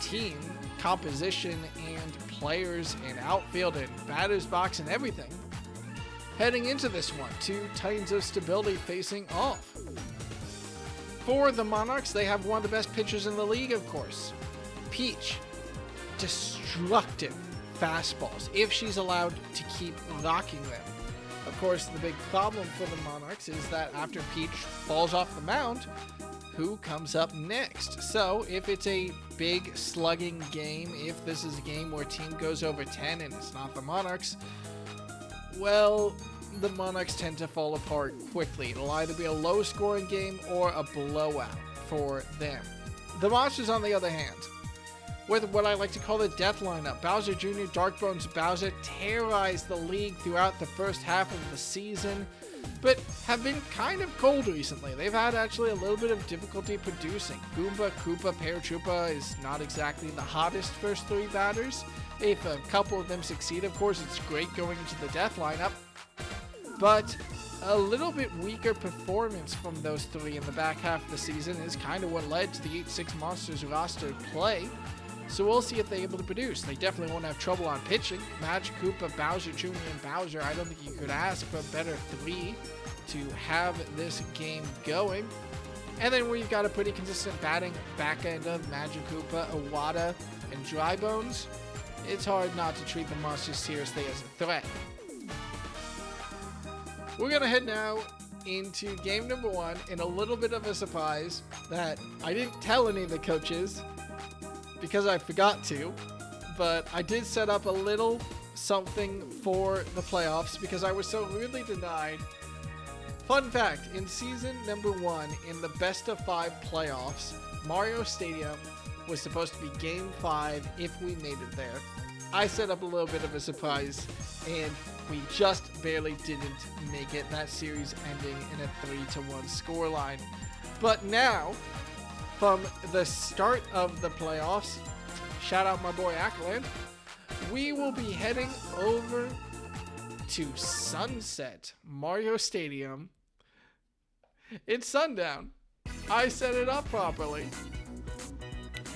team composition and players and outfield and batter's box and everything. Heading into this one, 2 titans of stability facing off. For the Monarchs, they have one of the best pitchers in the league, of course. Peach. Destructive fastballs, if she's allowed to keep rocking them. Of course, the big problem for the Monarchs is that after Peach falls off the mound, who comes up next? So if it's a big slugging game, if this is a game where a team goes over 10 and it's not the Monarchs, well, the Monarchs tend to fall apart quickly. It'll either be a low-scoring game or a blowout for them. The Monsters, on the other hand, with what I like to call the death lineup, Bowser Jr., Darkbones, Bowser terrorized the league throughout the first half of the season, but have been kind of cold recently. They've had actually a little bit of difficulty producing. Goomba, Koopa, Paratroopa is not exactly the hottest first three batters. If a couple of them succeed, of course, it's great going into the death lineup. But a little bit weaker performance from those three in the back half of the season is kind of what led to the 8-6 Monsters roster play. So we'll see if they're able to produce. They definitely won't have trouble on pitching. Magic Koopa, Bowser Jr., and Bowser, I don't think you could ask for a better three to have this game going. And then we've got a pretty consistent batting back end of Magic Koopa, Iwata, and Drybones. It's hard not to treat the Monsters seriously as a threat. We're going to head now into game number one in a little bit of a surprise that I didn't tell any of the coaches because I forgot to, but I did set up a little something for the playoffs because I was so rudely denied. Fun fact, in season number one, in the best of 5 playoffs, Mario Stadium was supposed to be game 5 if we made it there. I set up a little bit of a surprise, and we just barely didn't make it. That series ending in a 3-1 scoreline. But now, from the start of the playoffs, shout out my boy Ackland, we will be heading over to Sunset Mario Stadium. It's sundown. I set it up properly.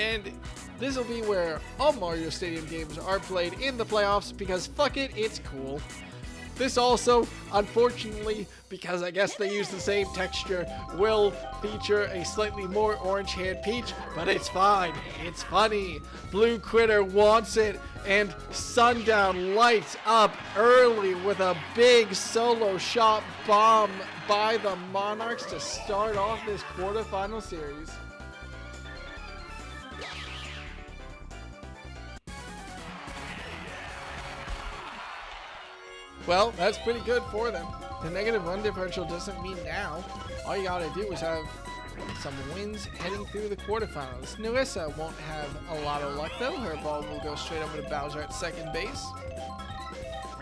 And this will be where all Mario Stadium games are played in the playoffs because fuck it, it's cool. This also, unfortunately, because I guess they use the same texture, will feature a slightly more orange-haired Peach, but it's fine. It's funny. Blue Critter wants it, and Sundown lights up early with a big solo shot bomb by the Monarchs to start off this quarterfinal series. Well, that's pretty good for them. The negative run differential doesn't mean now. All you gotta do is have some wins heading through the quarterfinals. Narissa won't have a lot of luck though. Her ball will go straight over to Bowser at second base.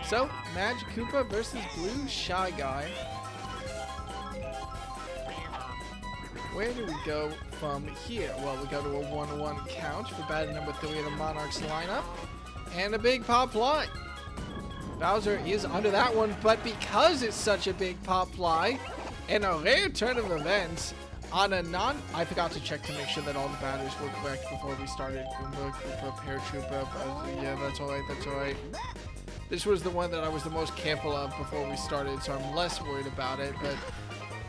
So, Magic Koopa versus Blue Shy Guy. Where do we go from here? Well, we go to a 1-1 count for batter number 3 of the Monarchs lineup. And a big pop fly. Bowser is under that one, but because it's such a big pop fly, and a rare turn of events, on a I forgot to check to make sure that all the batters were correct before we started. Goomba, Koopa, Paratroopa, Bowser, yeah, that's alright. This was the one that I was the most careful of before we started, so I'm less worried about it, but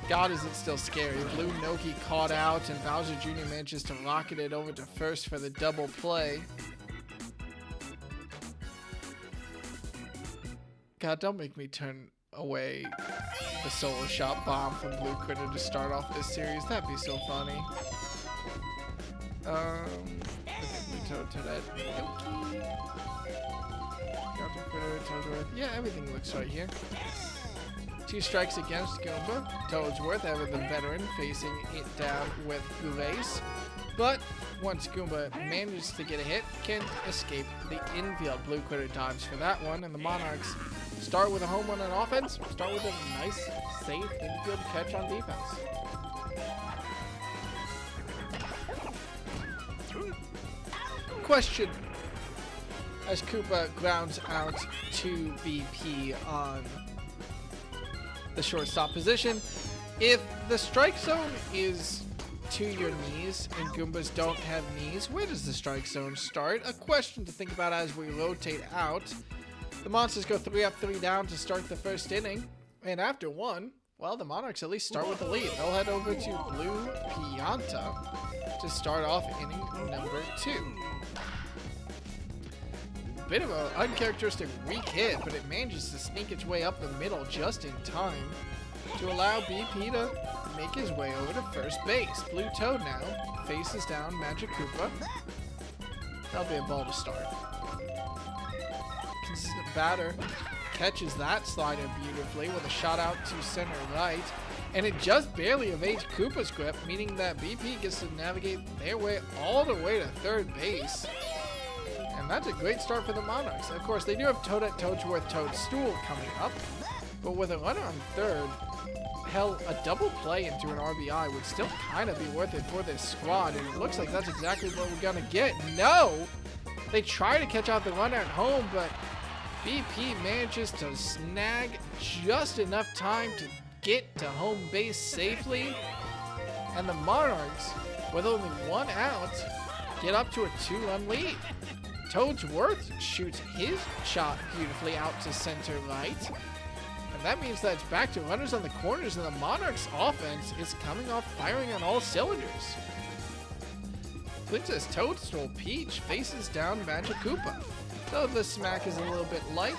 God, is it still scary. Blue Noki caught out, and Bowser Jr. manages to rocket it over to first for the double play. God, don't make me turn away the solo shot bomb from Blue Critter to start off this series. That'd be so funny. Blue Toad to that. Yeah, everything looks right here. 2 strikes against Goomba. Toadsworth, ever the veteran, facing it down with Grace. But once Goomba manages to get a hit, can escape the infield. Blue Critter dives for that one, and the Monarchs start with a home run on offense, start with a nice, safe infield catch on defense. Question. As Koopa grounds out to BP on the shortstop position, if the strike zone is to your knees and Goombas don't have knees, where does the strike zone start? A question to think about as we rotate out. The Monsters go 3 up, 3 down to start the first inning, and after 1, well, the Monarchs at least start with the lead. They'll head over to Blue Pianta to start off inning number 2. Bit of an uncharacteristic weak hit, but it manages to sneak its way up the middle just in time to allow BP to make his way over to first base. Blue Toad now faces down Magic Koopa. That'll be a ball to start. Consistent batter catches that slider beautifully with a shot out to center right. And it just barely evades Koopa's grip, meaning that BP gets to navigate their way all the way to third base. And that's a great start for the Monarchs. Of course, they do have Toadette, Toadsworth, Toadstool coming up. But with a runner on third, hell, a double play into an RBI would still kind of be worth it for this squad. And it looks like that's exactly what we're going to get. No! They try to catch out the runner at home, but BP manages to snag just enough time to get to home base safely. And the Monarchs, with only one out, get up to a 2-run lead. Toadsworth shoots his shot beautifully out to center right. And that means that it's back to runners on the corners, and the Monarchs offense is coming off firing on all cylinders. Princess Toadstool Peach faces down Magic Koopa, though the smack is a little bit light,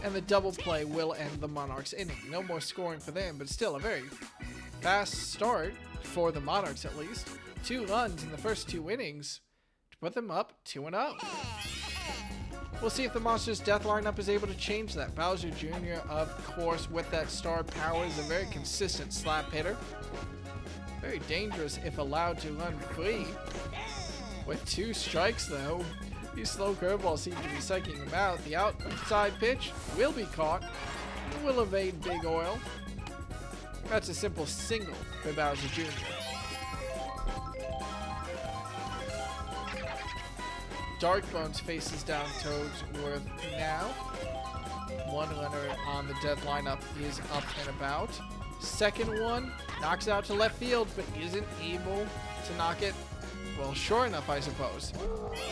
and the double play will end the Monarchs inning. No more scoring for them, but still a very fast start for the Monarchs at least. 2 runs in the first 2 innings to put them up 2-0. We'll see if the Monsters' death lineup is able to change that. Bowser Jr., of course, with that star power, is a very consistent slap hitter. Very dangerous if allowed to run free. With 2 strikes, though, these slow curveballs seem to be psyching him out. The outside pitch will be caught. It will evade Big Oil. That's a simple single for Bowser Jr. Dark Bones faces down Toadsworth now. 1 runner on the death lineup is up and about. Second one knocks it out to left field, but isn't able to knock it, well, sure enough, I suppose.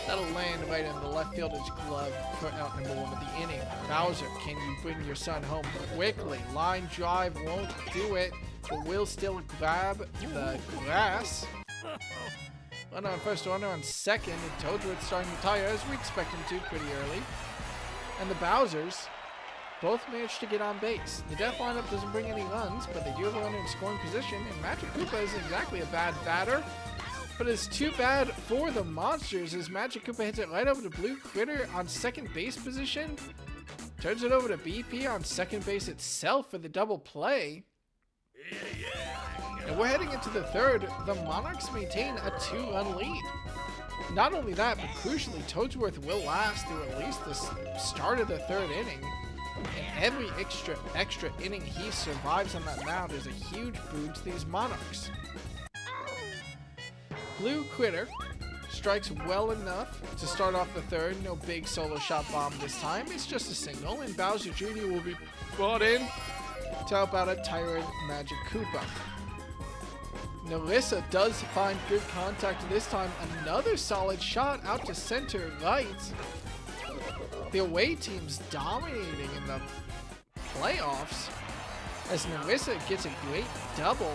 That'll land right in the left fielder's glove for out number 1 of the inning. Bowser, can you bring your son home quickly? Line drive won't do it, but will still grab the grass. Runner on first, runner on second, and Toadsworth starting to tire, as we expect him to pretty early. And the Bowsers both managed to get on base. The death lineup doesn't bring any runs, but they do have a runner in scoring position, and Magic Koopa isn't exactly a bad batter. But it's too bad for the Monsters as Magic Koopa hits it right over to Blue Critter on second base position. Turns it over to BP on second base itself for the double play. And we're heading into the third. The Monarchs maintain a 2-run lead. Not only that, but crucially, Toadsworth will last through at least the start of the third inning. And every extra inning he survives on that mound is a huge boon to these Monarchs. Blue Critter strikes well enough to start off the third. No big solo shot bomb this time. It's just a single, and Bowser Jr. will be brought in to help out a tired Magic Koopa. Narissa does find good contact this time. Another solid shot out to center right. The away team's dominating in the playoffs as Narissa gets a great double.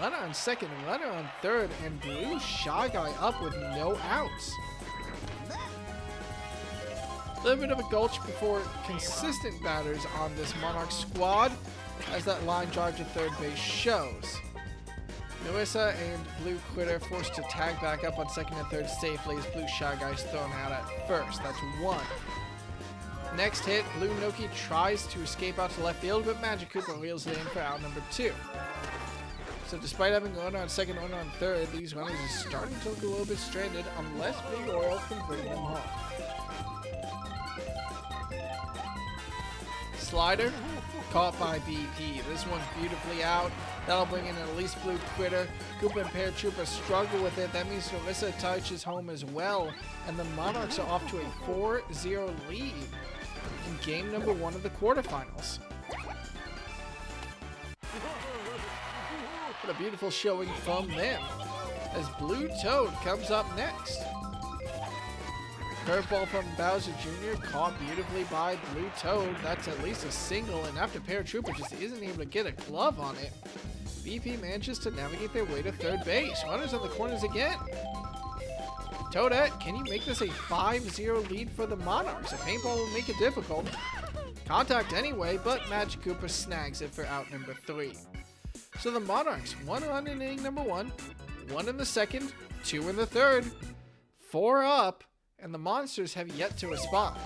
Runner on second, runner on third, and Blue Shy Guy up with no outs. A little bit of a gulch before consistent batters on this Monarch squad, as that line drive to third base shows. Narissa and Blue Critter forced to tag back up on second and third safely as Blue Shy Guy is thrown out at first. That's 1. Next hit, Blue Noki tries to escape out to left field, but Magic Koopa reels it in for out number 2. So despite having a runner on second, runner on third, these runners are starting to look a little bit stranded unless Big Oil can bring them home. Slider, caught by BP. This one's beautifully out. That'll bring in at least Blue Critter. Koopa and Paratroopa struggle with it. That means Narissa touches home as well. And the Monarchs are off to a 4-0 lead in game number 1 of the quarterfinals. What a beautiful showing from them as Blue Toad comes up next. Curveball from Bowser Jr. caught beautifully by Blue Toad. That's at least a single, and after Paratroopa just isn't able to get a glove on it, BP manages to navigate their way to third base. Runners on the corners again. Toadette, can you make this a 5-0 lead for the Monarchs? A paintball will make it difficult. Contact anyway, but Magic Koopa snags it for out number 3. So the Monarchs, 1 run in inning number 1, 1 in the second, 2 in the third, 4 up, and the Monsters have yet to respond.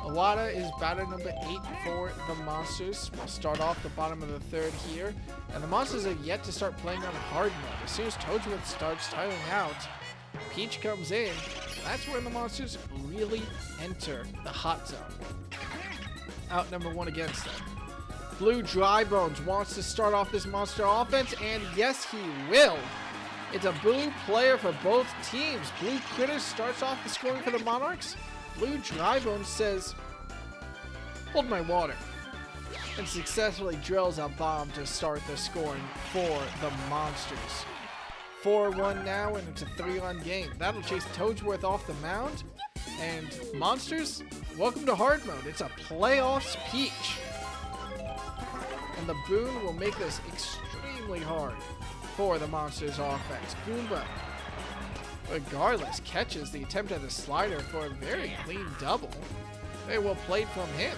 A Awada is batter number 8 for the Monsters. We'll start off the bottom of the third here. And the Monsters have yet to start playing on hard mode. As soon as Toadsworth starts tiling out, Peach comes in. That's where the Monsters really enter the hot zone. Out number 1 against them. Blue Drybones wants to start off this Monster offense, and yes, he will. It's a blue player for both teams. Blue Critter starts off the scoring for the Monarchs. Blue Drybones says, hold my water, and successfully drills a bomb to start the scoring for the Monsters. 4-1 now, and it's a 3-run game. That'll chase Toadsworth off the mound. And Monsters, welcome to hard mode. It's a playoffs Peach. And the boon will make this extremely hard for the Monsters offense. Goomba, regardless, catches the attempt at a slider for a very clean double. Very well played from him.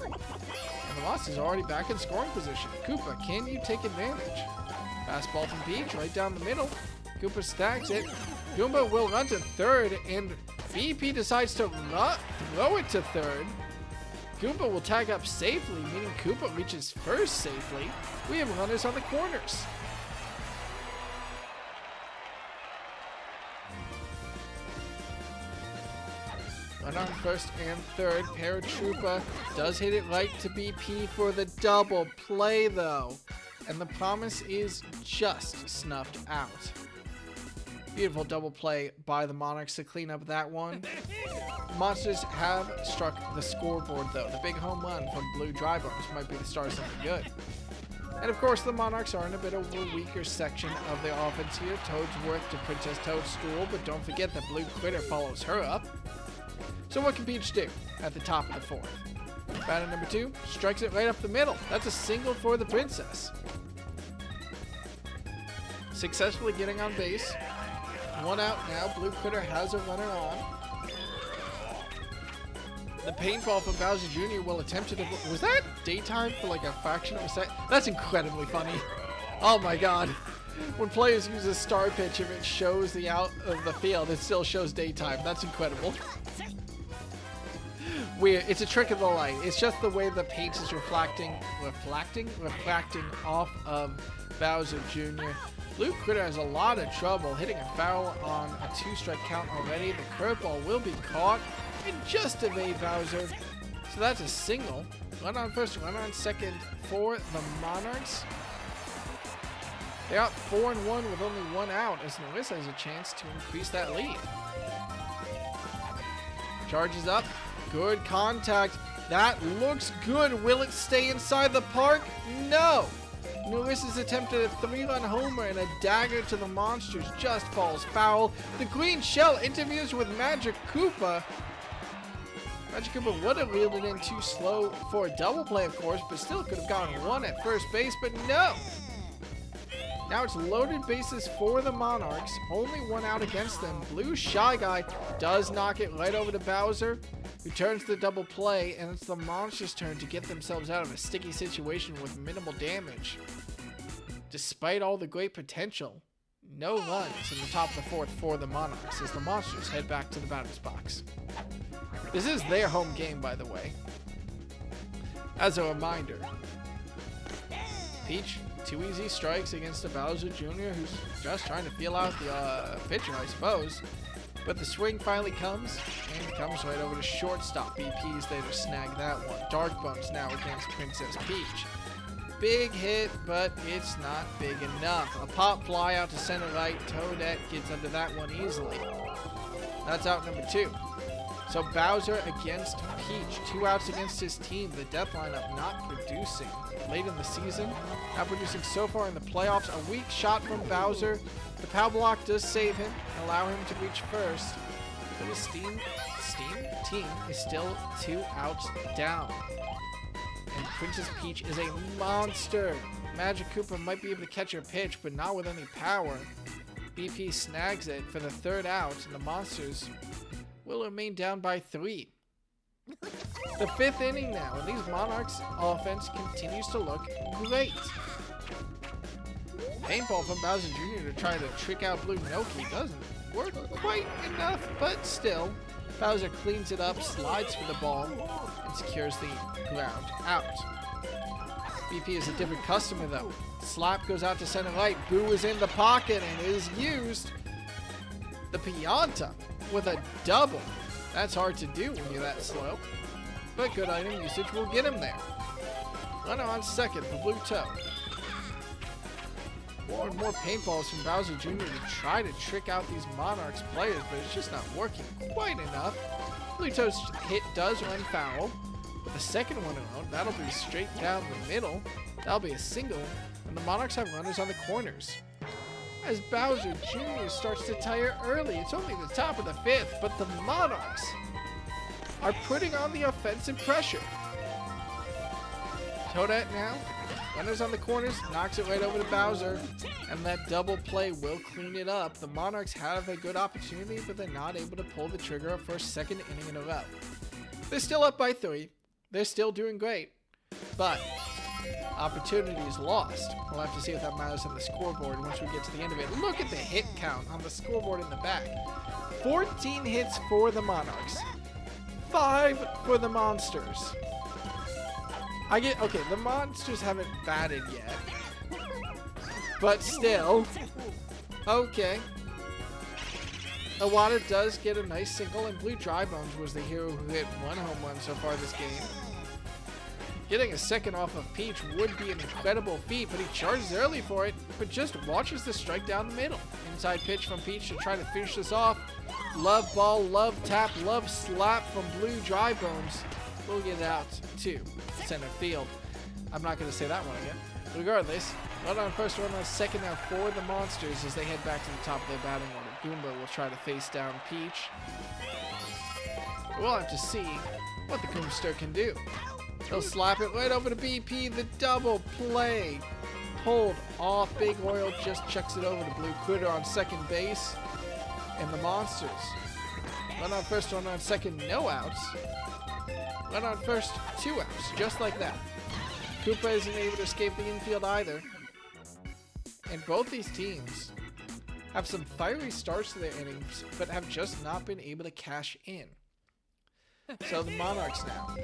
And the Monsters are already back in scoring position. Koopa, can you take advantage? Fastball from Peach right down the middle. Koopa stacks it. Goomba will run to third, and BP decides to throw it to third. Goomba will tag up safely, meaning Koopa reaches first safely. We have runners on the corners. Run on first and third. Paratroopa does hit it right to BP for the double play, though. And the promise is just snuffed out. Beautiful double play by the Monarchs to clean up that one. The Monsters have struck the scoreboard, though. The big home run from Blue Drybones might be the start of something good. And of course, the Monarchs are in a bit of a weaker section of their offense here. Toadsworth to Princess Toadstool, but don't forget that Blue Critter follows her up. So what can Peach do at the top of the fourth? Batter number 2 strikes it right up the middle. That's a single for the Princess. Successfully getting on base. 1 out now. Blue Critter has a runner on. The paintball from Bowser Jr. will attempt to... Was that daytime for like a fraction of a second? That's incredibly funny. Oh my god. When players use a star pitch, if it shows the out of the field, it still shows daytime. That's incredible. Weird. It's a trick of the light. It's just the way the paint is refracting off of Bowser Jr. Blue Critter has a lot of trouble hitting a foul on a 2-strike count already. The curveball will be caught and just evade Bowser. So that's a single. Run on first, run on second for the Monarchs. They're out 4-1 with only 1 out as Narissa has a chance to increase that lead. Charges up. Good contact. That looks good. Will it stay inside the park? No. Narissa's attempt at a 3-run homer and a dagger to the Monsters just falls foul. The green shell interviews with Magic Koopa. Magic Koopa would have reeled it in too slow for a double play, of course, but still could have gotten 1 at first base, but no. Now it's loaded bases for the Monarchs. Only 1 out against them. Blue Shy Guy does knock it right over to Bowser, who turns the double play, and it's the Monsters' turn to get themselves out of a sticky situation with minimal damage. Despite all the great potential, no runs in the top of the fourth for the Monarchs as the Monsters head back to the batter's box. This is their home game, by the way. As a reminder, Peach, 2 easy strikes against a Bowser Jr. who's just trying to feel out the pitcher, I suppose. But the swing finally comes, and it comes right over to shortstop. BP's there to snag that one. Dark Bones now against Princess Peach. Big hit, but it's not big enough. A pop fly out to center right. Toadette gets under that one easily. That's out number 2. So Bowser against Peach. 2 outs against his team. The death lineup not producing late in the season. Not producing so far in the playoffs. A weak shot from Bowser. The power block does save him and allow him to reach first. But his team is still 2 outs down. And Princess Peach is a monster. Magic Koopa might be able to catch her pitch, but not with any power. BP snags it for the 3rd out, and the Monsters will remain down by 3. The 5th inning now, and these Monarchs offense continues to look great. Paintball from Bowser Jr. to try to trick out Blue Noki doesn't work quite enough, but still, Bowser cleans it up, slides for the ball, and secures the ground out. BP is a different customer though. Slap goes out to center right. Boo is in the pocket and is used. The Pianta with a double. That's hard to do when you're that slow. But good item usage will get him there. Runner on second for Blue Toe. More and more paintballs from Bowser Jr. to try to trick out these Monarchs players, but it's just not working quite enough. Blue Toe's hit does run foul. With the second one around, that'll be straight down the middle. That'll be a single, and the Monarchs have runners on the corners. As Bowser Jr. starts to tire early, it's only the top of the fifth, but the Monarchs are putting on the offensive pressure. Toadette now, runners on the corners, knocks it right over to Bowser, and that double play will clean it up. The Monarchs have a good opportunity, but they're not able to pull the trigger for a second inning in a row. They're still up by 3. They're still doing great, but opportunity is lost. We'll have to see if that matters on the scoreboard once we get to the end of it. Look at the hit count on the scoreboard in the back. 14 hits for the Monarchs. 5 for the Monsters. Okay, the Monsters haven't batted yet. But still. Okay. Iwata does get a nice single, and Blue Drybones was the hero who hit 1 home run so far this game. Getting a second off of Peach would be an incredible feat, but he charges early for it, but just watches the strike down the middle. Inside pitch from Peach to try to finish this off. Love ball, love tap, love slap from Blue Drybones. We'll get it out to center field. I'm not going to say that one again. Regardless, run on first, run on second now for the Monsters as they head back to the top of their batting order. Goomba will try to face down Peach. We'll have to see what the Goomster can do. He'll slap it right over to BP. The double play pulled off. Big Oil just chucks it over to Blue Critter on second base. And the Monsters run on first, run on second, no outs. Run on first, 2 outs, just like that. Koopa isn't able to escape the infield either. And both these teams have some fiery starts to their innings, but have just not been able to cash in. So the Monarchs now,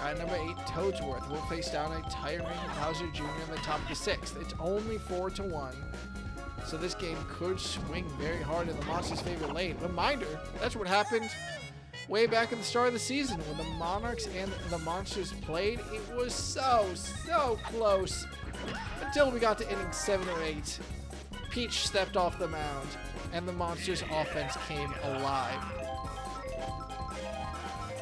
at number 8, Toadsworth, will face down a tiring Bowser Jr. in the top of the 6th. It's only 4-1, so this game could swing very hard in the Monsters' favor late. Reminder, that's what happened way back at the start of the season when the Monarchs and the Monsters played. It was so close until we got to innings 7 or 8. Peach stepped off the mound, and the Monsters' offense came alive.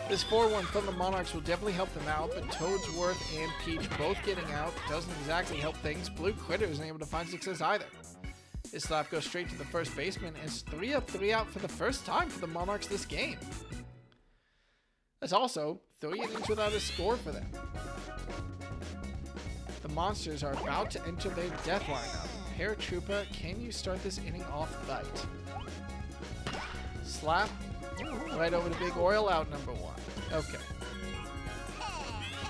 This 4-1 from the Monarchs will definitely help them out, but Toadsworth and Peach both getting out doesn't exactly help things. Blue Critter isn't able to find success either. This slap goes straight to the first baseman, and it's 3 up, 3 out for the first time for the Monarchs this game. That's also 3 innings without a score for them. The Monsters are about to enter their death lineup. Paratroopa, can you start this inning off right? Slap right over to Big Oil, out number 1. Okay.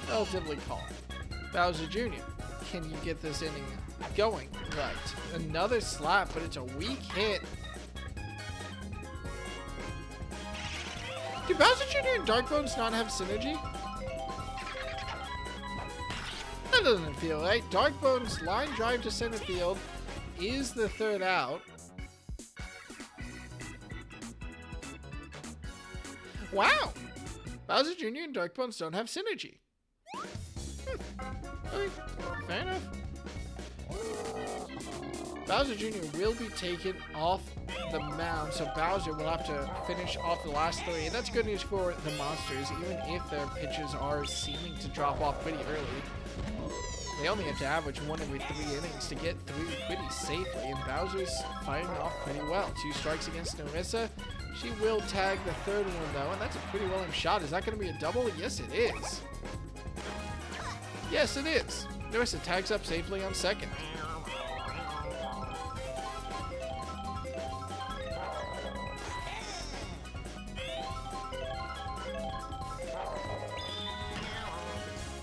Relatively calm. Bowser Jr., can you get this inning going right? Another slap, but it's a weak hit. Do Bowser Jr. and Darkbones not have synergy? That doesn't feel right. Darkbones' line drive to center field is the 3rd out. Wow! Bowser Jr. and Darkbones don't have synergy. Okay, fair enough. Bowser Jr. will be taken off the mound, so Bowser will have to finish off the last 3. And that's good news for the Monsters, even if their pitches are seeming to drop off pretty early. They only have to average 1 every 3 innings to get through pretty safely, and Bowser's firing off pretty well. 2 strikes against Narissa. She will tag the 3rd one, though, and that's a pretty well-aimed shot. Is that going to be a double? Yes, it is. Yes, it is. Narissa tags up safely on second.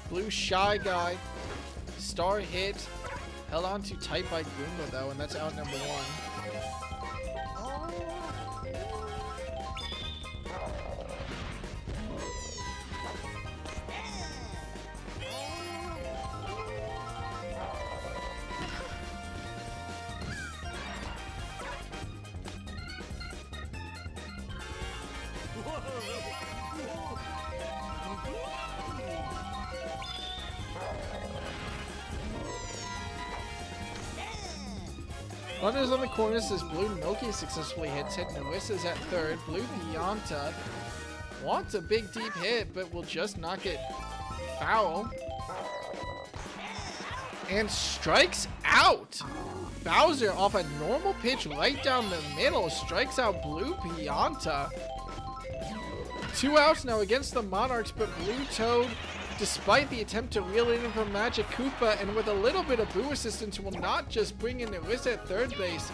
Blue Shy Guy. Star hit. Held on to tight by Goomba, though, and that's out number 1. Runners on the corners as Blue Milky successfully hits it. Nerissa's at third. Blue Pianta wants a big deep hit, but will just knock it foul. And strikes out. Bowser off a normal pitch right down the middle strikes out Blue Pianta. 2 outs now against the Monarchs, but Blue Toad, despite the attempt to reel it in from Magic Koopa and with a little bit of Boo assistance, will not just bring in Nerissa at third base,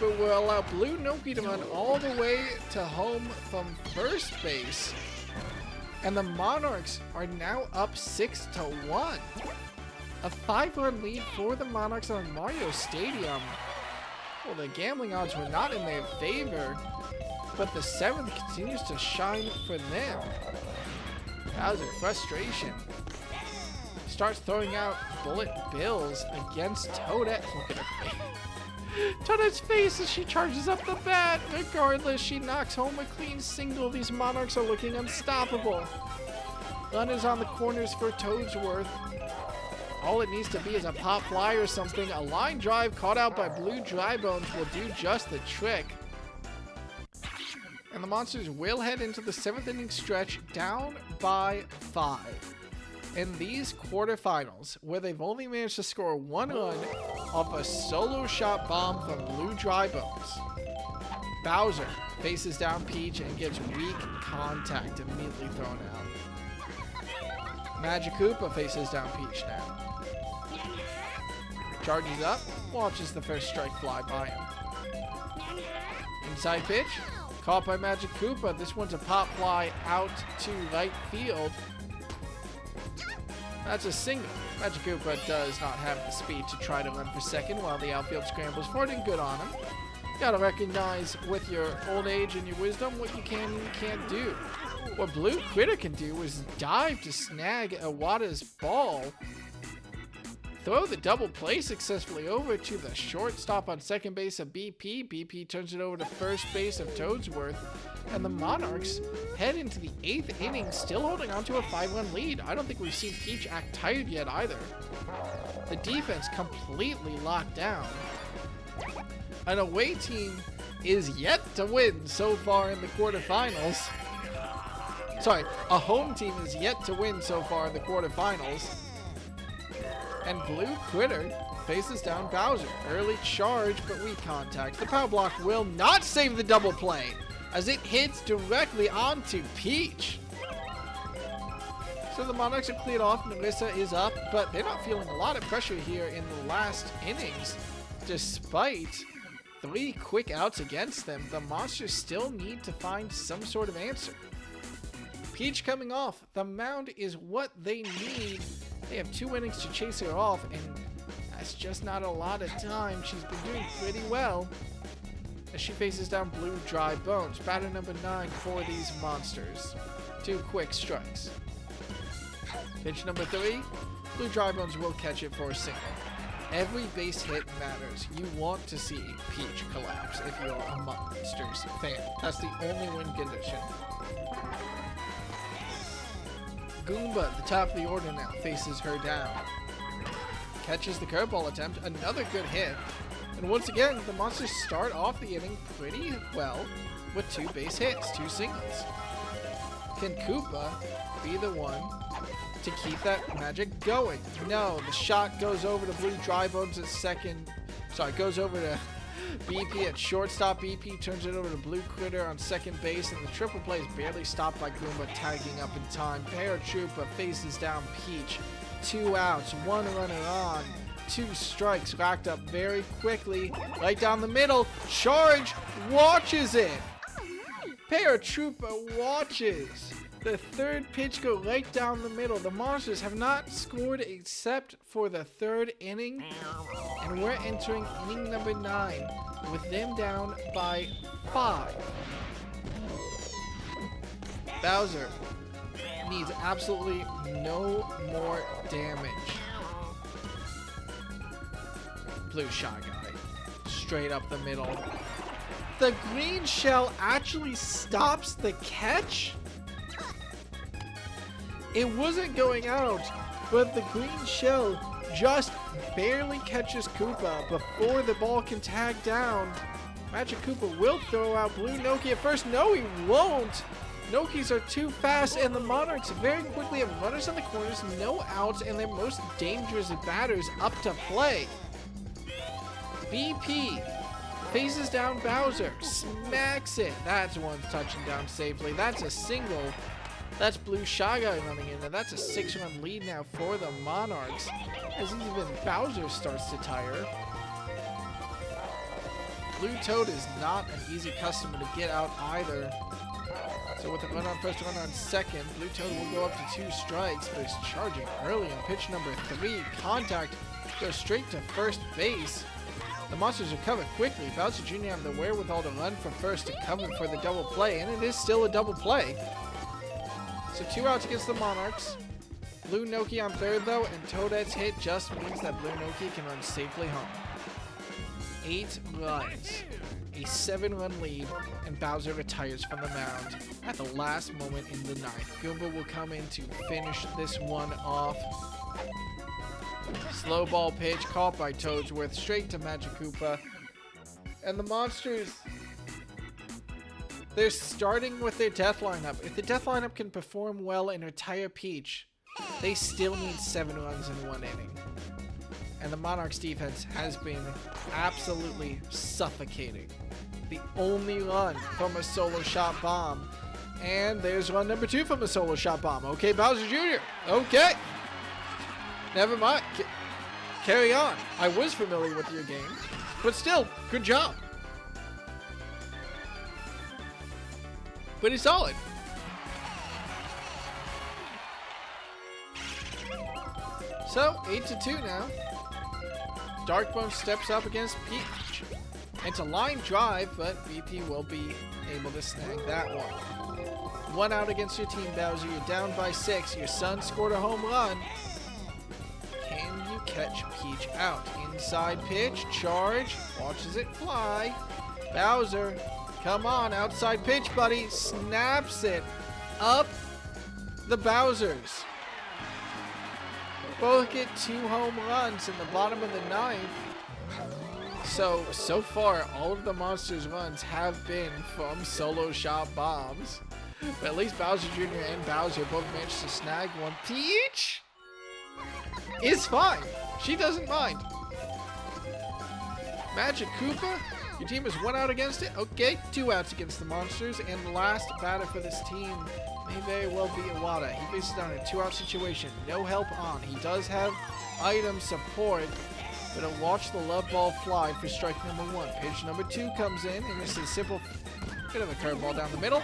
but will allow Blue Noki to run all the way to home from first base. And the Monarchs are now up 6-1. A 5-run lead for the Monarchs on Mario Stadium. Well, the gambling odds were not in their favor, but the 7th continues to shine for them. Bowser, frustration. Starts throwing out bullet bills against Toadette. Look at her face. Toadette's face as she charges up the bat. Regardless, she knocks home a clean single. These Monarchs are looking unstoppable. Runners on the corners for Toadsworth. All it needs to be is a pop fly or something. A line drive caught out by Blue Drybones will do just the trick. And the Monsters will head into the 7th inning stretch down by 5. In these quarterfinals, where they've only managed to score 1 run off a solo shot bomb from Blue Drybones, Bowser faces down Peach and gets weak contact immediately thrown out. Magic Koopa faces down Peach now. Charges up, watches the first strike fly by him. Inside pitch, caught by Magic Koopa. This one's a pop fly out to right field. That's a single. Magic Koopa does not have the speed to try to run for second while the outfield scrambles for it, and good on him. Gotta recognize with your old age and your wisdom what you can and can't do. What Blue Critter can do is dive to snag Iwata's ball, throw the double play successfully over to the shortstop on second base of BP. BP turns it over to first base of Toadsworth. And the Monarchs head into the 8th inning, still holding on to a 5-run lead. I don't think we've seen Peach act tired yet either. The defense completely locked down. An away team is yet to win so far in the quarterfinals. Sorry, a home team is yet to win so far in the quarterfinals. And Blue Critter faces down Bowser. Early charge, but weak contact. The power block will not save the double play, as it hits directly onto Peach. So the Monarchs are cleared off. Nerissa is up, but they're not feeling a lot of pressure here in the last innings. Despite 3 quick outs against them, the Monsters still need to find some sort of answer. Peach coming off. The mound is what they need. They have 2 innings to chase her off, and that's just not a lot of time. She's been doing pretty well as she faces down Blue Drybones. Batter number 9 for these Monsters. 2 quick strikes. Pitch number 3. Blue Drybones will catch it for a single. Every base hit matters. You want to see Peach collapse if you're a Monsters fan. That's the only win condition. Goomba, the top of the order now, faces her down. Catches the curveball attempt. Another good hit. And once again, the Monsters start off the inning pretty well with 2 base hits, 2 singles. Can Koopa be the one to keep that magic going? No, the shot goes over to Blue Drybones at second. Sorry, goes over to BP at shortstop. BP turns it over to Blue Critter on second base, and the triple play is barely stopped by Goomba tagging up in time. Paratroopa faces down Peach. 2 outs, 1 runner on. 2 strikes racked up very quickly. Right down the middle. Charge watches it. Paratroopa watches the 3rd pitch go right down the middle. The Monsters have not scored except for the 3rd inning. And we're entering inning number 9 with them down by 5. Bowser needs absolutely no more damage. Blue shot guy. Straight up the middle. The green shell actually stops the catch? It wasn't going out, but the green shell just barely catches Koopa before the ball can tag down. Magic Koopa will throw out Blue Noki at first. No, he won't. Nokis are too fast, and the Monarchs very quickly have runners on the corners, no outs, and their most dangerous batters up to play. BP faces down Bowser, smacks it. That's one touching down safely. That's a single. That's Blue Shaga running in, and that's a 6-run lead now for the Monarchs, as even Bowser starts to tire. Blue Toad is not an easy customer to get out either. So with a run on first, run on second, Blue Toad will go up to 2 strikes, but he's charging early on pitch number 3. Contact goes straight to first base. The Monsters recover quickly. Bowser Jr. have the wherewithal to run for first to cover for the double play, and it is still a double play. So 2 outs against the Monarchs. Blue Noki on third though, and Toadette's hit just means that Blue Noki can run safely home. 8 runs, a 7-run lead, and Bowser retires from the mound at the last moment in the 9th. Goomba will come in to finish this one off. Slow ball pitch caught by Toadsworth straight to Magic Koopa. And the Monsters, they're starting with their death lineup. If the death lineup can perform well and retire Peach, they still need 7 runs in 1 inning. And the Monarchs defense has been absolutely suffocating. The only run from a solo shot bomb. And there's run number 2 from a solo shot bomb. Okay, Bowser Jr. Okay. Never mind. Carry on. I was familiar with your game, but still, good job. Pretty solid. So, 8-2 now. Darkbone steps up against Peach. It's a line drive, but VP will be able to snag that one. 1 out against your team, Bowser. You're down by 6. Your son scored a home run. Can you catch Peach out? Inside pitch, charge, watches it fly. Bowser, come on, outside pitch, buddy. Snaps it up the Bowsers. Both get 2 home runs in the bottom of the 9th. So far, all of the Monsters' runs have been from solo shot bombs. But at least Bowser Jr. and Bowser both managed to snag one. Peach is fine. She doesn't mind. Magic Koopa, your team is 1 out against it. Okay, 2 outs against the Monsters. And the last batter for this team may very well be Iwata. He faces down in a 2-out situation. No help on. He does have item support, but he'll watch the love ball fly for strike number 1. Pitch number 2 comes in, and it's a simple bit of a curveball down the middle.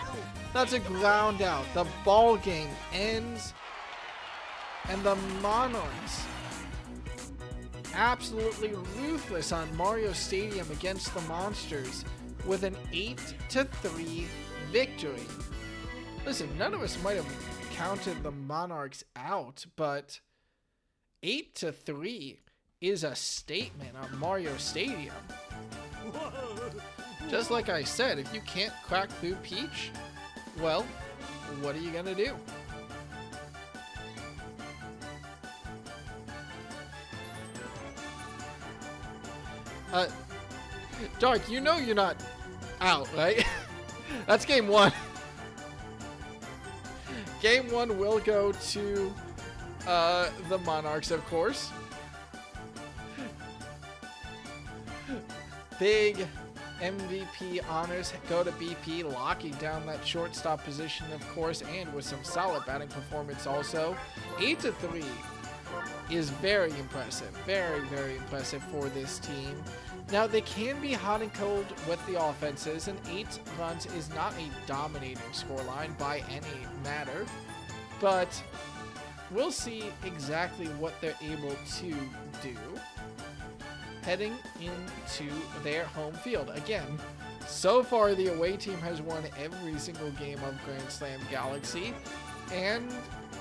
That's a ground out. The ball game ends, and the Monarchs absolutely ruthless on Mario Stadium against the Monsters with an 8-3 victory. Listen, none of us might have counted the Monarchs out, but 8-3 is a statement on Mario Stadium. Just like I said, if you can't crack through Peach, well, what are you gonna do? Dark, you know you're not out, right? That's game 1. Game 1 will go to the Monarchs, of course. Big MVP honors go to BP, locking down that shortstop position, of course, and with some solid batting performance also. 8-3 is very impressive. Very, very impressive for this team. Now, they can be hot and cold with the offenses, and 8 runs is not a dominating scoreline by any matter, but we'll see exactly what they're able to do heading into their home field. Again, so far the away team has won every single game of Grand Slam Galaxy, and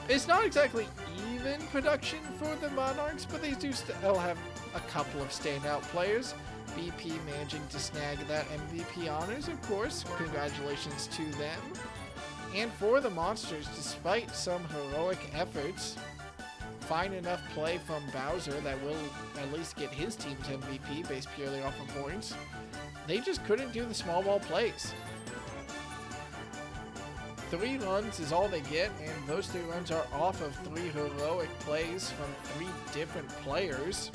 it's not exactly even production for the Monarchs, but they do still have a couple of standout players. BP managing to snag that MVP honors, of course. Congratulations to them. And for the Monsters, despite some heroic efforts, fine enough play from Bowser that will at least get his team's MVP based purely off of points. They just couldn't do the small ball plays. 3 runs is all they get, and those 3 runs are off of 3 heroic plays from 3 different players.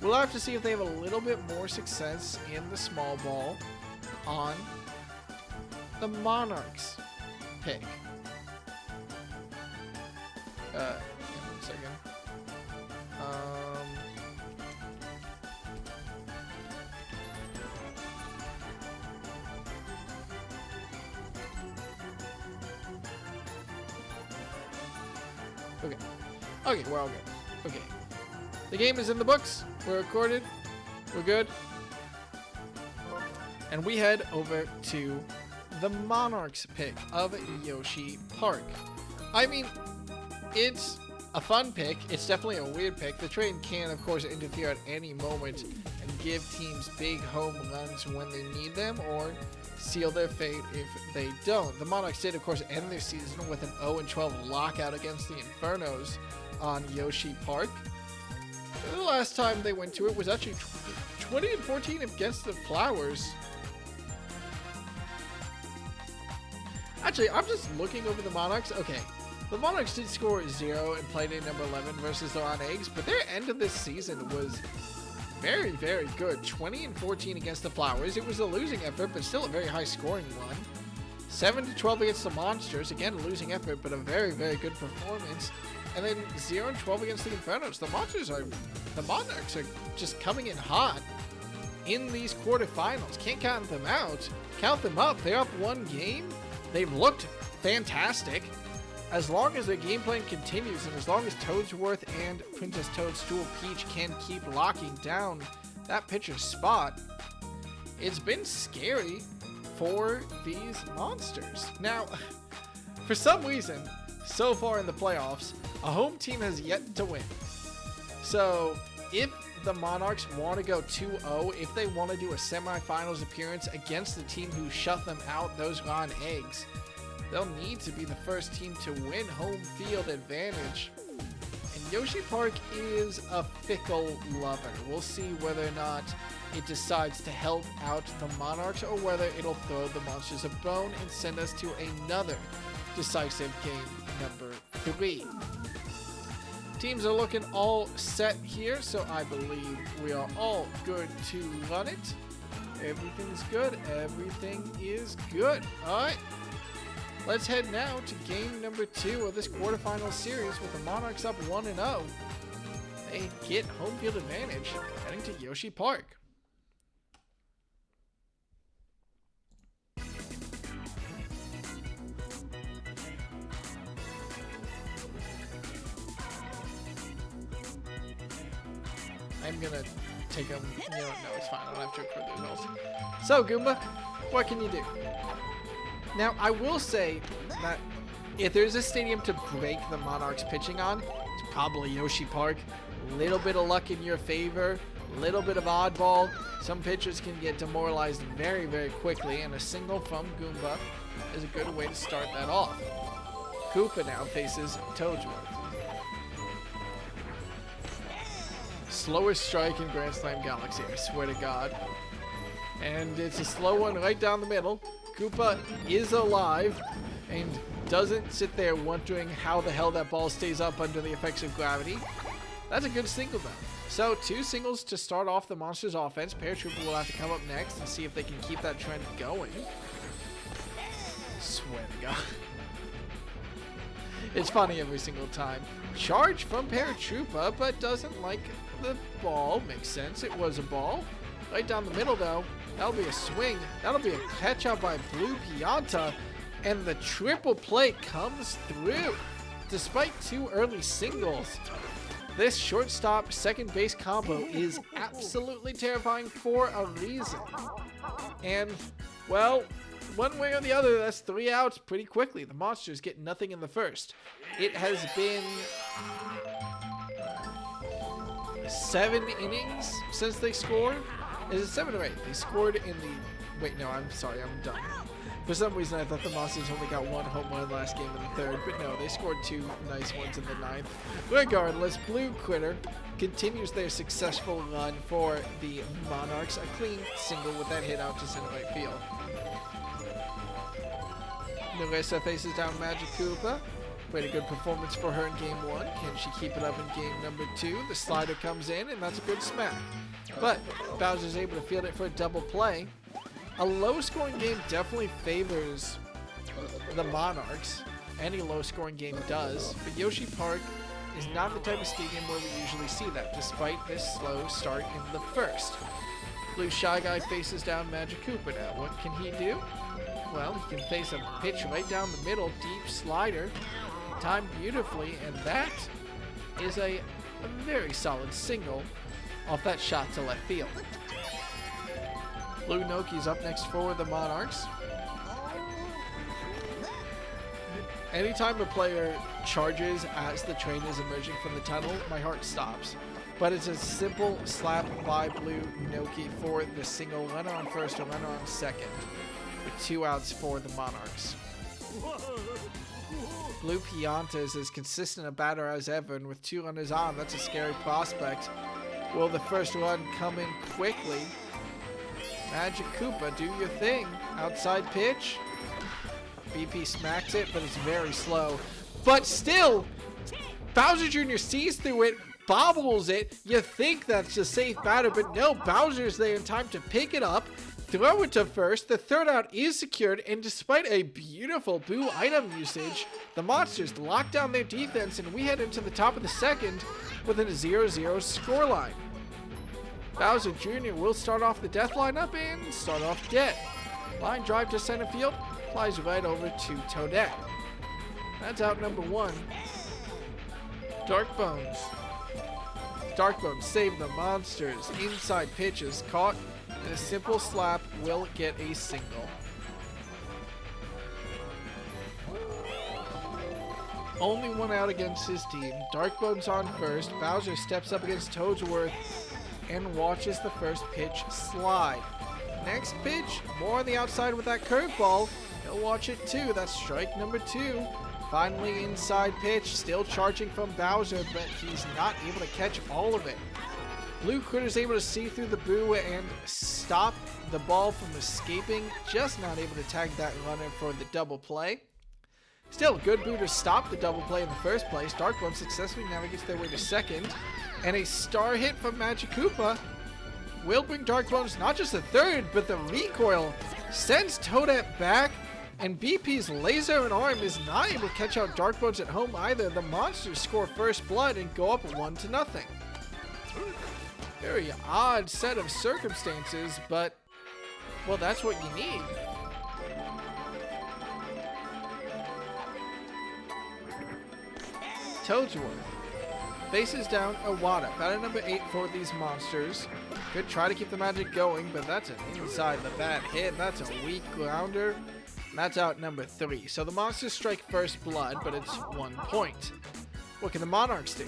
We'll have to see if they have a little bit more success in the small ball on the Monarchs pick. Hang on a second. Okay, we're all good. Okay. The game is in the books. We're recorded. We're good. And we head over to the Monarchs pick of Yoshi Park. I mean, it's a fun pick. It's definitely a weird pick. The train can, of course, interfere at any moment and give teams big home runs when they need them, or seal their fate if they don't. The Monarchs did, of course, end their season with an 0-12 lockout against the Infernos on Yoshi Park. The last time they went to it was actually 20-14 against the Flowers. Actually, I'm just looking over the Monarchs. Okay, the Monarchs did score 0 in Playday number 11 versus the On Eggs, but their end of this season was very, very good. 20-14 against the Flowers. It was a losing effort, but still a very high scoring one. 7-12 against the Monsters. Again, a losing effort, but a very, very good performance. And then 0-12 against the Infernos. The Monarchs are just coming in hot in these quarterfinals. Can't count them out. Count them up. They're up 1 game. They've looked fantastic. As long as their game plan continues, and as long as Toadsworth and Princess Toadstool Peach can keep locking down that pitcher's spot, it's been scary for these monsters. Now, for some reason, so far in the playoffs, a home team has yet to win. So, if the Monarchs want to go 2-0, if they want to do a semifinals appearance against the team who shut them out, those Ron Eggs, they'll need to be the first team to win home field advantage. And Yoshi Park is a fickle lover. We'll see whether or not it decides to help out the Monarchs, or whether it'll throw the Monsters a bone and send us to another decisive game number 3. Teams are looking all set here, so I believe we are all good to run it. Everything's good. Everything is good. All right. Let's head now to game number 2 of this quarterfinal series with the Monarchs up 1-0. They get home field advantage heading to Yoshi Park. I'm gonna take them. No, it's fine. I don't have to record the results. So, Goomba, what can you do? Now, I will say that if there's a stadium to break the Monarchs pitching on, it's probably Yoshi Park. A little bit of luck in your favor, a little bit of oddball. Some pitchers can get demoralized very, very quickly, and a single from Goomba is a good way to start that off. Koopa now faces Toadsworth. Slowest strike in Grand Slam Galaxy, I swear to God. And it's a slow one right down the middle. Koopa is alive and doesn't sit there wondering how the hell that ball stays up under the effects of gravity. That's a good single though. So 2 singles to start off the Monsters offense. Paratrooper will have to come up next and see if they can keep that trend going. Swear to God. It's funny every single time. Charge from Paratrooper, but doesn't like the ball. Makes sense, it was a ball. Right down the middle though. That'll be a swing. That'll be a catch out by Blue Pianta. And the triple play comes through. Despite 2 early singles, this shortstop second base combo is absolutely terrifying for a reason. And, well, one way or the other, that's 3 outs pretty quickly. The Monsters get nothing in the first. It has been 7 innings since they scored. Is it 7 or 8? They scored in the... Wait, no, I'm sorry, I'm done. For some reason, I thought the Monsters only got one home run last game in the third, but no, they scored 2 nice ones in the ninth. Regardless, Blue Critter continues their successful run for the Monarchs. A clean single with that hit out to center right field. Narissa faces down Magic Koopa. Pretty good performance for her in game 1. Can she keep it up in game number 2? The slider comes in, and that's a good smack. But Bowser's able to field it for a double play. A low-scoring game definitely favors the Monarchs. Any low-scoring game does. But Yoshi Park is not the type of stadium where we usually see that, despite this slow start in the first. Blue Shy Guy faces down Magic Koopa now. What can he do? Well, he can face a pitch right down the middle, deep slider, timed beautifully, and that is a very solid single off that shot to left field. Blue Noki's up next for the Monarchs. Anytime a player charges as the train is emerging from the tunnel, my heart stops. But it's a simple slap by Blue Noki for the single, runner on first or runner on second, with 2 outs for the Monarchs. Blue Pianta is as consistent a batter as ever, and with 2 runners on, that's a scary prospect. Will the first run come in quickly? Magic Koopa, do your thing. Outside pitch. BP smacks it, but it's very slow. But still, Bowser Jr. sees through it, bobbles it. You think that's a safe batter, but no, Bowser's there in time to pick it up, throw it to first. The third out is secured, and despite a beautiful Boo item usage, the Monsters lock down their defense, and we head into the top of the second with a 0-0 scoreline. Bowser Jr. will start off the death lineup and start off dead. Line drive to center field, flies right over to Toadette. That's out number 1. Dark Bones. Dark Bones save the Monsters. Inside pitch is caught, and a simple slap will get a single. Only 1 out against his team. Dark Bones on first. Bowser steps up against Toadsworth and watches the first pitch slide. Next pitch, more on the outside with that curveball. He'll watch it too. That's strike number 2. Finally, inside pitch, still charging from Bowser, but he's not able to catch all of it. Blue Critter's able to see through the Boo and stop the ball from escaping. Just not able to tag that runner for the double play. Still, good Boo to stop the double play in the first place. Darkbone successfully navigates their way to second. And a star hit from Magic Koopa will bring Dark Bones not just a third, but the recoil sends Toadette back. And BP's laser and arm is not able to catch out Dark Bones at home either. The Monsters score first blood and go up 1-0. Very odd set of circumstances, but, well, that's what you need. Toadsworth faces down Iwata. Batter number 8 for these Monsters. Could try to keep the magic going, but that's an inside the bat hit. That's a weak grounder. And that's out number 3. So the Monsters strike first blood, but it's 1 point. What can the Monarchs do?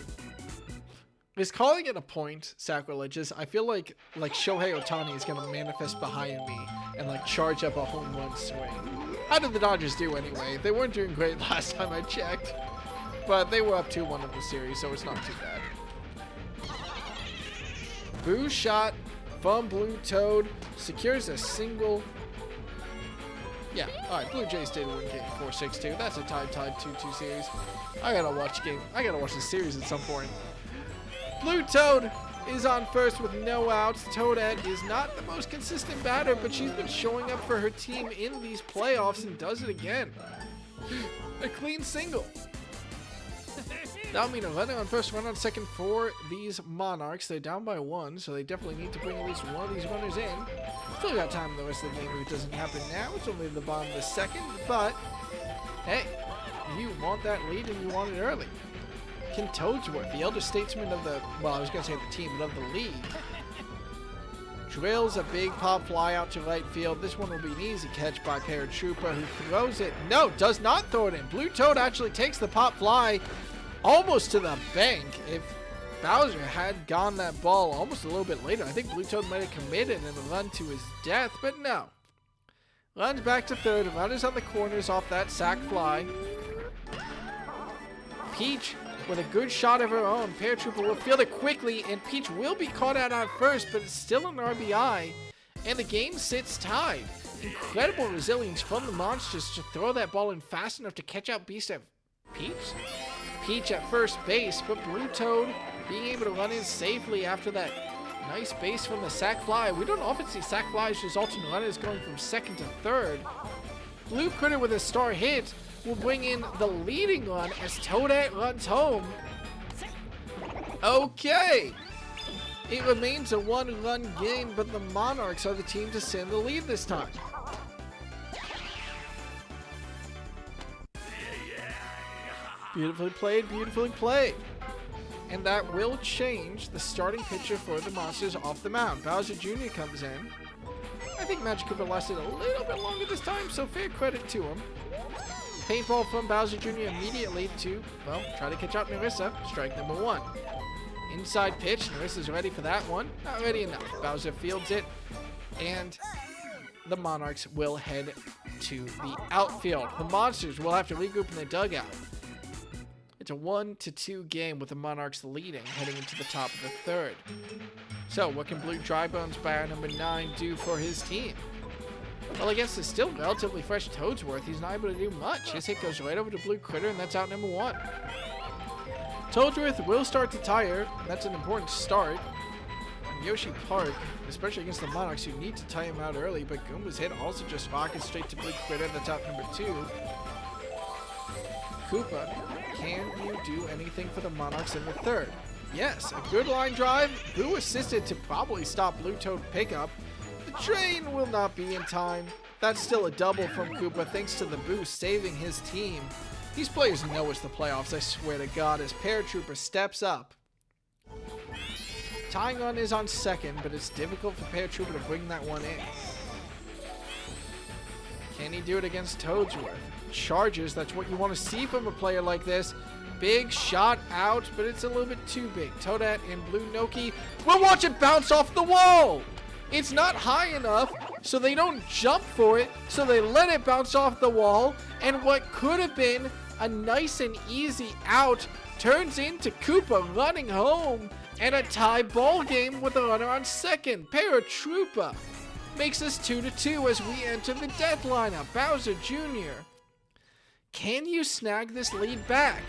Is calling it a point sacrilegious? I feel like Shohei Ohtani is going to manifest behind me and like charge up a home run swing. How did the Dodgers do anyway? They weren't doing great last time I checked. But they were up 2-1 in the series, so it's not too bad. Boo shot from Blue Toad secures a single. Yeah, alright, Blue Jays did win game 4-6-2. That's a tied 2-2 series. I gotta watch the series at some point. Blue Toad is on first with no outs. Toadette is not the most consistent batter, but she's been showing up for her team in these playoffs and does it again. A clean single. That'll mean a runner on first, run on second for these Monarchs. They're down by 1, so they definitely need to bring at least one of these runners in. Still got time in the rest of the game if it doesn't happen now. It's only the bottom of the second, but hey, you want that lead and you want it early. Can Toadsworth, the elder statesman of the, well, I was going to say the team, but of the league, drills a big pop fly out to right field. This one will be an easy catch by Paratroopa, who throws it. No, does not throw it in. Blue Toad actually takes the pop fly almost to the bank. If Bowser had gone that ball almost a little bit later, I think Blue Toad might have committed and run to his death, but no. Runs back to third. Runners on the corners off that sack fly. Peach with a good shot of her own. Paratrooper will field it quickly, and Peach will be caught out on first, but it's still an RBI, and the game sits tied. Incredible resilience from the Monsters to throw that ball in fast enough to catch out Beast at Peach? Peach at first base, but Blue Toad being able to run in safely after that nice base from the sack fly. We don't often see sack flies result in runners going from second to third. Blue Critter with a star hit will bring in the leading run as Toadette runs home. Okay! It remains a one-run game, but the Monarchs are the team to send the lead this time. Beautifully played, beautifully played. And that will change the starting pitcher for the Monsters off the mound. Bowser Jr. comes in. I think Magic Cooper lasted a little bit longer this time, so fair credit to him. Paintball from Bowser Jr. immediately to, well, try to catch out Narissa. Strike number one. Inside pitch. Narissa's ready for that one. Not ready enough. Bowser fields it. And the Monarchs will head to the outfield. The Monsters will have to regroup in their dugout. It's a 1-2 game with the Monarchs leading heading into the top of the third. So what can Blue Drybones batter number 9 do for his team? Well, against the still relatively fresh Toadsworth, he's not able to do much. His hit goes right over to Blue Critter, and that's out number 1. Toadsworth will start to tire. That's an important start. And Yoshi Park, especially against the Monarchs, you need to tie him out early, but Goomba's hit also just rockets straight to Blue Critter. That's out number 2. Koopa, can you do anything for the Monarchs in the third? Yes, a good line drive. Boo assisted to probably stop Blue Toad pickup. The train will not be in time. That's still a double from Koopa thanks to the Boo saving his team. These players know it's the playoffs, I swear to God, as Paratrooper steps up. Tying run is on second, but it's difficult for Paratrooper to bring that one in. Can he do it against Toadsworth? Charges, that's what you want to see from a player like this. Big shot out, but it's a little bit too big. Toadette and Blue Noki will watch it bounce off the wall. It's not high enough, so they don't jump for it, so they let it bounce off the wall, and what could have been a nice and easy out turns into Koopa running home and a tie ball game with a runner on second. Paratrooper makes us 2-2 as we enter the death lineup. Bowser Jr. Can you snag this lead back?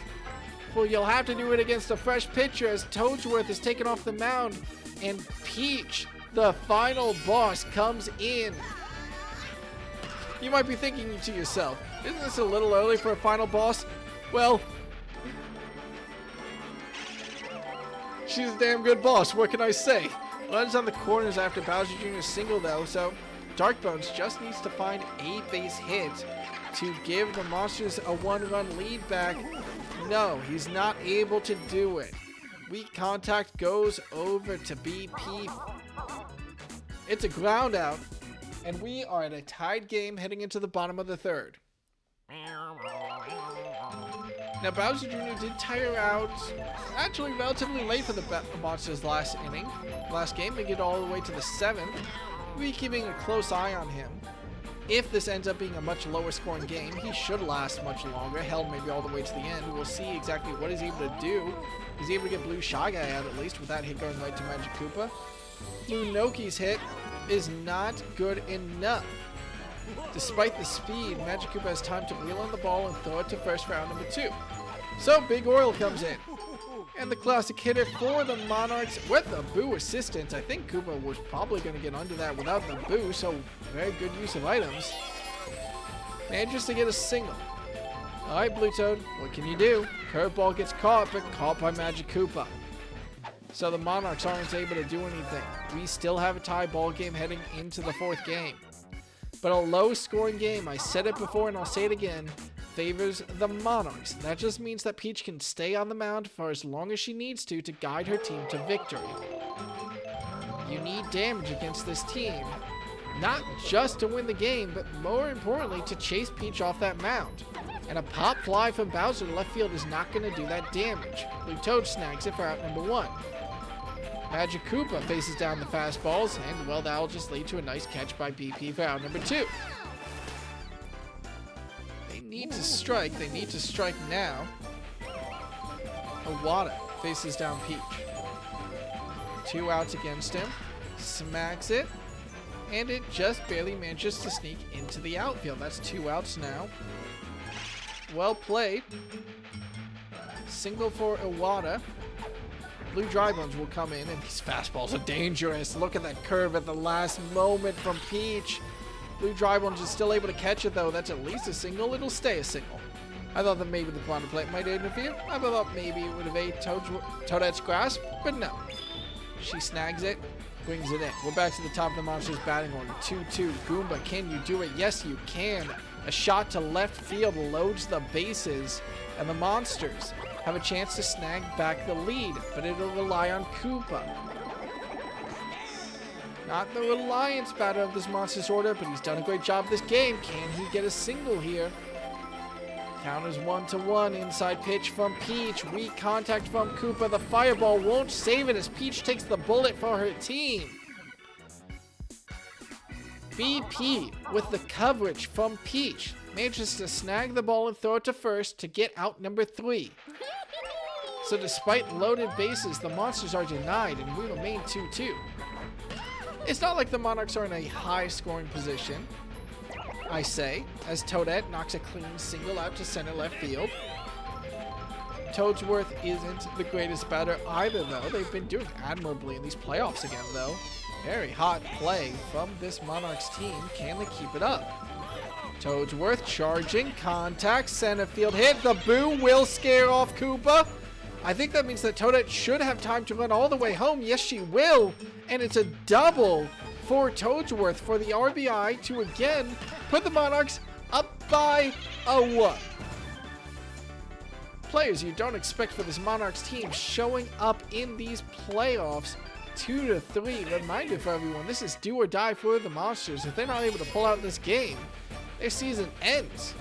Well, you'll have to do it against a fresh pitcher as Toadsworth is taken off the mound and Peach, the final boss, comes in. You might be thinking to yourself, isn't this a little early for a final boss? Well, she's a damn good boss, what can I say? Runs on the corners after Bowser Jr.'s single though, so Darkbones just needs to find a base hit to give the Monsters a one-run lead back. No, he's not able to do it. Weak contact goes over to BP. It's a ground out, and we are at a tied game heading into the bottom of the third. Now, Bowser Jr. did tire out actually relatively late for the Monsters last game. They get all the way to the 7th. We're keeping a close eye on him. If this ends up being a much lower scoring game, he should last much longer, held maybe all the way to the end. We'll see exactly what he's able to do. He's able to get Blue Shy Guy out at least with that hit going right to Magic Koopa. Blue Noki's hit is not good enough. Despite the speed, Magic Koopa has time to reel on the ball and throw it to first for round number 2. So Big Oil comes in. And the classic hitter for the Monarchs with a Boo assistance. I think Koopa was probably going to get under that without the Boo, so very good use of items. Manages to get a single. Alright, Blue Toad, what can you do? Curveball gets caught, but caught by Magic Koopa. So the Monarchs aren't able to do anything. We still have a tie ball game heading into the 4th game. But a low-scoring game, I said it before and I'll say it again, favors the Monarchs. That just means that Peach can stay on the mound for as long as she needs to guide her team to victory. You need damage against this team, not just to win the game, but more importantly to chase Peach off that mound. And a pop fly from Bowser to left field is not going to do that damage. Blue Toad snags it for out number 1. Magic Koopa faces down the fastballs, and well, that'll just lead to a nice catch by BP for out number 2. need to strike. They need to strike now. Iwata faces down Peach. 2 outs against him. Smacks it. And it just barely manages to sneak into the outfield. That's 2 outs now. Well played. Single for Iwata. Blue Dry Bones will come in, and these fastballs are dangerous. Look at that curve at the last moment from Peach. Blue Dry Bones is still able to catch it, though. That's at least a single. It'll stay a single. I thought that maybe the grounded plate might interfere. I thought maybe it would evade Toadette's grasp, but no. She snags it, brings it in. We're back to the top of the Monsters batting order. 2-2. Goomba, can you do it? Yes, you can. A shot to left field loads the bases, and the Monsters have a chance to snag back the lead, but it'll rely on Koopa. Not the reliance batter of this Monsters order, but he's done a great job this game. Can he get a single here? Count is 1-1. Inside pitch from Peach. Weak contact from Koopa. The fireball won't save it as Peach takes the bullet for her team. BP with the coverage from Peach manages to snag the ball and throw it to first to get out number 3. So despite loaded bases, the Monsters are denied and we remain 2-2. It's not like the Monarchs are in a high scoring position, I say, as Toadette knocks a clean single out to center left field. Toadsworth isn't the greatest batter either, though. They've been doing admirably in these playoffs again, though. Very hot play from this Monarchs team. Can they keep it up? Toadsworth charging, contact, center field hit. The boo will scare off Koopa. I think that means that Toadette should have time to run all the way home. Yes, she will. And it's a double for Toadsworth for the RBI to again put the Monarchs up by a 1. Players you don't expect for this Monarchs team showing up in these playoffs. 2-3. Reminder for everyone, this is do or die for the Monsters. If they're not able to pull out this game, their season ends.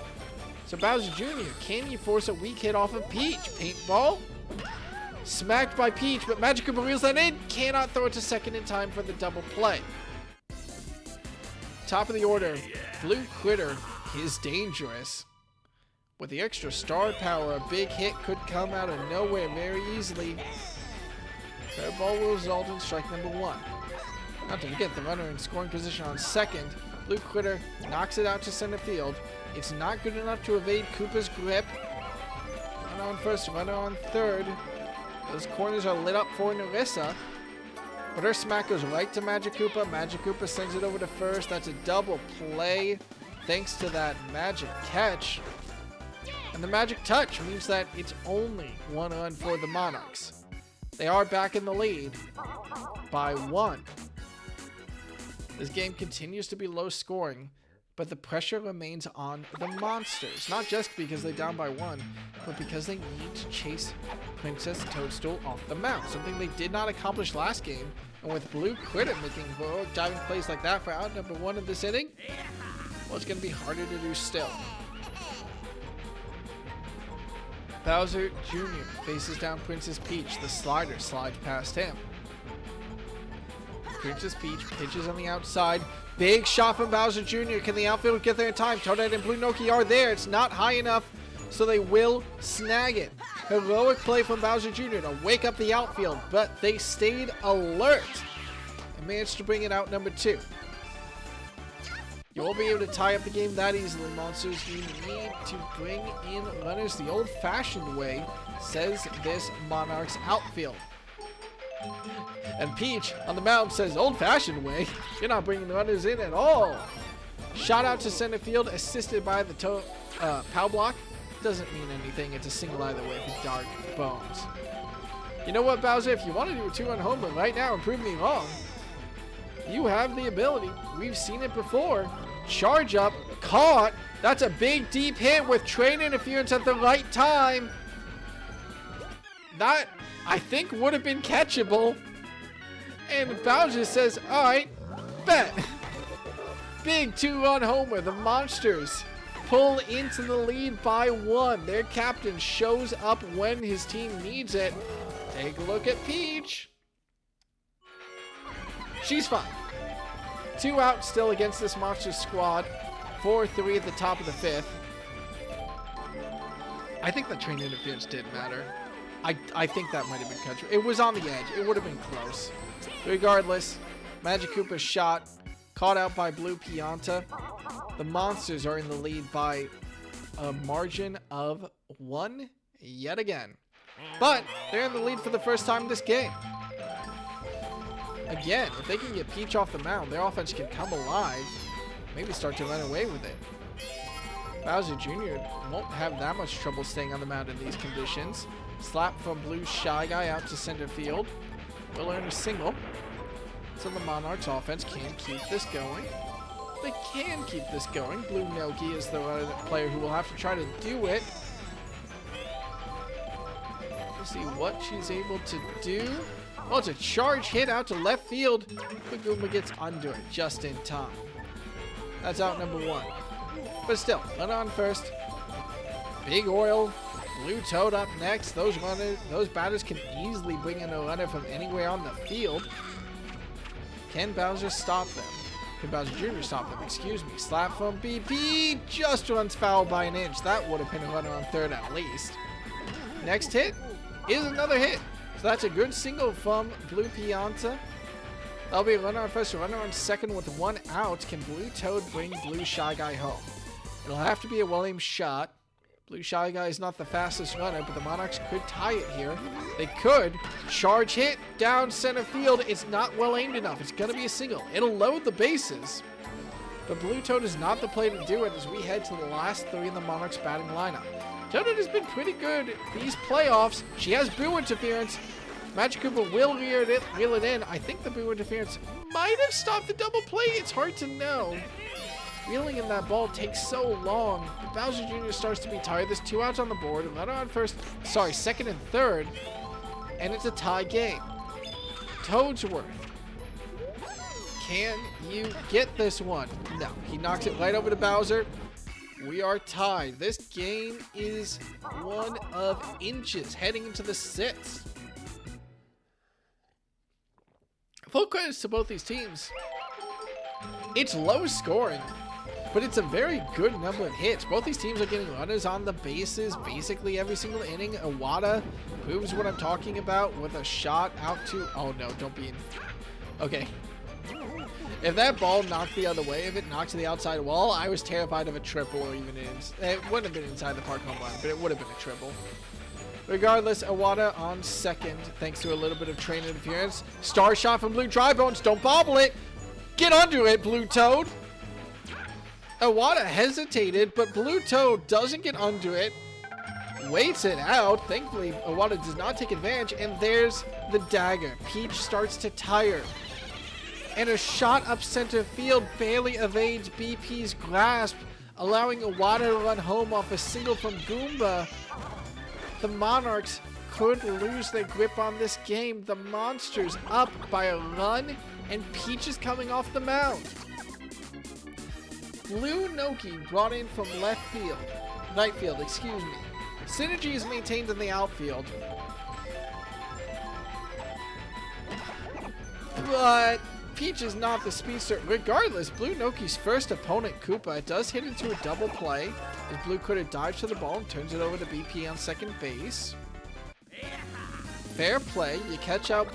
So Bowser Jr., can you force a weak hit off of Peach? Paintball? Smacked by Peach, but Magic Koopa reels that in. Cannot throw it to second in time for the double play. Top of the order, Blue Critter is dangerous. With the extra star power, a big hit could come out of nowhere very easily. Curveball will result in strike number 1. Not to forget the runner in scoring position on second. Blue Critter knocks it out to center field. It's not good enough to evade Koopa's grip. Runner on first, runner on third. Those corners are lit up for Narissa. But her smack goes right to Magic Koopa. Magic Koopa sends it over to first. That's a double play thanks to that magic catch. And the magic touch means that it's only 1 run for the Monarchs. They are back in the lead by 1. This game continues to be low scoring, but the pressure remains on the Monsters. Not just because they're down by 1, but because they need to chase Princess Toadstool off the mound. Something they did not accomplish last game. And with Blue Critter making heroic diving plays like that for out number 1 of this inning, well, it's going to be harder to do still. Bowser Jr. faces down Princess Peach. The slider slides past him. Princess Peach pitches on the outside. Big shot from Bowser Jr. Can the outfield get there in time? Toadette and Blue Noki are there. It's not high enough, so they will snag it. Heroic play from Bowser Jr. to wake up the outfield, but they stayed alert and managed to bring it out number 2. You won't be able to tie up the game that easily, Monsters. You need to bring in runners the old-fashioned way, says this Monarchs outfield. And Peach on the mound says, old-fashioned way? You're not bringing runners in at all. Shot out to center field, assisted by the pow block. Doesn't mean anything. It's a single either way for Dark Bones. You know what, Bowser? If you want to do a 2-run homer right now and prove me wrong, you have the ability. We've seen it before. Charge up, caught. That's a big deep hit with train interference at the right time. That, I think, would have been catchable. And Bowser says, all right, bet. Big 2-run homer. The Monsters pull into the lead by 1. Their captain shows up when his team needs it. Take a look at Peach. She's fine. 2 out still against this Monsters squad. 4-3 at the top of the 5th. I think the train interference did matter. I think that might have been country. It was on the edge. It would have been close. Regardless, Magic Koopa's shot caught out by Blue Pianta. The Monsters are in the lead by a margin of 1 yet again. But they're in the lead for the first time this game. Again, if they can get Peach off the mound, their offense can come alive. Maybe start to run away with it. Bowser Jr. won't have that much trouble staying on the mound in these conditions. Slap from Blue Shy Guy out to center field. Will earn a single. So the Monarchs offense can keep this going. They can keep this going. Blue Noki is the player who will have to try to do it. Let's see what she's able to do. Oh, it's a charge hit out to left field. But Goomba gets under it just in time. That's out number 1. But still, run on first. Big Oil. Blue Toad up next. Those batters can easily bring in a runner from anywhere on the field. Can Bowser stop them? Can Bowser Jr. stop them? Excuse me. Slap from BP. Just runs foul by an inch. That would have been a runner on third at least. Next hit is another hit. So that's a good single from Blue Pianta. That'll be a runner on first, a runner on second with 1 out. Can Blue Toad bring Blue Shy Guy home? It'll have to be a well-aimed shot. Blue Shy Guy is not the fastest runner, but the Monarchs could tie it here. They could. Charge hit down center field. It's not well aimed enough. It's going to be a single. It'll load the bases. But Blue Toad is not the play to do it as we head to the last 3 in the Monarchs batting lineup. Toad has been pretty good these playoffs. She has boo interference. Magic Koopa will reel it in. I think the boo interference might have stopped the double play. It's hard to know. Reeling in that ball takes so long. But Bowser Jr. starts to be tired. There's 2 outs on the board. Runner on second and third. And it's a tie game. Toadsworth. Can you get this one? No. He knocks it right over to Bowser. We are tied. This game is 1 of inches heading into the 6th. Full credits to both these teams. It's low scoring, but it's a very good number of hits. Both these teams are getting runners on the bases basically every single inning. Iwata proves what I'm talking about with a shot out to... Oh, no, don't be in... Okay. If that ball knocked the other way, if it knocked to the outside wall, I was terrified of a triple or even it wouldn't have been inside the park home run, but it would have been a triple. Regardless, Iwata on second, thanks to a little bit of train interference. Star shot from Blue Dry Bones. Don't bobble it. Get under it, Blue Toad. Iwata hesitated, but Blue Toad doesn't get under it. Waits it out. Thankfully, Iwata does not take advantage, and there's the dagger. Peach starts to tire. And a shot up center field barely evades BP's grasp, allowing Iwata to run home off a single from Goomba. The Monarchs could lose their grip on this game. The Monsters up by a run, and Peach is coming off the mound. Blue Noki brought in from right field, excuse me. Synergy is maintained in the outfield. But Peach is not the speedster. Regardless, Blue Noki's first opponent, Koopa, does hit into a double play as Blue Critter dives to the ball and turns it over to BP on second base. Fair play. You catch out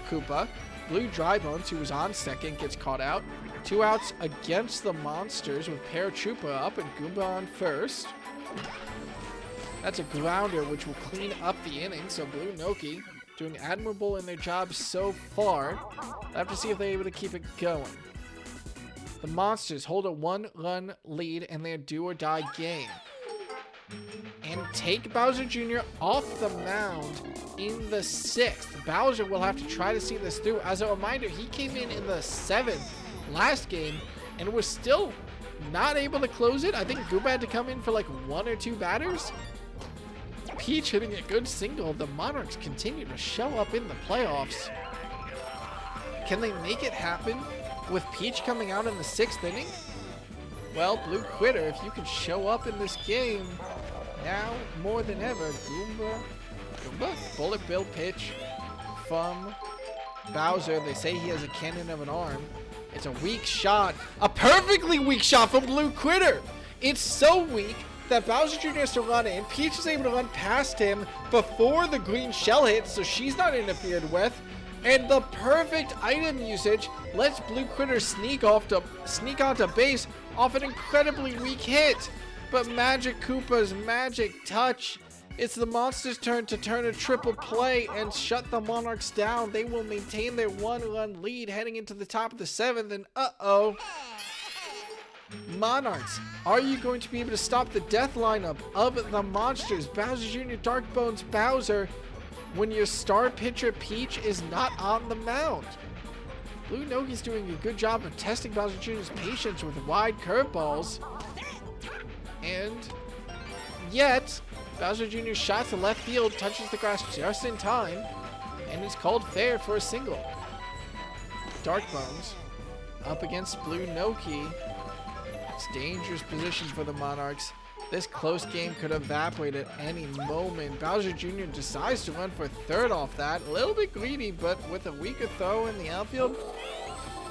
Koopa. Blue Dry Bones, who was on second, gets caught out. 2 outs against the Monsters with Paratroopa up and Goomba on first. That's a grounder, which will clean up the inning, so Blue Noki doing admirable in their job so far. I have to see if they're able to keep it going. The Monsters hold a 1-run lead in their do-or-die game. And take Bowser Jr. off the mound in the 6th. Bowser will have to try to see this through. As a reminder, he came in the 7th last game and was still not able to close it. I think Goomba had to come in for like 1 or 2 batters. Peach hitting a good single. The Monarchs continue to show up in the playoffs. Can they make it happen with Peach coming out in the 6th inning? Well, Blue Critter, if you can show up in this game, now more than ever, Goomba, bullet bill pitch from Bowser. They say he has a cannon of an arm. It's a weak shot, a perfectly weak shot from Blue Critter. It's so weak that Bowser Jr. has to run in. Peach is able to run past him before the green shell hits, so she's not interfered with. And the perfect item usage lets Blue Critter sneak onto base off an incredibly weak hit. But Magic Koopa's magic touch. It's the monster's turn to turn a triple play and shut the Monarchs down. They will maintain their 1-run lead heading into the top of the 7th, and uh-oh. Monarchs, are you going to be able to stop the death lineup of the monsters? Bowser Jr., Dark Bones, Bowser, when your star pitcher Peach is not on the mound. Blue Nogi's doing a good job of testing Bowser Jr.'s patience with wide curveballs. And yet, Bowser Jr.'s shot to left field touches the grass just in time, and is called fair for a single. Dark Bones up against Blue Nogi. It's dangerous position for the Monarchs. This close game could evaporate at any moment. Bowser Jr. decides to run for third off that. A little bit greedy, but with a weaker throw in the outfield,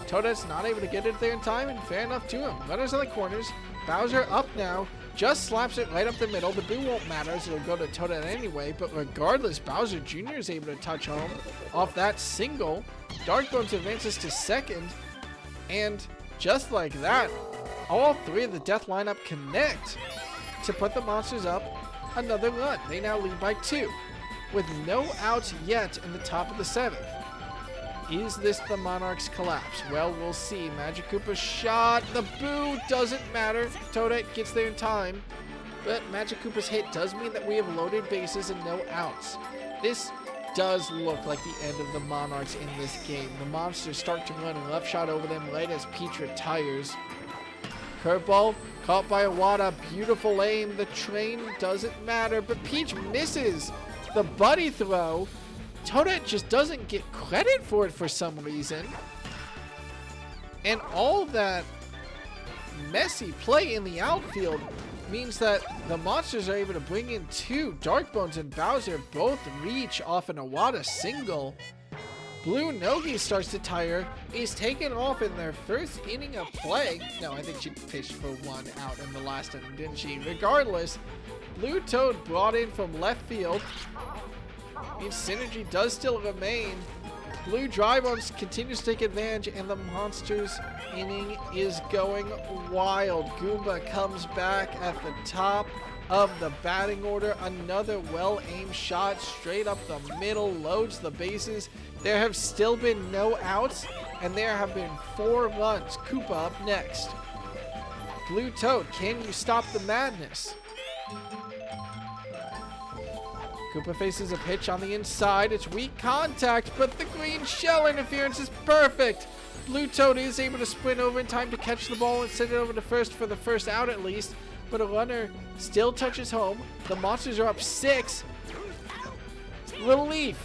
Toadette's not able to get it there in time, and fair enough to him. Runners on the corners. Bowser up now. Just slaps it right up the middle. The boo won't matter as it'll go to Toadette anyway, but regardless, Bowser Jr. is able to touch home off that single. Dark Bones advances to second, and just like that, all three of the death lineup connect to put the monsters up another run. They now lead by 2, with no outs yet in the top of the 7th. Is this the Monarchs' collapse? Well, we'll see. Magic Koopa's shot. The boo doesn't matter. Toadette gets there in time, but Magic Koopa's hit does mean that we have loaded bases and no outs. This does look like the end of the Monarchs in this game. The monsters start to run a left shot over them right as Peach retires. Curveball caught by Iwata. Beautiful aim. The train doesn't matter, but Peach misses the buddy throw. Toadette just doesn't get credit for it for some reason. And all that messy play in the outfield means that the monsters are able to bring in 2. Dark Bones and Bowser both reach off an Iwata single. Blue Nogi starts to tire. He's taken off in their first inning of play. No, I think she pitched for 1 out in the last inning, didn't she? Regardless, Blue Toad brought in from left field. Means synergy does still remain. Blue Dry-Bones continues to take advantage, and the monsters inning is going wild. Goomba comes back at the top of the batting order. Another well-aimed shot straight up the middle, loads the bases. There have still been no outs, and there have been 4 runs. Koopa up next. Blue Toad, can you stop the madness? Koopa faces a pitch on the inside. It's weak contact, but the green shell interference is perfect. Blue Toad is able to sprint over in time to catch the ball and send it over to first for the first out at least, but a runner still touches home. The monsters are up 6. Little Leaf.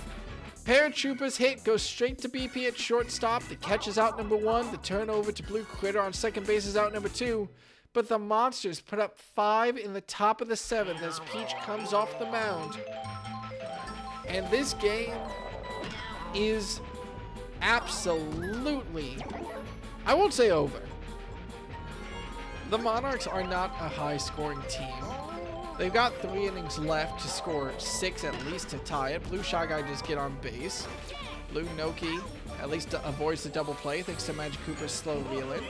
Paratroopa's hit goes straight to BP at shortstop. The catch is out number 1. The turnover to Blue Critter on second base is out number 2. But the monsters put up 5 in the top of the 7th as Peach comes off the mound. And this game is absolutely, I won't say over. The Monarchs are not a high-scoring team. They've got 3 innings left to score 6 at least to tie it. Blue Shy Guy just get on base. Blue Noki at least avoids the double play thanks to Magic Koopa's slow reeling.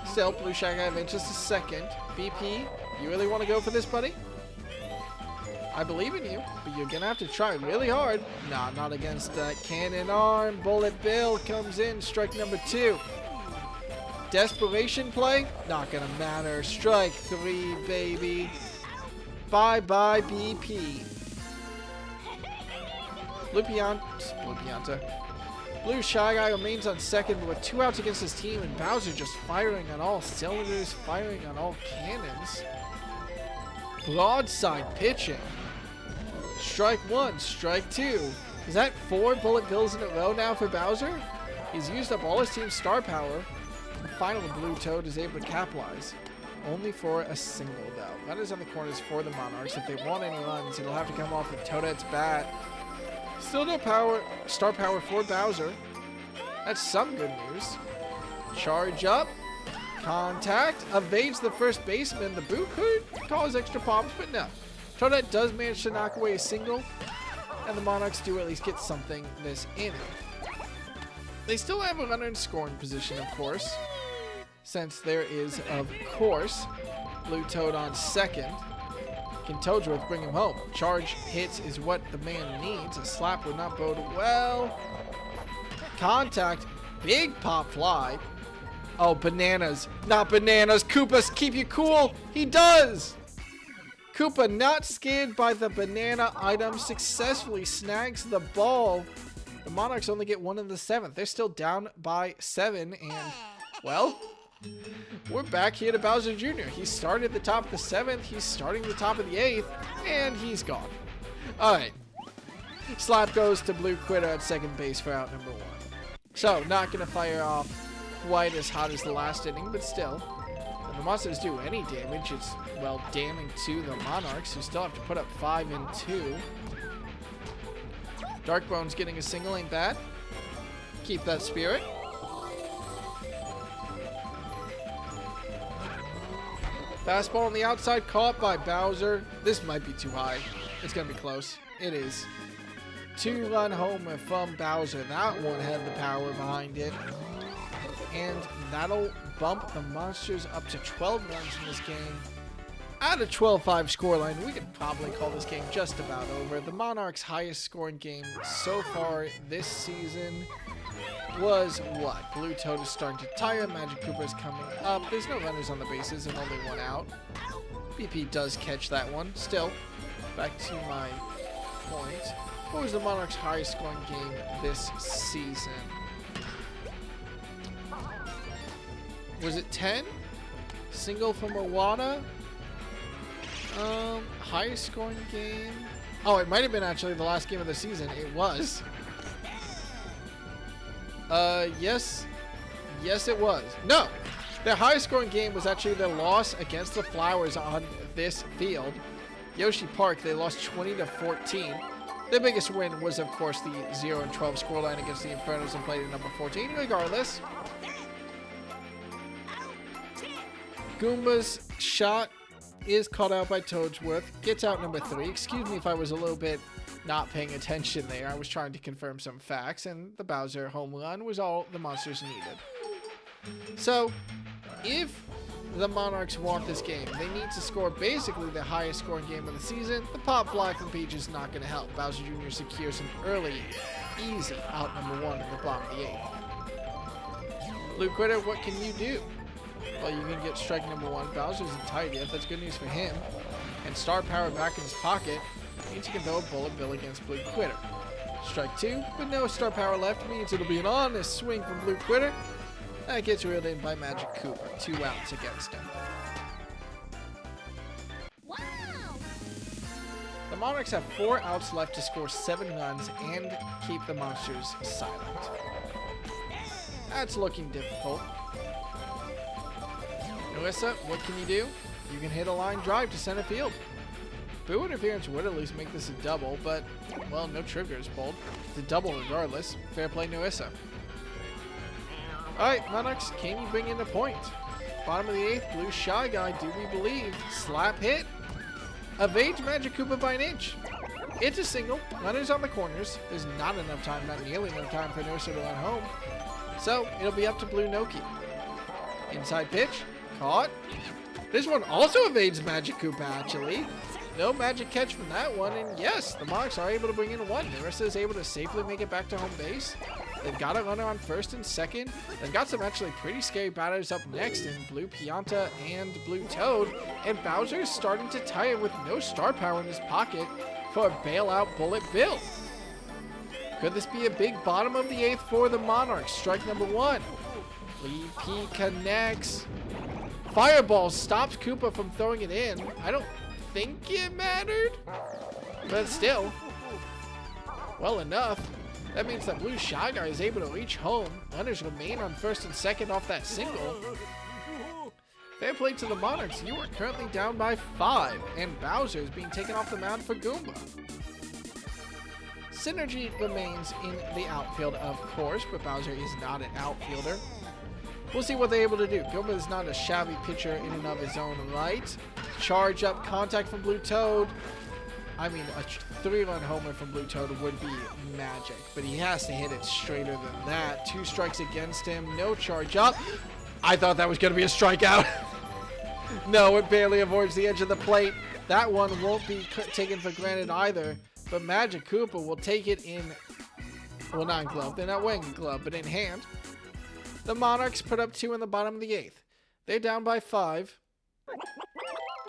Still, Blue Shy Guy advances to second. BP, you really want to go for this, buddy? I believe in you, but you're going to have to try really hard. Nah, not against that cannon arm. Bullet Bill comes in, strike number 2. Desperation play? Not going to matter. Strike 3, baby. Bye-bye, BP. Blue Shy Guy remains on second, but with 2 outs against his team, and Bowser just firing on all cylinders, firing on all cannons. Broadside pitching. Strike 1, strike 2. Is that 4 bullet bills in a row now for Bowser? He's used up all his team's star power. And finally, Blue Toad is able to capitalize. Only for a single, though. Runners on the corners for the Monarchs. If they want any runs, it'll have to come off of Toadette's bat. Still no power, star power for Bowser. That's some good news. Charge up. Contact. Evades the first baseman. The boot could cause extra problems, but no. Toadette does manage to knock away a single, and the Monarchs do at least get something this inning. They still have a runner in scoring position, of course, since there is, of course, Blue Toad on second. Can Toadsworth bring him home? Charge hits is what the man needs. A slap would not bode well. Contact. Big pop fly. Oh, bananas. Not bananas. Koopa, keep you cool. He does. Koopa, not scared by the banana item, successfully snags the ball. The Monarchs only get 1 in the 7th. They're still down by 7, and, well, we're back here to Bowser Jr. He started at the top of the 7th, he's starting the top of the 8th, and he's gone. Alright. Slap goes to Blue Quitter at second base for out number 1. So, not going to fire off quite as hot as the last inning, but still. If the Monsters do any damage, it's, well, damning to the Monarchs, who still have to put up 5 and 2. Darkbone's getting a single, ain't bad. Keep that spirit. Fastball on the outside, caught by Bowser. This might be too high. It's going to be close. It is. 2-run homer from Bowser. That one had the power behind it. And that'll bump the Monsters up to 12 runs in this game. At a 12-5 scoreline, we could probably call this game just about over. The Monarchs' highest scoring game so far this season was what? Blue Toad is starting to tire. Magic Koopa is coming up. There's no runners on the bases and only 1 out. BP does catch that one. Still, back to my point. What was the Monarchs' highest scoring game this season? Was it 10? Single from Iwata? Highest scoring game? Oh, it might have been actually the last game of the season. It was. Yes. Yes, it was. No! Their highest scoring game was actually their loss against the Flowers on this field. Yoshi Park, they lost 20-14. Their biggest win was, of course, the 0-12 scoreline against the Infernos and played at number 14. Regardless, Goomba's shot is caught out by Toadsworth. Gets out number 3. Excuse me if I was a little bit not paying attention there. I was trying to confirm some facts, and the Bowser home run was all the Monsters needed. So, if the Monarchs want this game, they need to score basically the highest scoring game of the season. The pop fly from Peach is not going to help. Bowser Jr. secures an early, easy out number 1 in the bottom of the 8th. Blue Quitter, what can you do? Well, you can get strike number 1. Bowser's tied yet. That's good news for him. And star power back in his pocket means he can throw a bullet bill against Blue Quitter. Strike 2, with no star power left, means it'll be an honest swing from Blue Quitter. That gets reeled in by Magic Koopa. 2 outs against him. Wow! The Monarchs have 4 outs left to score 7 runs and keep the Monsters silent. That's looking difficult. Melissa, what can you do? You can hit a line drive to center field. Boo interference would at least make this a double, but, well, no trigger is pulled. It's a double regardless. Fair play, Nuissa. Alright, Monarchs, can you bring in a point? Bottom of the 8th, Blue Shy Guy, do we believe? Slap hit. Evades Magic Koopa by an inch. It's a single. Runners on the corners. There's not enough time, not nearly enough time for Nuissa to run home. So, it'll be up to Blue Noki. Inside pitch. Caught. This one also evades Magic Koopa, actually. No magic catch from that one, and yes, the Monarchs are able to bring in a 1. Marissa is able to safely make it back to home base. They've got a runner on first and second. They've got some actually pretty scary batters up next in Blue Pianta and Blue Toad, and Bowser is starting to tire with no star power in his pocket for a bailout bullet bill. Could this be a big bottom of the 8th for the Monarchs? Strike number 1. Lee P connects. Fireball stops Koopa from throwing it in. I don't think it mattered, but still, well enough. That means that Blue Shy Guy is able to reach home. Runners remain on first and second off that single. Fair play to the Monarchs. You are currently down by 5, and Bowser is being taken off the mound for Goomba. Synergy remains in the outfield, of course, but Bowser is not an outfielder. We'll see what they're able to do. Goomba is not a shabby pitcher in and of his own right. Charge up contact from Blue Toad. I mean, a 3-run homer from Blue Toad would be magic, but he has to hit it straighter than that. 2 strikes against him. No charge up. I thought that was going to be a strikeout. No, it barely avoids the edge of the plate. That one won't be taken for granted either, but Magic Koopa will take it in, well, not in glove. They're not wearing a glove, but in hand. The Monarchs put up 2 in the bottom of the 8th. They're down by 5.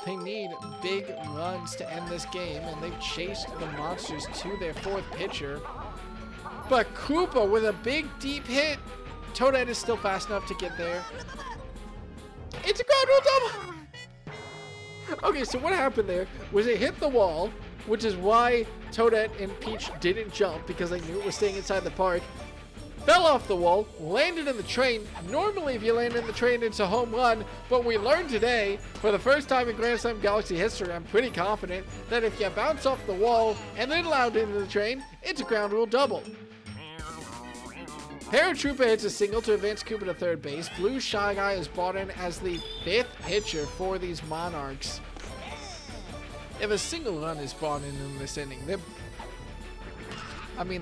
They need big runs to end this game, and they've chased the Monsters to their 4th pitcher. But Koopa with a big, deep hit. Toadette is still fast enough to get there. It's a ground rule double! Okay, so what happened there was it hit the wall, which is why Toadette and Peach didn't jump, because they knew it was staying inside the park. Fell off the wall, landed in the train. Normally, if you land in the train, it's a home run. But we learned today, for the first time in Grand Slam Galaxy history, I'm pretty confident that if you bounce off the wall and then land into the train, it's a ground rule double. Paratrooper hits a single to advance Koopa to 3rd base. Blue Shy Guy is brought in as the 5th pitcher for these Monarchs. If a single run is brought in this inning,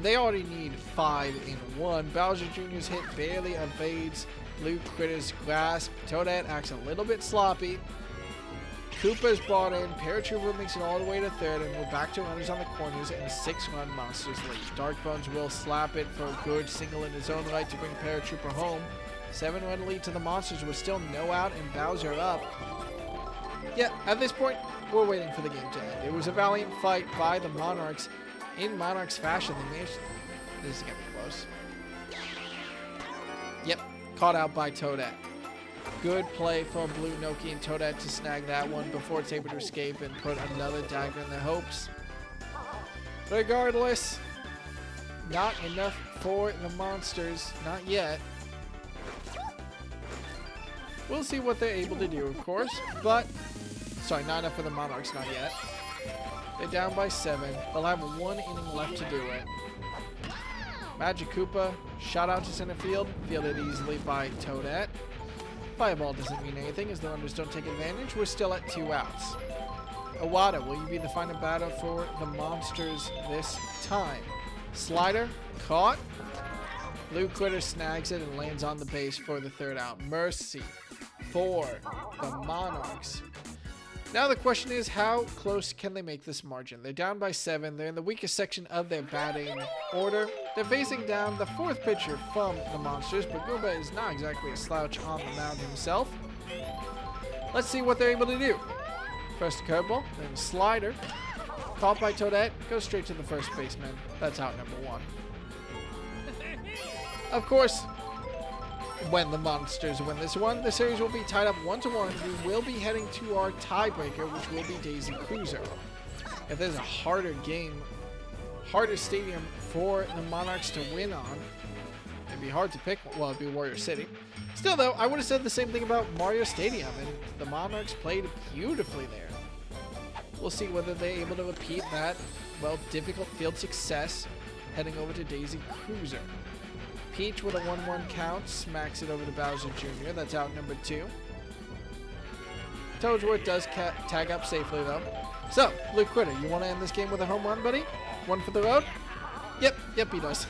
they already need 5 in 1. Bowser Jr.'s hit barely evades Blue Critter's grasp. Toadette acts a little bit sloppy. Koopa's brought in. Paratrooper makes it all the way to 3rd, and we're back to runners on the corners and a 6-run Monsters lead. Dark Bones will slap it for a good single in his own right to bring Paratrooper home. 7-run lead to the Monsters with still no out and Bowser up. Yeah, at this point, we're waiting for the game to end. It was a valiant fight by the Monarchs. In Monarchs fashion, they managed. This is gonna be close. Yep, caught out by Toadette. Good play from Blue Noki and Toadette to snag that one before it's able to escape and put another dagger in the hopes. Regardless, not enough for the Monsters, not yet. We'll see what they're able to do, of course, but sorry, not enough for the Monarchs, not yet. They're down by 7. They'll have 1 inning left to do it. Magic Koopa, shot out to center field, fielded easily by Toadette. Fireball doesn't mean anything as the runners don't take advantage. We're still at 2 outs. Iwata, will you be the final batter for the Monsters this time? Slider, caught. Blue Critter snags it and lands on the base for the 3rd out. Mercy for the Monarchs. Now the question is, how close can they make this margin? They're down by 7. They're in the weakest section of their batting order. They're facing down the 4th pitcher from the Monsters, but Goomba is not exactly a slouch on the mound himself. Let's see what they're able to do. First curveball, then slider. Caught by Toadette, goes straight to the first baseman. That's out number 1. Of course, when the Monsters win this one, the series will be tied up 1-1. We will be heading to our tiebreaker, which will be Daisy Cruiser. If there's a harder game, harder stadium for the Monarchs to win on, it'd be hard to pick. Well, it'd be Warrior City. Still, though, I would have said the same thing about Mario Stadium, and the Monarchs played beautifully there. We'll see whether they're able to repeat that, well, difficult field success heading over to Daisy Cruiser. Peach with a 1-1 count smacks it over to Bowser Jr. That's out number 2. Toadsworth does tag up safely, though. So, Blue Critter, you want to end this game with a home run, buddy? 1 for the road? Yep, he does.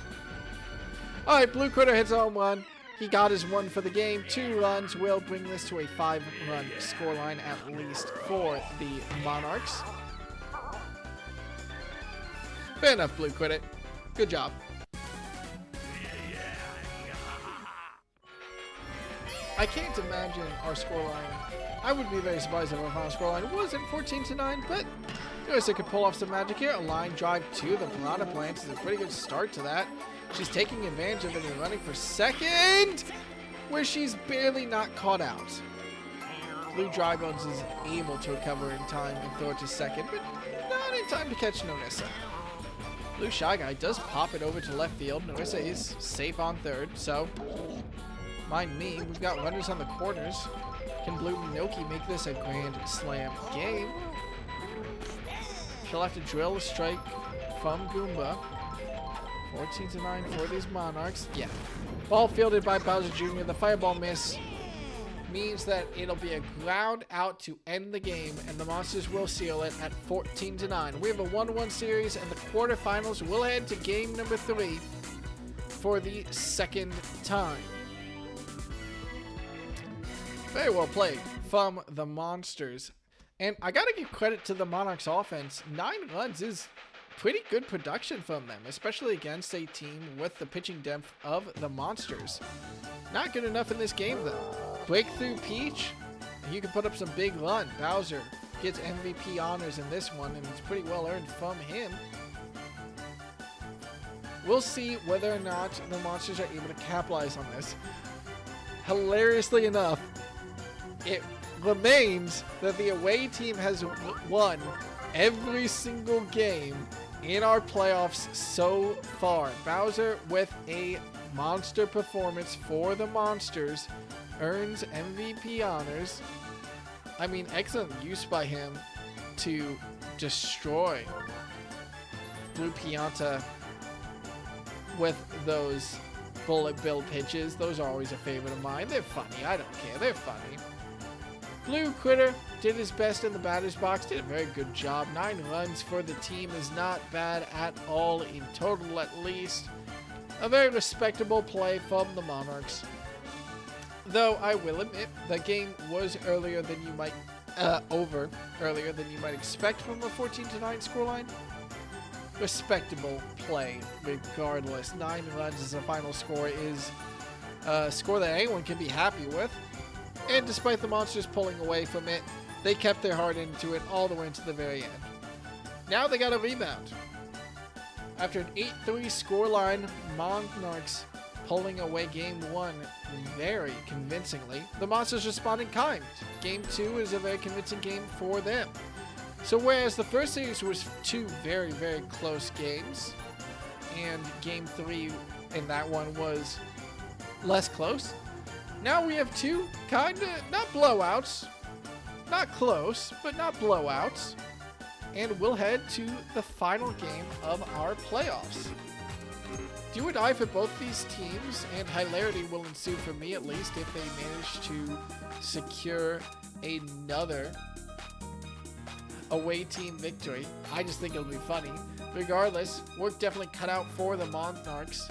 All right, Blue Critter hits a home run. He got his 1 for the game. 2 runs will bring this to a 5-run scoreline at least for the Monarchs. Fair enough, Blue Critter. Good job. I can't imagine our scoreline. I would be very surprised if our final scoreline wasn't 14-9, but USA could pull off some magic here. A line drive to the Piranha Plants is a pretty good start to that. She's taking advantage of it and running for second, where she's barely not caught out. Blue Drybones is able to recover in time and throw it to second, but not in time to catch Nonissa. Blue Shy Guy does pop it over to left field. Nonissa is safe on 3rd, so mind me, we've got runners on the corners. Can Blue Noki make this a grand slam game? She'll have to drill a strike from Goomba. 14-9 for these Monarchs. Yeah. Ball fielded by Bowser Jr. The fireball miss means that it'll be a ground out to end the game, and the Monsters will seal it at 14-9. We have a 1-1 series, and the quarterfinals will head to game number 3 for the second time. Very well played from the Monsters. And I gotta give credit to the Monarchs offense. 9 runs is pretty good production from them, especially against a team with the pitching depth of the Monsters. Not good enough in this game, though. Breakthrough Peach, you can put up some big run. Bowser gets MVP honors in this one, and it's pretty well earned from him. We'll see whether or not the Monsters are able to capitalize on this. Hilariously enough, it remains that the away team has won every single game in our playoffs so far. Bowser, with a monster performance for the Monsters, earns MVP honors. I mean, excellent use by him to destroy Blue Pianta with those bullet bill pitches. Those are always a favorite of mine. They're funny. I don't care. They're funny. Blue Critter did his best in the batter's box. Did a very good job. 9 runs for the team is not bad at all, in total at least. A very respectable play from the Monarchs. Though I will admit, the game was earlier than you might earlier than you might expect from a 14-9 scoreline. Respectable play regardless. 9 runs as a final score is a score that anyone can be happy with. And despite the Monsters pulling away from it, they kept their heart into it all the way into the very end. Now they got a rebound. After an 8-3 scoreline, Monarchs pulling away game 1 very convincingly. The Monsters respond in kind. Game 2 is a very convincing game for them. So whereas the first series was 2 very, very close games, and game 3 in that one was less close, now we have 2 kinda, not blowouts, not close, but not blowouts, and we'll head to the final game of our playoffs. Do or die for both these teams, and hilarity will ensue for me at least if they manage to secure another away team victory. I just think it'll be funny. Regardless, work definitely cut out for the Monarchs.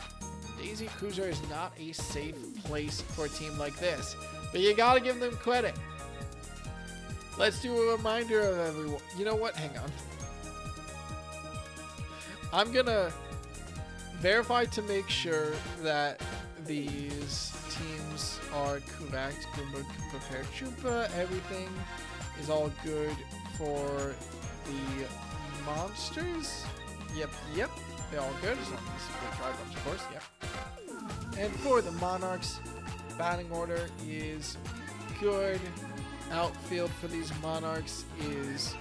Daisy Cruiser is not a safe place for a team like this, but you gotta give them credit. Let's do a reminder of everyone. You know what? Hang on. I'm gonna verify to make sure that these teams are correct. Goomba, prepare Chupa. Everything is all good for the Monsters. Yep. They're all good. As long as they try a bunch, of course. Yep. And for the Monarchs, batting order is good. Outfield for these Monarchs is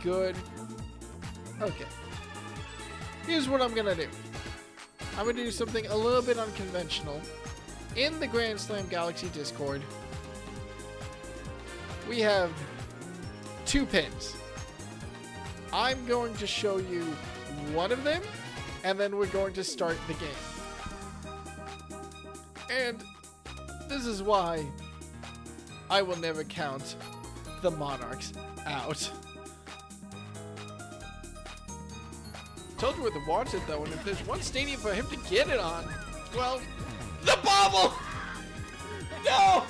good. Okay. Here's what I'm gonna do. I'm gonna do something a little bit unconventional. In the Grand Slam Galaxy Discord, we have 2 pins. I'm going to show you one of them, and then we're going to start the game. And this is why I will never count the Monarchs out. Told you where the water's at, though, and if there's one stadium for him to get it on, well, the bobble! No!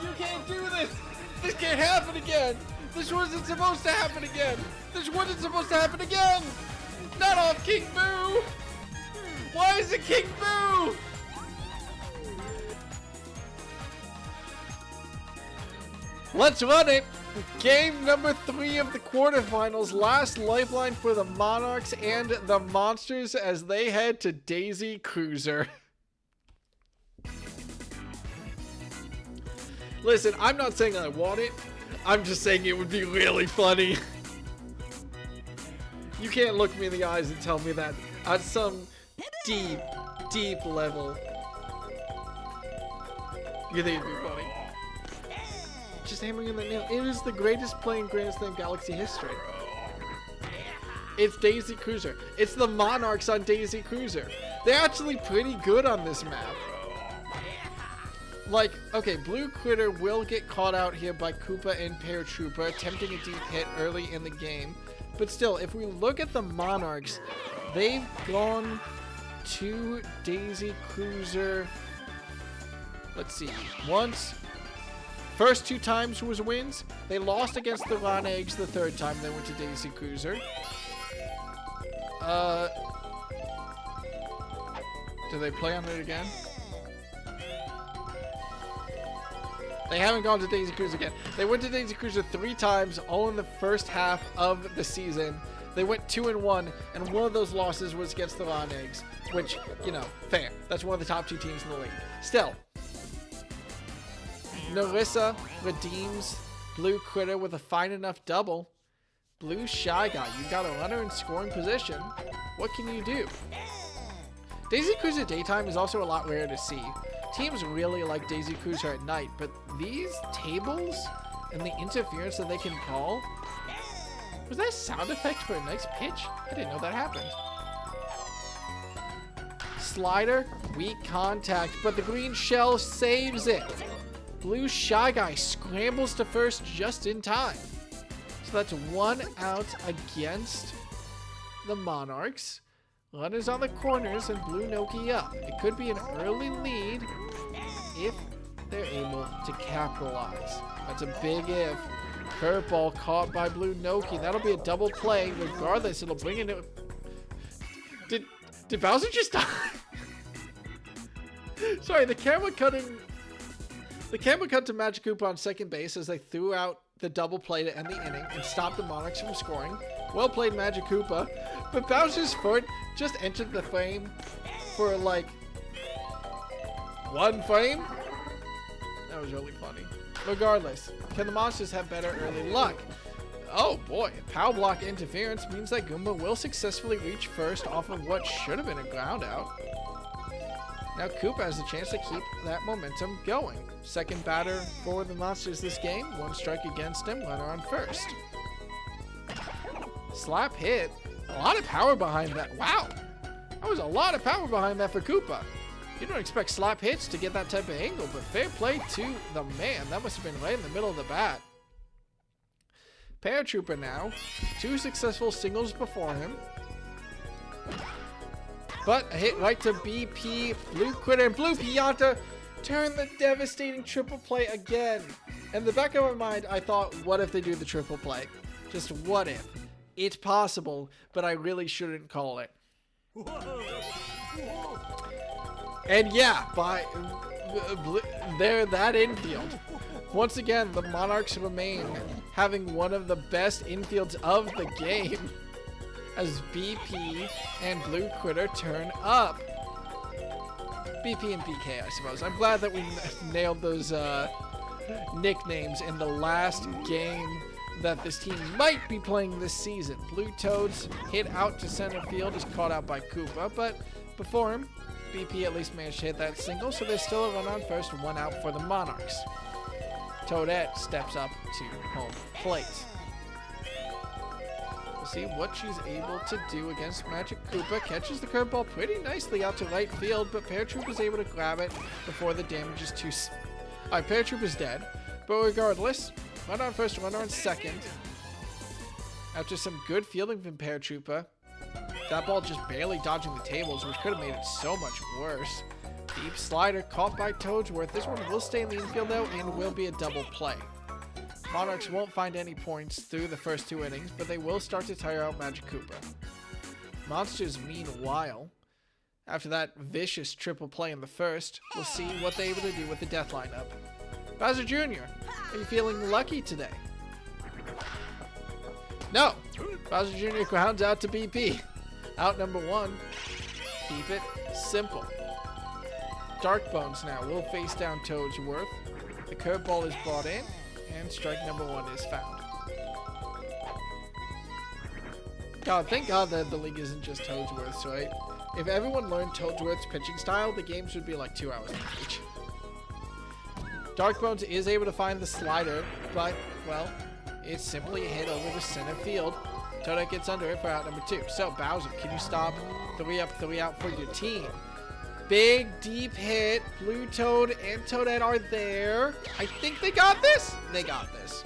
You can't do this! This can't happen again! This wasn't supposed to happen again! This wasn't supposed to happen again! Not off King Boo! Why is it King Boo? Let's run it! Game number 3 of the quarterfinals. Last lifeline for the Monarchs and the Monsters as they head to Daisy Cruiser. Listen, I'm not saying I want it. I'm just saying it would be really funny. You can't look me in the eyes and tell me that at some deep, deep level you think it'd be funny. Just hammering in the nail. It is the greatest play in Grand Slam Galaxy history. It's Daisy Cruiser. It's the Monarchs on Daisy Cruiser. They're actually pretty good on this map. Like, okay, Blue Critter will get caught out here by Koopa and Paratrooper, attempting a deep hit early in the game. But still, if we look at the Monarchs, they've gone to Daisy Cruiser, let's see, once. First 2 times was wins. They lost against the Ron Eggs the 3rd time they went to Daisy Cruiser. Do they play on it again? They haven't gone to Daisy Cruiser again. They went to Daisy Cruiser 3 times, all in the first half of the season. They went 2-1, and one of those losses was against the Ron Eggs, which, you know, fair. That's one of the top 2 teams in the league. Still, Narissa redeems Blue Critter with a fine enough double. Blue Shy Guy, you've got a runner in scoring position. What can you do? Daisy Cruiser daytime is also a lot rarer to see. Teams really like Daisy Cruiser at night, but these tables and the interference that they can call... Was that a sound effect for a nice pitch? I didn't know that happened. Slider, weak contact, but the green shell saves it. Blue Shy Guy scrambles to first just in time. So that's 1 out against the Monarchs. Runners on the corners and Blue Noki up. It could be an early lead if they're able to capitalize. That's a big if. Curveball caught by Blue Noki. That'll be a double play. Regardless, it'll bring in... Did Bowser just die? Sorry, the camera cut to Magic Koopa on second base as they threw out the double play to end the inning and stopped the Monarchs from scoring. Well played, Magic Koopa. But Bowser's foot just entered the frame for like 1 frame. That was really funny. Regardless, can the monsters have better early luck? Oh boy, power block interference means that Goomba will successfully reach first off of what should have been a ground out. Now Koopa has a chance to keep that momentum going. Second batter for the monsters this game, 1 strike against him, runner on first. Slap hit, a lot of power behind that. Wow, that was a lot of power behind that for Koopa. You don't expect slap hits to get that type of angle, but fair play to the man. That must have been right in the middle of the bat. Paratrooper now, 2 successful singles before him. But a hit right to BP, Blue Critter, and Blue Pianta turn the devastating triple play again. In the back of my mind, I thought, what if they do the triple play? Just what if? It's possible, but I really shouldn't call it. And yeah, they're that infield. Once again, the Monarchs remain having one of the best infields of the game as BP and Blue Critter turn up. BP and BK, I suppose. I'm glad that we nailed those nicknames in the last game that this team might be playing this season. Blue Toads hit out to center field, is caught out by Koopa, but before him, BP at least managed to hit that single, so there's still a run on first, 1 out for the Monarchs. Toadette steps up to home plate. We'll see what she's able to do against Magic Koopa. Catches the curveball pretty nicely out to right field, but Paratrooper's able to grab it before the damage is too... Alright, Paratrooper's dead, but regardless, run on first, runner on second. After some good fielding from Paratrooper, that ball just barely dodging the tables, which could have made it so much worse. Deep slider caught by Toadsworth. This one will stay in the infield though and will be a double play. Monarchs won't find any points through the first 2 innings, but they will start to tire out Magic Koopa. Monsters, meanwhile, after that vicious triple play in the first, we'll see what they're able to do with the death lineup. Bowser Jr., are you feeling lucky today? No! Bowser Jr. grounds out to BP. Out number 1. Keep it simple. Dark Bones now will face down Toadsworth. The curveball is brought in, and strike number 1 is found. God, thank God that the league isn't just Toadsworth's, right? If everyone learned Toadsworth's pitching style, the games would be like 2 hours each. Dark Bones is able to find the slider, but, well, it's simply a hit over to center field. Toadette gets under it for out number 2. So, Bowser, can you stop 3 up, 3 out for your team? Big, deep hit. Blue Toad and Toadette are there. I think they got this. They got this.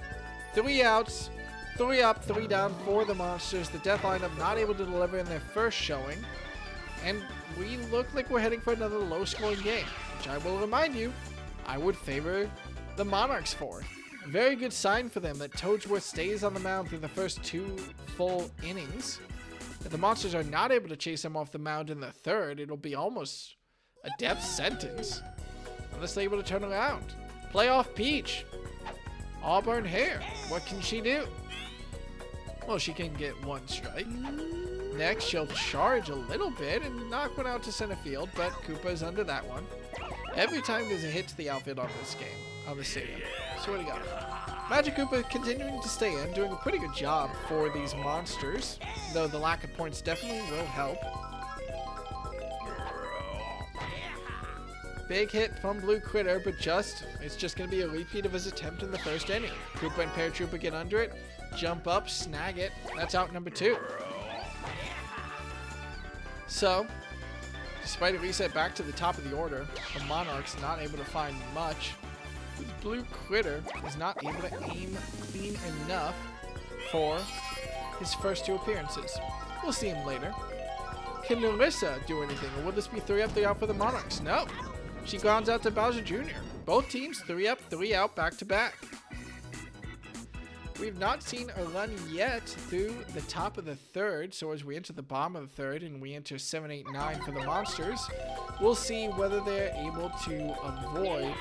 3 outs, 3 up, 3 down for the Monsters. The Death lineup not able to deliver in their first showing. And we look like we're heading for another low-scoring game, which I will remind you, I would favor the Monarchs for. Very good sign for them that Toadsworth stays on the mound through the first 2 full innings. If the Monsters are not able to chase him off the mound in the third, it'll be almost a death sentence. Unless they're able to turn around. Playoff Peach. Auburn hair. What can she do? Well, she can get 1 strike. Next, she'll charge a little bit and knock one out to center field, but Koopa's under that one. Every time there's a hit to the outfield on this game, on the stadium. Swear to God. Magic Koopa continuing to stay in, doing a pretty good job for these Monsters, though the lack of points definitely will help. Big hit from Blue Critter, but it's just going to be a repeat of his attempt in the first inning. Koopa and Paratroopa get under it, jump up, snag it. That's out number 2. So, despite a reset back to the top of the order, the Monarchs not able to find much. Blue Critter is not able to aim clean enough for his first 2 appearances. We'll see him later. Can Narissa do anything, or will this be 3 up, 3 out for the Monarchs? No. She grounds out to Bowser Jr. Both teams 3 up, 3 out back to back. We've not seen a run yet through the top of the third, so as we enter the bottom of the third and we enter 7, 8, 9 for the Monsters, we'll see whether they're able to avoid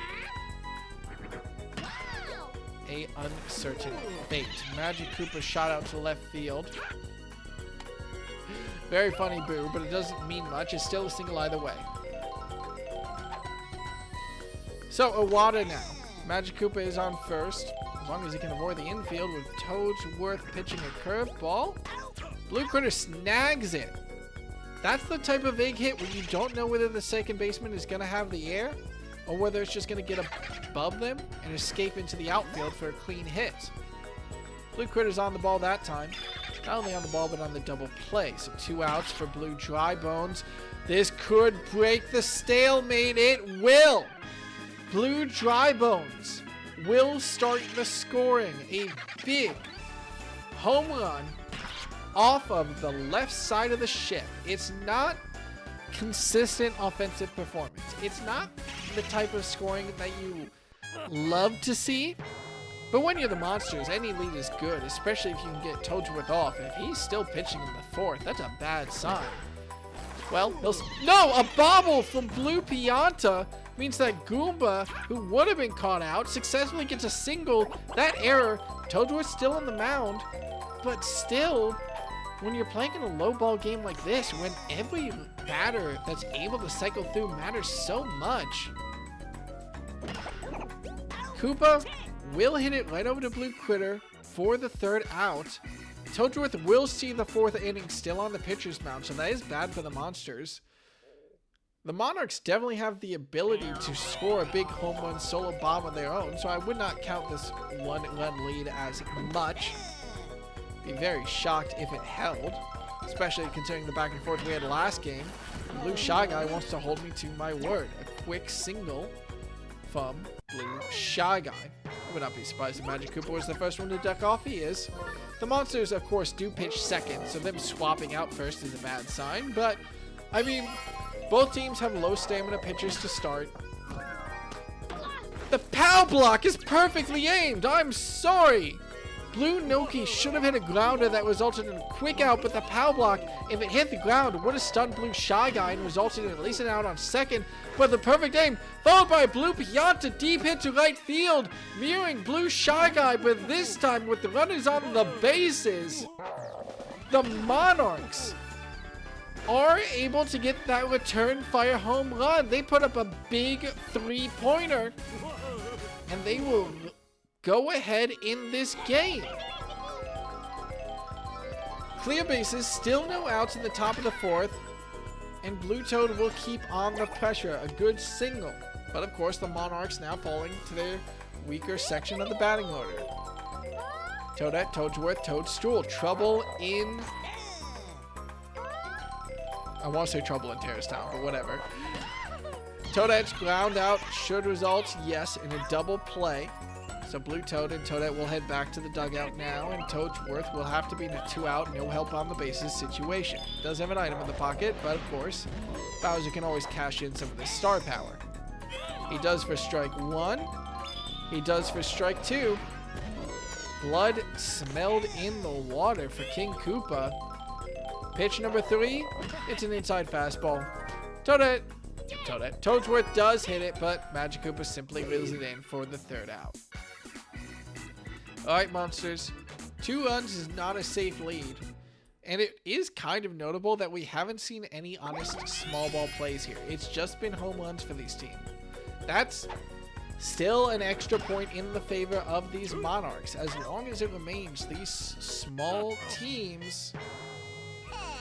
a uncertain fate. Magic Koopa shot out to left field. Very funny boo, but it doesn't mean much. It's still a single either way. So, Iwata now. Magic Koopa is on first, as long as he can avoid the infield with Toadsworth pitching a curveball. Blue Critter snags it. That's the type of big hit where you don't know whether the second baseman is going to have the air or whether it's just going to get above them and escape into the outfield for a clean hit. Blue Critter's on the ball that time. Not only on the ball, but on the double play. So 2 outs for Blue Dry Bones. This could break the stalemate. It will. Blue Dry Bones will start the scoring. A big home run off of the left side of the ship. It's not consistent offensive performance. It's not the type of scoring that you love to see. But when you're the Monsters, any lead is good, especially if you can get Toadsworth off. If he's still pitching in the 4th, that's a bad sign. Well, no, a bobble from Blue Pianta means that Goomba, who would have been caught out, successfully gets a single. That error, Toadsworth's still on the mound, but still, when you're playing in a low ball game like this, when every batter that's able to cycle through matters so much, Koopa will hit it right over to Blue Critter for the 3rd out. Toadsworth will see the 4th inning still on the pitcher's mound, so that is bad for the Monsters. The Monarchs definitely have the ability to score a big home run solo bomb of their own, so I would not count this 1-run lead as much. Be very shocked if it held, especially considering the back and forth we had last game. Blue Shy Guy wants to hold me to my word. A quick single from Blue Shy Guy. I would not be surprised if Magic Koopa was the first one to duck off. He is. The Monsters, of course, do pitch second, so them swapping out first is a bad sign, but, I mean, both teams have low stamina pitchers to start. The POW block is perfectly aimed! I'm sorry! Blue Noki should have hit a grounder that resulted in a quick out, but the POW block, if it hit the ground, would have stunned Blue Shy Guy and resulted in at least an out on second. But the perfect aim, followed by a Blue Pianta deep hit to right field, mirroring Blue Shy Guy, but this time with the runners on the bases. The Monarchs are able to get that return fire home run. They put up a big 3-pointer, and they will go ahead in this game. Clear bases, still no outs in the top of the 4th, and Blue Toad will keep on the pressure. A good single. But of course, the Monarchs now falling to their weaker section of the batting order. Toadette, Toadsworth, Toadstool. Trouble in... I want to say trouble in Terrace Town, but whatever. Toadette's ground out should result, yes, in a double play. So Blue Toad and Toadette will head back to the dugout now, and Toadsworth will have to be in a 2-out, no help on the bases situation. Does have an item in the pocket, but of course, Bowser can always cash in some of this star power. He does for strike 1. He does for strike 2. Blood smelled in the water for King Koopa. Pitch number 3. It's an inside fastball. Toadette. Toadsworth does hit it, but Magic Koopa simply reels it in for the 3rd out. Alright, monsters. 2 runs is not a safe lead. And it is kind of notable that we haven't seen any honest small ball plays here. It's just been home runs for these teams. That's still an extra point in the favor of these Monarchs. As long as it remains these small teams,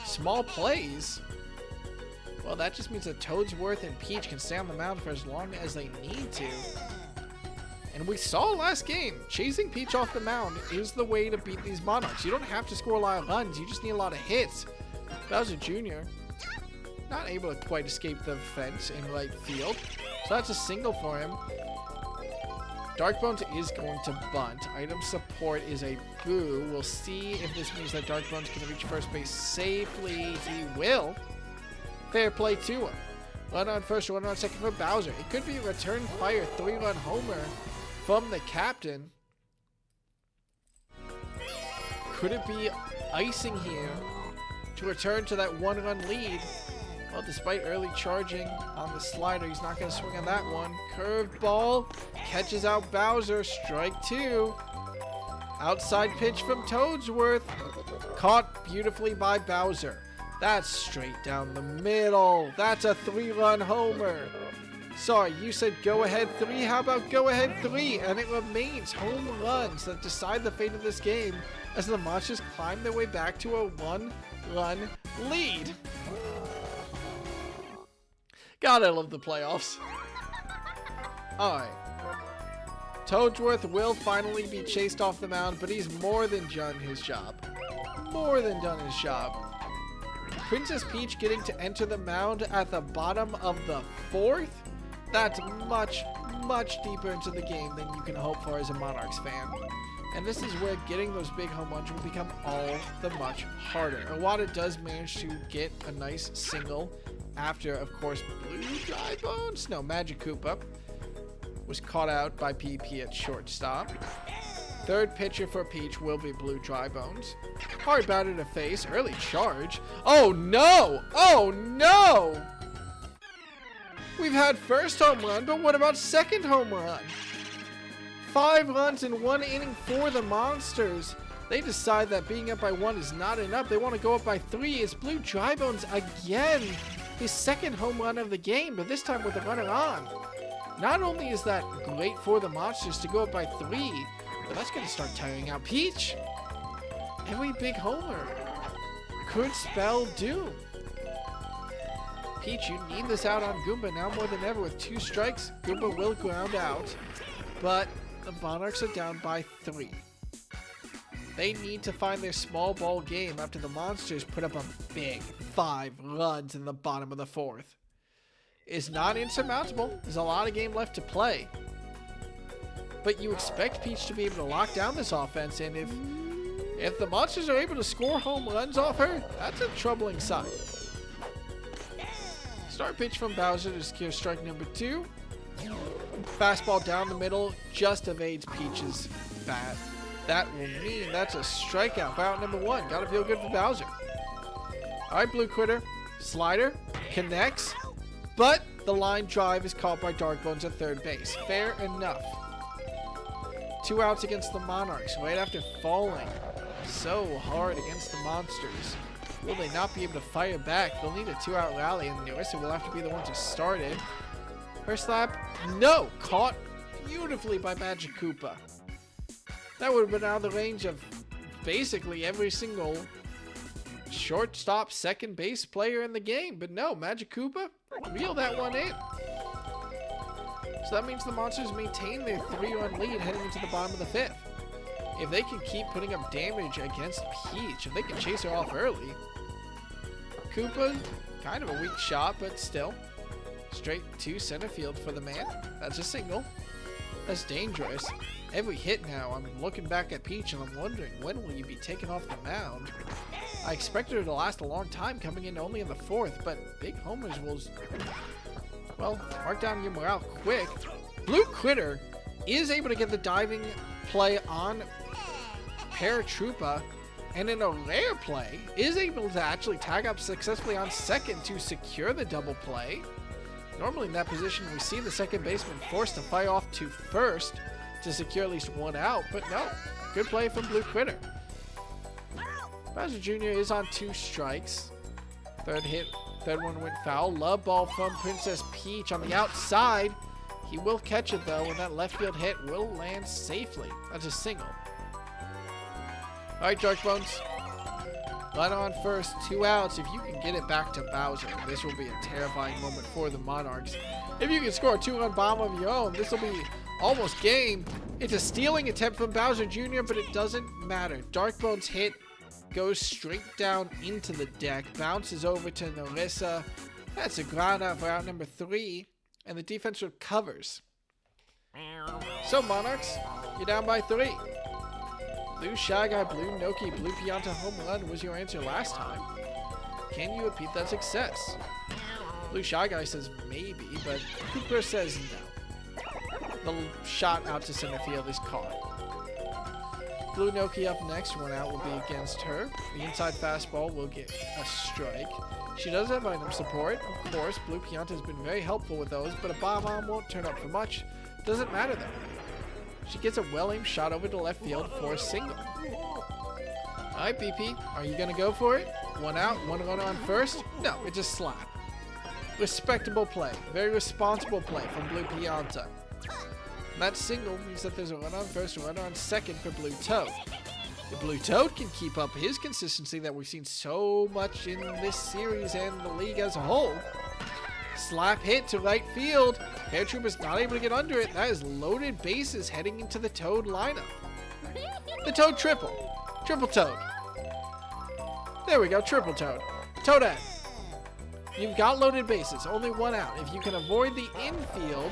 small plays, well, that just means that Toadsworth and Peach can stay on the mound for as long as they need to. And we saw last game, chasing Peach off the mound is the way to beat these Monarchs. You don't have to score a lot of runs, you just need a lot of hits. Bowser Jr. not able to quite escape the fence in right field. So that's a single for him. Darkbones is going to bunt. Item support is a boo. We'll see if this means that Darkbones can reach first base safely. He will. Fair play to him. Run on first, run on second for Bowser. It could be a return fire 3-run homer from the captain. Could it be icing here to return to that 1-run lead? Well, despite early charging on the slider, he's not going to swing on that one. Curved ball catches out Bowser. Strike 2. Outside pitch from Toadsworth. Caught beautifully by Bowser. That's straight down the middle. That's a 3-run homer. Sorry, you said go ahead 3. How about go ahead 3? And it remains home runs that decide the fate of this game as the Monsters climb their way back to a 1-run lead. God, I love the playoffs. Alright. Toadsworth will finally be chased off the mound, but he's more than done his job. More than done his job. Princess Peach getting to enter the mound at the bottom of the 4th? That's much, much deeper into the game than you can hope for as a Monarchs fan. And this is where getting those big home runs will become all the much harder. Iwata does manage to get a nice single after, of course, Blue Drybones? No, Magic Koopa was caught out by PP at shortstop. Third pitcher for Peach will be Blue Drybones. Hard batter to face. Early charge. Oh no! Oh no! We've had first home run, but what about second home run? 5 runs in 1 inning for the Monsters. They decide that being up by 1 is not enough. They want to go up by 3. It's Blue Drybones again. His second home run of the game, but this time with a runner on. Not only is that great for the Monsters to go up by 3, but that's going to start tiring out Peach. Every big homer could spell doom. Peach, you need this out on Goomba now more than ever. With 2 strikes, Goomba will ground out, but the Monarchs are down by 3. They need to find their small ball game after the Monsters put up a big 5 runs in the bottom of the 4th. It's not insurmountable. There's a lot of game left to play. But you expect Peach to be able to lock down this offense, and if the Monsters are able to score home runs off her, that's a troubling sign. Start pitch from Bowser to secure strike number 2. Fastball down the middle just evades Peach's bat. That will mean that's a strikeout for out number 1. Gotta feel good for Bowser. Alright, Blue Critter. Slider. Connects. But the line drive is caught by Darkbones at third base. Fair enough. 2 outs against the Monarchs right after falling so hard against the Monsters. Will they not be able to fire back? They'll need a 2-out rally, and Nerissa will have to be the one to start it. First slap. No! Caught beautifully by Magic Koopa. That would have been out of the range of basically every single shortstop, second base player in the game. But no, Magic Koopa, reel that one in. So that means the Monsters maintain their 3-run lead heading into the bottom of the 5th. if they can keep putting up damage against Peach, if they can chase her off early. Koopa, kind of a weak shot, but still. Straight to center field for the man. That's a single. That's dangerous. Every hit now, I'm looking back at Peach and I'm wondering, when will you be taken off the mound? I expected her to last a long time, coming in only in the 4th, but big homers will, well, mark down your morale quick. Blue Critter is able to get the diving play on Paratroopa, and in a rare play, is able to actually tag up successfully on second to secure the double play. Normally in that position, we see the second baseman forced to fire off to first to secure at least one out, but no. Good play from Blue Critter. Bowser Jr. is on 2 strikes. Third one went foul. Love ball from Princess Peach on the outside. He will catch it though, and that left field hit will land safely. That's a single. All right, Dark Bones. Run on first, 2 outs. If you can get it back to Bowser, this will be a terrifying moment for the Monarchs. If you can score a 2-run bomb of your own, this will be almost game. It's a stealing attempt from Bowser Jr., but it doesn't matter. Dark Bones hit goes straight down into the deck, bounces over to Narissa. That's a ground out for out number 3, and the defense recovers. So Monarchs, you're down by 3. Blue Shy Guy, Blue Noki, Blue Pianta home run was your answer last time. Can you repeat that success? Blue Shy Guy says maybe, but Cooper says no. The shot out to center field is caught. Blue Noki up next. 1 out will be against her. The inside fastball will get a strike. She does have item support, of course. Blue Pianta has been very helpful with those, but a bomb won't turn up for much. Doesn't matter though. She gets a well-aimed shot over to left field for a single. Alright, BP, are you going to go for it? 1 out, 1 runner on first? No, it's a slap. Respectable play. Very responsible play from Blue Pianta. That single means that there's a run on first, a runner on second for Blue Toad. If Blue Toad can keep up his consistency that we've seen so much in this series and the league as a whole. Slap hit to right field. Paratroopa's not able to get under it. That is loaded bases heading into the Toad lineup. The Toad triple. Triple Toad. There we go, Triple Toad. Toadette. You've got loaded bases, only 1 out. If you can avoid the infield,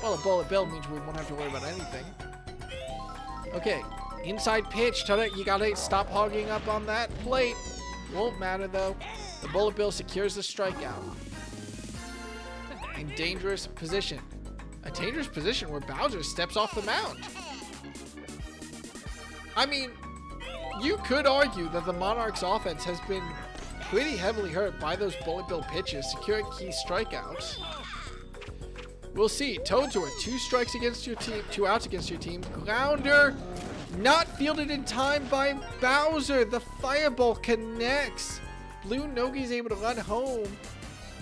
well, a bullet bill means we won't have to worry about anything. Okay, inside pitch. Toadette, you gotta stop hogging up on that plate. Won't matter though. The bullet bill secures the strikeout. In dangerous position. A dangerous position where Bowser steps off the mound. I mean, you could argue that the Monarchs offense has been pretty heavily hurt by those bullet bill pitches, securing key strikeouts. We'll see. Toads are 2 strikes against your team, 2 outs against your team. Grounder, not fielded in time by Bowser. The fireball connects. Blue Nogi's able to run home,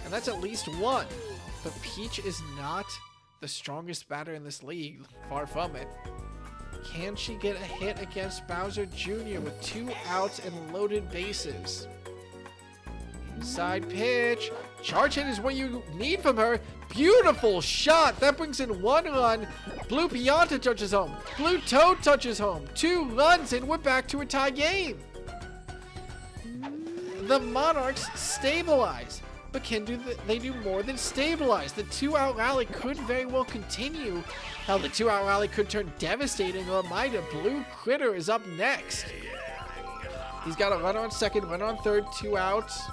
and that's at least 1. But Peach is not the strongest batter in this league. Far from it. Can she get a hit against Bowser Jr. with 2 outs and loaded bases? Inside pitch. Charge hit is what you need from her. Beautiful shot. That brings in 1 run. Blue Pianta touches home. Blue Toad touches home. 2 runs, and we're back to a tie game. The Monarchs stabilize. But they do more than stabilize. The 2-out rally could very well continue. Hell, the 2-out rally could turn devastating. A reminder, Blue Critter is up next. He's got a runner on second, runner on third, 2 outs.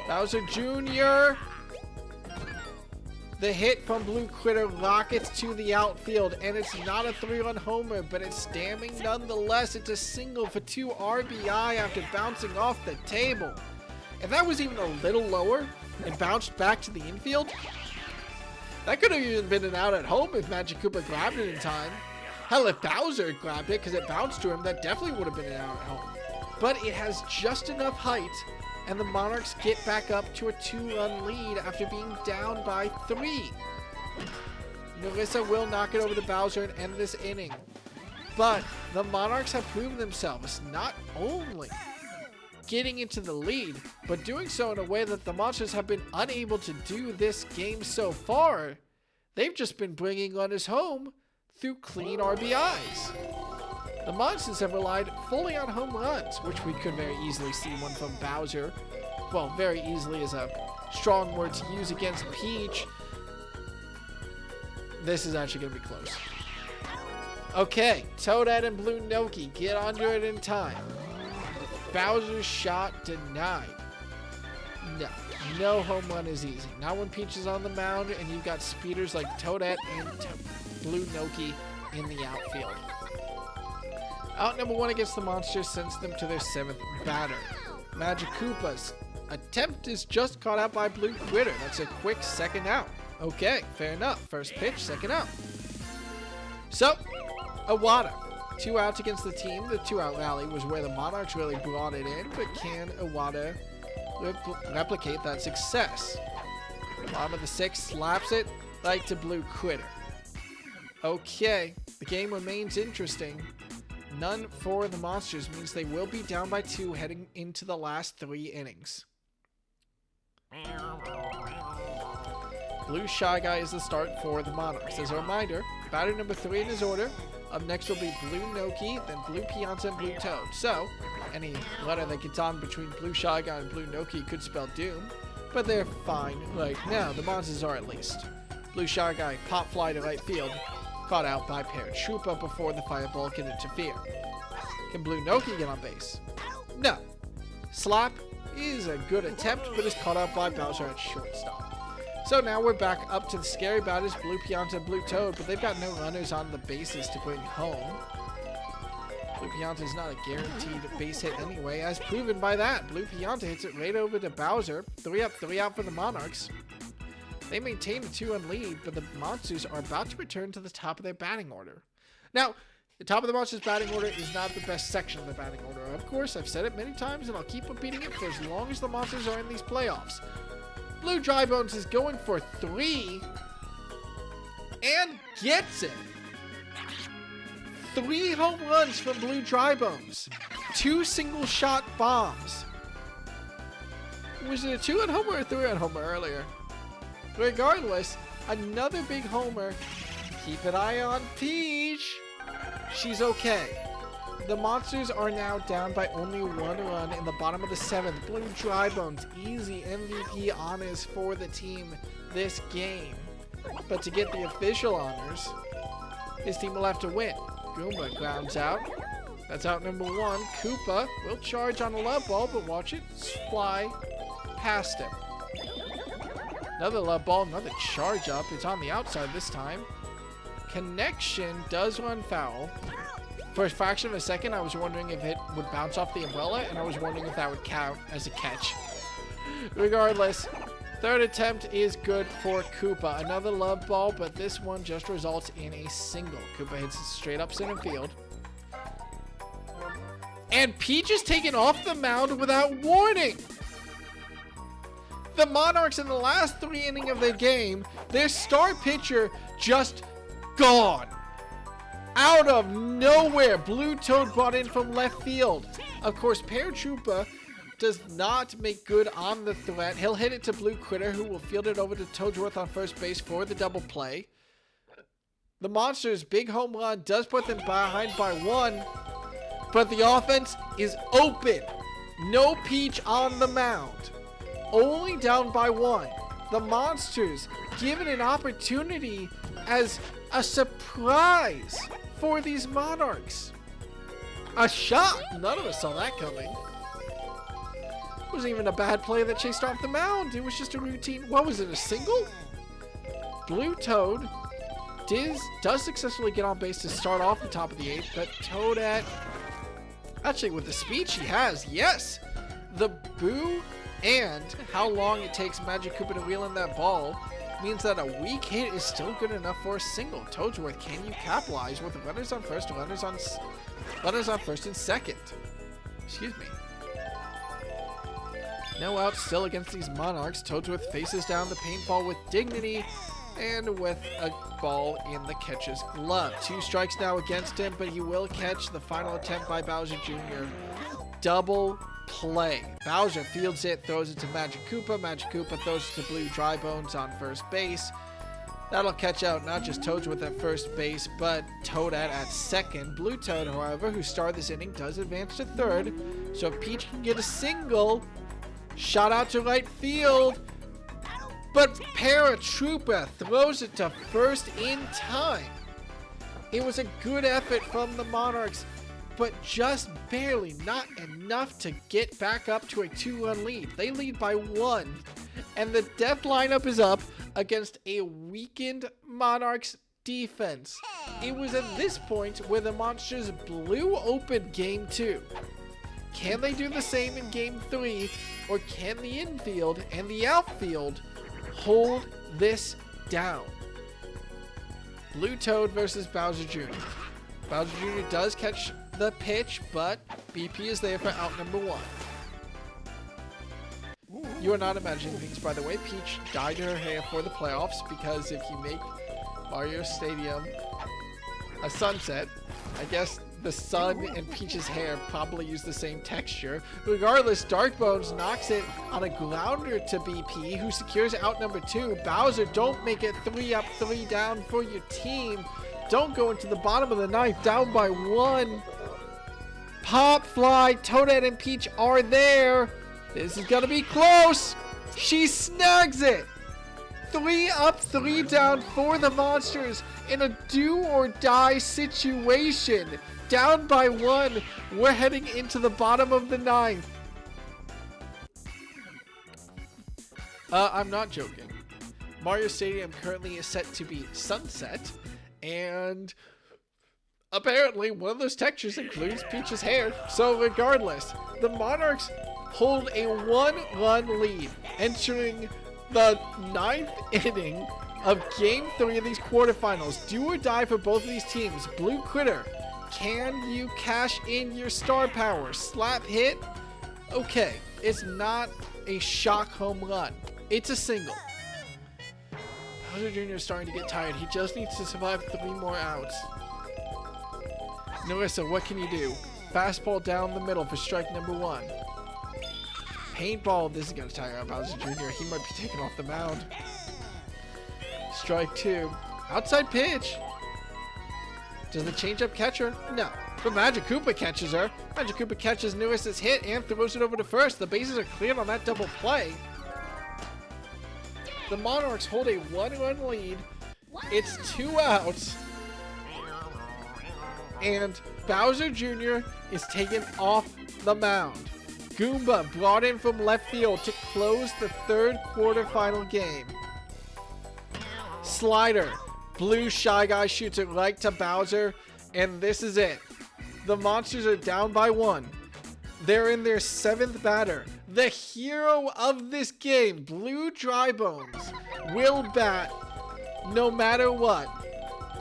Bowser Jr. The hit from Blue Critter rockets to the outfield, and it's not a 3-run homer, but it's damning nonetheless. It's a single for 2 RBI after bouncing off the table. If that was even a little lower and bounced back to the infield, that could have even been an out at home if Magic Koopa grabbed it in time. Hell, if Bowser grabbed it because it bounced to him, that definitely would have been an out at home. But it has just enough height, and the Monarchs get back up to a 2-run lead after being down by 3. Narissa will knock it over to Bowser and end this inning. But the Monarchs have proven themselves not only getting into the lead, but doing so in a way that the Monsters have been unable to do this game so far. They've just been bringing runners home through clean RBIs. The Monsters have relied fully on home runs, which we could very easily see one from Bowser. Well, very easily is a strong word to use against Peach. This is actually going to be close. Okay, Toadette and Blue Noki get under it in time. Bowser's shot denied. No home run is easy. Not when Peach is on the mound and you've got speeders like Toadette and Blue Noki in the outfield. Out number 1 against the Monsters sends them to their 7th batter. Magic Koopa's attempt is just caught out by Blue Critter. That's a quick second out. Okay, fair enough. First pitch, second out. So, Iwata. 2 outs against the team. The 2-out rally was where the Monarchs really brought it in, but can Iwata replicate that success? Bottom of the 6th, slaps it right to Blue Critter. Okay, the game remains interesting. None for the Monsters means they will be down by 2 heading into the last 3 innings. Blue Shy Guy is the start for the Monarchs. As a reminder, batter number 3 in his order. Up next will be Blue Noki, then Blue Pianta and Blue Toad. So, any letter that gets on between Blue Shy Guy and Blue Noki could spell doom, but they're fine right now. The Monsters are at least. Blue Shy Guy pop fly to right field, caught out by Paratroopa before the fireball can interfere. Can Blue Noki get on base? No. Slap is a good attempt, but is caught out by Bowser at shortstop. So now we're back up to the scary batters, Blue Pianta and Blue Toad, but they've got no runners on the bases to bring home. Blue Pianta is not a guaranteed base hit anyway, as proven by that. Blue Pianta hits it right over to Bowser. 3 up, 3 out for the Monarchs. They maintain a 2-run lead, but the Monsters are about to return to the top of their batting order. Now, the top of the Monsters' batting order is not the best section of the batting order. Of course, I've said it many times, and I'll keep repeating it for as long as the Monsters are in these playoffs. Blue Drybones is going for 3 and gets it. 3 home runs from Blue Drybones. 2 single-shot bombs. Was it a 2-run homer or a 3-run homer earlier? Regardless, another big homer. Keep an eye on Peach. She's okay. The Monsters are now down by only 1 run in the bottom of the 7th. Blue Drybones, easy MVP honors for the team this game. But to get the official honors, his team will have to win. Goomba grounds out. That's out number 1. Koopa will charge on a love ball, but watch it fly past him. Another love ball, another charge up. It's on the outside this time. Connection does run foul. For a fraction of a second, I was wondering if it would bounce off the umbrella, and I was wondering if that would count as a catch. Regardless, 3rd attempt is good for Koopa. Another love ball, but this one just results in a single. Koopa hits it straight up center field. And Peach is taken off the mound without warning. The Monarchs in the last 3 innings of the game, their star pitcher just gone. Out of nowhere, Blue Toad brought in from left field. Of course, Paratroopa does not make good on the threat. He'll hit it to Blue Critter, who will field it over to Toadsworth on first base for the double play. The Monsters' big home run does put them behind by 1, but the offense is open. No Peach on the mound. Only down by 1. The Monsters given an opportunity as a surprise for these Monarchs. A shot! None of us saw that coming. It wasn't even a bad play that chased off the mound. It was just a routine. What was it, a single? Blue Toad does successfully get on base to start off the top of the 8th, but Toadette, actually with the speed she has, yes! The boo and how long it takes Magic Koopa to reel in that ball means that a weak hit is still good enough for a single. Toadsworth, can you capitalize with runners on first, runners on first and second? Excuse me. No outs still against these Monarchs. Toadsworth faces down the paintball with dignity and with a ball in the catcher's glove. 2 strikes now against him, but he will catch the final attempt by Bowser Jr. Double play. Bowser fields it, throws it to Magic Koopa. Magic Koopa throws it to Blue Drybones on first base. That'll catch out not just Toadsworth at first base, but Toadette at second. Blue Toad, however, who started this inning, does advance to third. So if Peach can get a single, shot out to right field, but Paratroopa throws it to first in time. It was a good effort from the Monarchs, but just barely, not enough to get back up to a 2-run lead. They lead by 1, and the death lineup is up against a weakened Monarchs defense. It was at this point where the Monsters blew open Game 2. Can they do the same in Game 3, or can the infield and the outfield hold this down? Blue Toad versus Bowser Jr. Bowser Jr. does catch the pitch, but BP is there for out number 1. You are not imagining things, by the way. Peach dyed her hair for the playoffs because if you make Mario Stadium a sunset, I guess the sun and Peach's hair probably use the same texture. Regardless, Dark Bones knocks it on a grounder to BP, who secures out number 2. Bowser, don't make it 3 up, 3 down for your team. Don't go into the bottom of the 9th, down by 1. Pop Fly, Toadette, and Peach are there. This is gonna be close. She snags it. 3 up, 3 down for the Monsters in a do-or-die situation. Down by 1. We're heading into the bottom of the 9th. I'm not joking. Mario Stadium currently is set to be sunset, and apparently one of those textures includes Peach's hair. So regardless, the Monarchs hold a 1-run lead entering the 9th inning of Game 3 of these quarterfinals. Do or die for both of these teams. Blue Critter, can you cash in your star power? Slap hit? Okay, it's not a shock home run. It's a single. Bowser Jr. is starting to get tired. He just needs to survive 3 more outs. Narissa, what can you do? Fastball down the middle for strike number 1. Paintball, this is going to tire out Bowser Jr. He might be taken off the mound. Strike 2. Outside pitch. Does the changeup catch her? No. But Magic Koopa catches her. Magic Koopa catches Narissa's hit and throws it over to first. The bases are cleared on that double play. The Monarchs hold a 1-run lead. It's 2 outs. And Bowser Jr. is taken off the mound. Goomba brought in from left field to close the 3rd quarterfinal game. Slider. Blue Shy Guy shoots it right to Bowser. And this is it. The Monsters are down by 1. They're in their 7th batter. The hero of this game, Blue Drybones, will bat no matter what.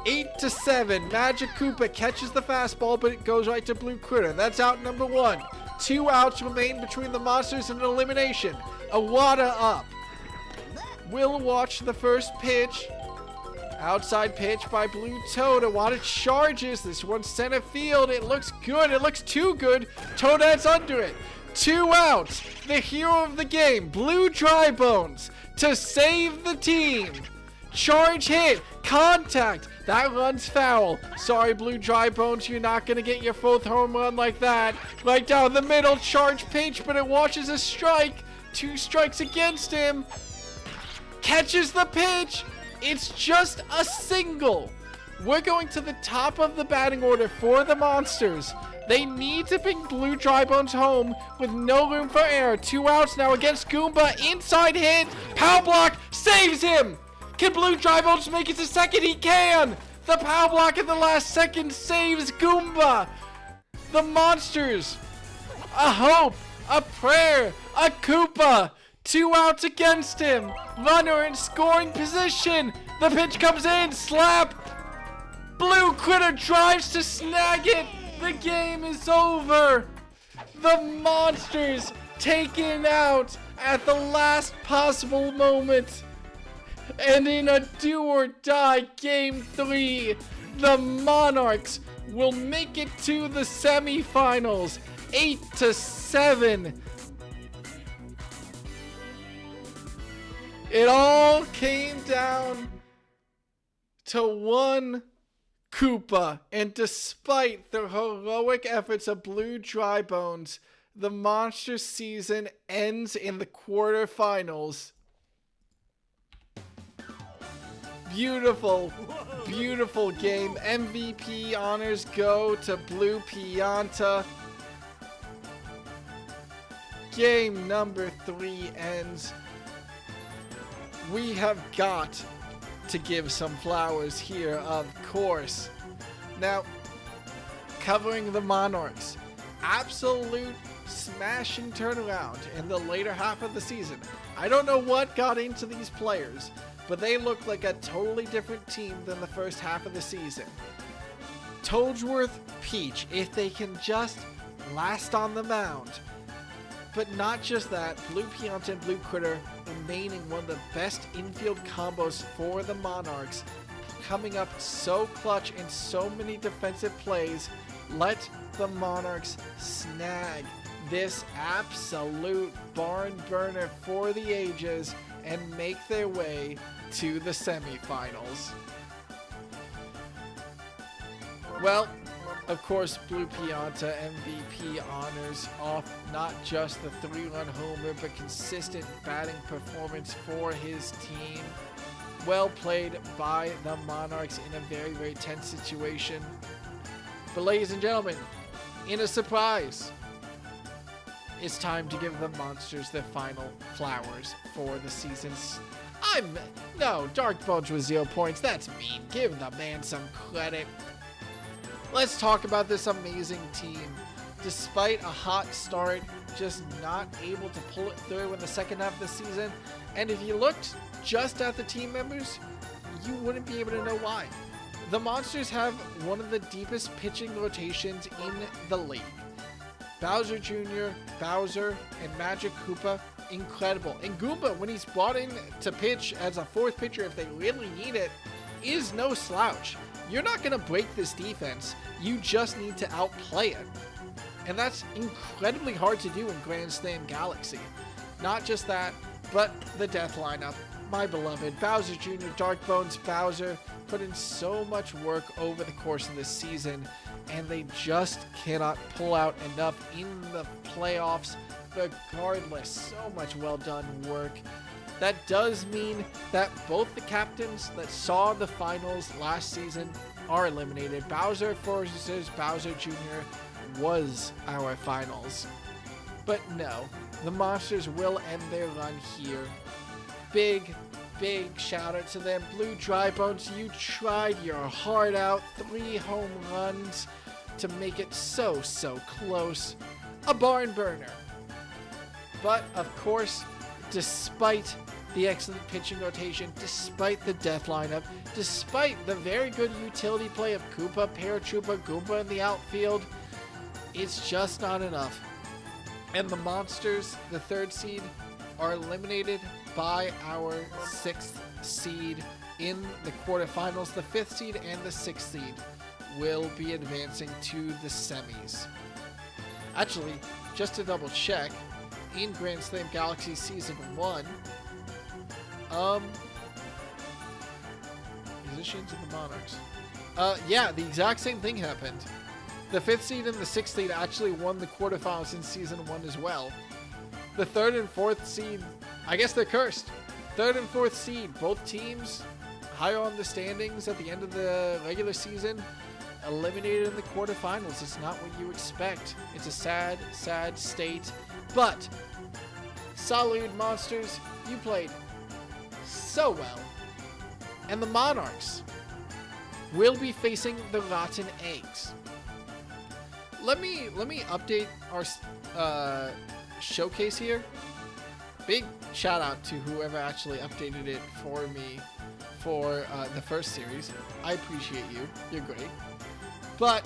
8-7. Magic Koopa catches the fastball, but it goes right to Blue Critter. That's out number 1. 2 outs remain between the Monsters and an elimination. Awada up. We'll watch the first pitch. Outside pitch by Blue Toad. Awada charges. This one's center field. It looks good. It looks too good. Toadette's under it. 2 outs. The hero of the game, Blue Drybones, to save the team. Charge hit. Contact. That run's foul. Sorry, Blue Drybones, you're not going to get your 4th home run like that. Right down the middle. Charge pitch, but it washes a strike. 2 strikes against him. Catches the pitch. It's just a single. We're going to the top of the batting order for the Monsters. They need to bring Blue Drybones home with no room for error. 2 outs now against Goomba. Inside hit. Power block saves him. Can Blue Drybones make it to second? He can. The power block at the last second saves Goomba. The Monsters. A hope. A prayer. A Koopa. 2 outs against him. Runner in scoring position. The pitch comes in. Slap. Blue Critter drives to snag it. The game is over. The Monsters taken out at the last possible moment. And in a do-or-die Game 3, the Monarchs will make it to the semifinals. 8-7. It all came down to 1 Koopa. And despite the heroic efforts of Blue Dry Bones, the Monsters season ends in the quarterfinals. Beautiful, beautiful game. MVP honors go to Blue Pianta. Game number 3 ends. We have got to give some flowers here, of course. Now, covering the Monarchs. Absolute smashing turnaround in the later half of the season. I don't know what got into these players, but they look like a totally different team than the first half of the season. Toadsworth, Peach, if they can just last on the mound. But not just that, Blue Pianta and Blue Critter remaining one of the best infield combos for the Monarchs, coming up so clutch in so many defensive plays. Let the Monarchs snag this absolute barn burner for the ages and make their way to the semifinals. Well, of course, Blue Pianta MVP honors off not just the 3-run homer, but consistent batting performance for his team. Well played by the Monarchs in a very, very tense situation. But ladies and gentlemen, in a surprise, it's time to give the Monsters their final flowers for the seasons. No, Dark Bulge with 0 points. That's mean. Give the man some credit. Let's talk about this amazing team. Despite a hot start, just not able to pull it through in the second half of the season. And if you looked just at the team members, you wouldn't be able to know why. The Monsters have one of the deepest pitching rotations in the league. Bowser Jr., Bowser, and Magic Koopa, incredible. And Goomba, when he's brought in to pitch as a 4th pitcher if they really need it, is no slouch. You're not going to break this defense. You just need to outplay it. And that's incredibly hard to do in Grand Slam Galaxy. Not just that, but the death lineup. My beloved Bowser Jr., Dark Bones, Bowser put in so much work over the course of this season, and they just cannot pull out enough in the playoffs. Regardless, so much well done work. That does mean that both the captains that saw the finals last season are eliminated. Bowser versus Bowser Jr. was our finals. But no, the Monsters will end their run here. Big shout out to them. Blue Dry Bones, you tried your heart out. 3 home runs to make it so close. A barn burner. But of course, despite the excellent pitching rotation, despite the death lineup, despite the very good utility play of Koopa, Paratroopa, Goomba in the outfield, it's just not enough. And the Monsters, the 3rd seed, are eliminated by our 6th seed in the quarterfinals. The 5th seed and the 6th seed will be advancing to the semis. Actually, just to double check, in Grand Slam Galaxy Season 1, musicians and the Monarchs. Yeah, the exact same thing happened. The 5th seed and the 6th seed actually won the quarterfinals in Season 1 as well. The 3rd and 4th seed, I guess they're cursed. 3rd and 4th seed, both teams higher on the standings at the end of the regular season, eliminated in the quarterfinals. It's not what you expect. It's a sad state. But, Salud Monsters, you played so well. And the Monarchs will be facing the Rotten Eggs. Let me update our showcase here. Big shout out to whoever actually updated it for me for the first series. I appreciate you. You're great. But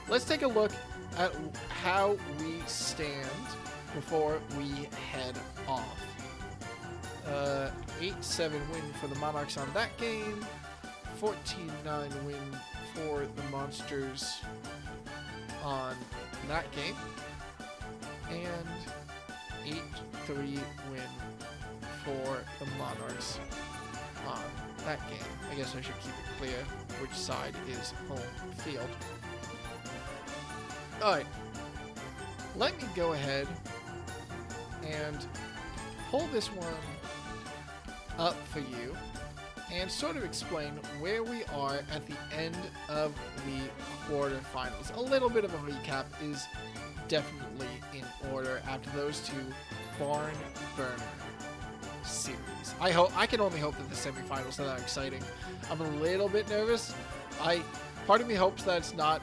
let's take a look at how we stand before we head off. 8-7 win for the Monarchs on that game. 14-9 win for the Monsters on that game. And 8-3 win for the Monarchs on that game. I guess I should keep it clear which side is home field. Alright. Let me go ahead and pull this one up for you and sort of explain where we are at the end of the quarterfinals. A little bit of a recap is definitely in order after those two barn burner series. I can only hope that the semifinals are that exciting. I'm a little bit nervous. Part of me hopes that it's not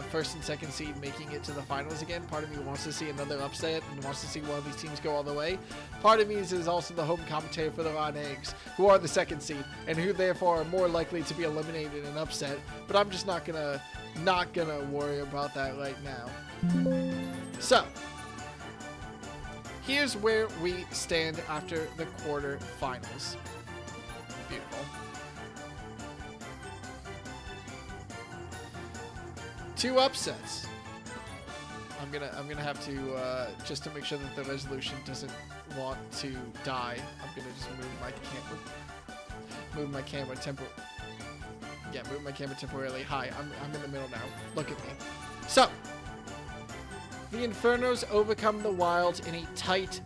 first and second seed making it to the finals again. Part of me wants to see another upset and wants to see one of these teams go all the way. Part of me is also the home commentator for the Ron Eggs, who are the second seed and who therefore are more likely to be eliminated in an upset. But I'm just not gonna worry about that right now. So here's where we stand after the quarterfinals. Beautiful. Two upsets. I'm gonna have to just to make sure that the resolution doesn't want to die. I'm gonna just move my camera temporarily. Hi, I'm in the middle now. Look at me. So the Infernos overcome the Wilds in a tight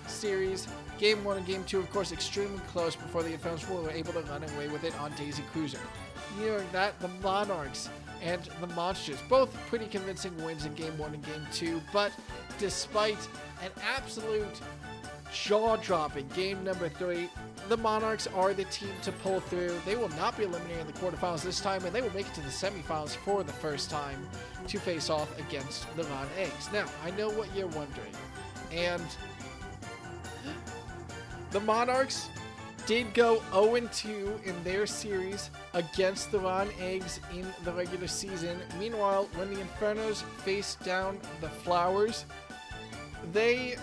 series. Game 1 and Game 2, of course, extremely close before the Infernos were able to run away with it on Daisy Cruiser. Nearing that, the Monarchs and the Monsters, both pretty convincing wins in Game 1 and Game 2, but despite an absolute jaw-dropping Game number 3, the Monarchs are the team to pull through. They will not be eliminated in the quarterfinals this time, and they will make it to the semifinals for the first time to face off against the Ron Eggs. Now, I know what you're wondering, and the Monarchs did go 0-2 in their series against the Ron Eggs in the regular season. Meanwhile, when the Infernos faced down the Flowers, they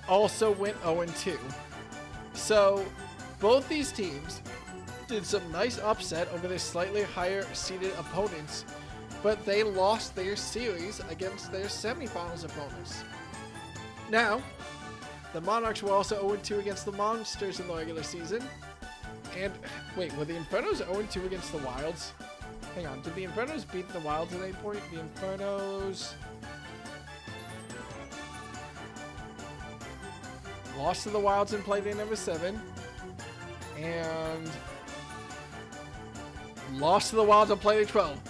also went 0-2. So both these teams did some nice upset over their slightly higher seeded opponents, but they lost their series against their semifinals opponents. Now, the Monarchs were also 0-2 against the Monsters in the regular season. And, wait, were the Infernos 0-2 against the Wilds? Hang on, did the Infernos beat the Wilds at any point? The Infernos lost to the Wilds in Playday number 7. And lost to the Wilds on Playday 12.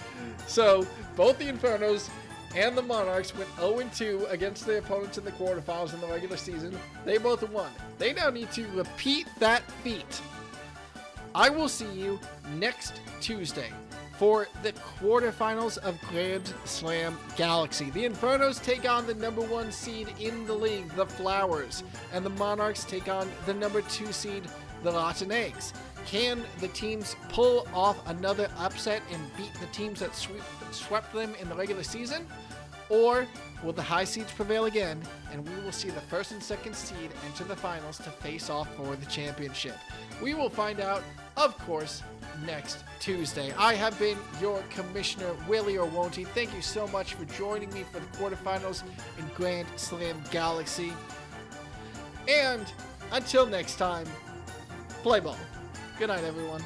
So, both the Infernos and the Monarchs went 0-2 against their opponents in the quarterfinals in the regular season. They both won. They now need to repeat that feat. I will see you next Tuesday for the quarterfinals of Grand Slam Galaxy. The Infernos take on the number 1 seed in the league, the Flowers, and the Monarchs take on the number 2 seed, the Rotten Eggs. Can the teams pull off another upset and beat the teams that swept them in the regular season? Or will the high seeds prevail again, and we will see the first and second seed enter the finals to face off for the championship? We will find out, of course, next Tuesday. I have been your Commissioner, Willie or Won't He. Thank you so much for joining me for the quarterfinals in Grand Slam Galaxy. And until next time, play ball. Good night, everyone.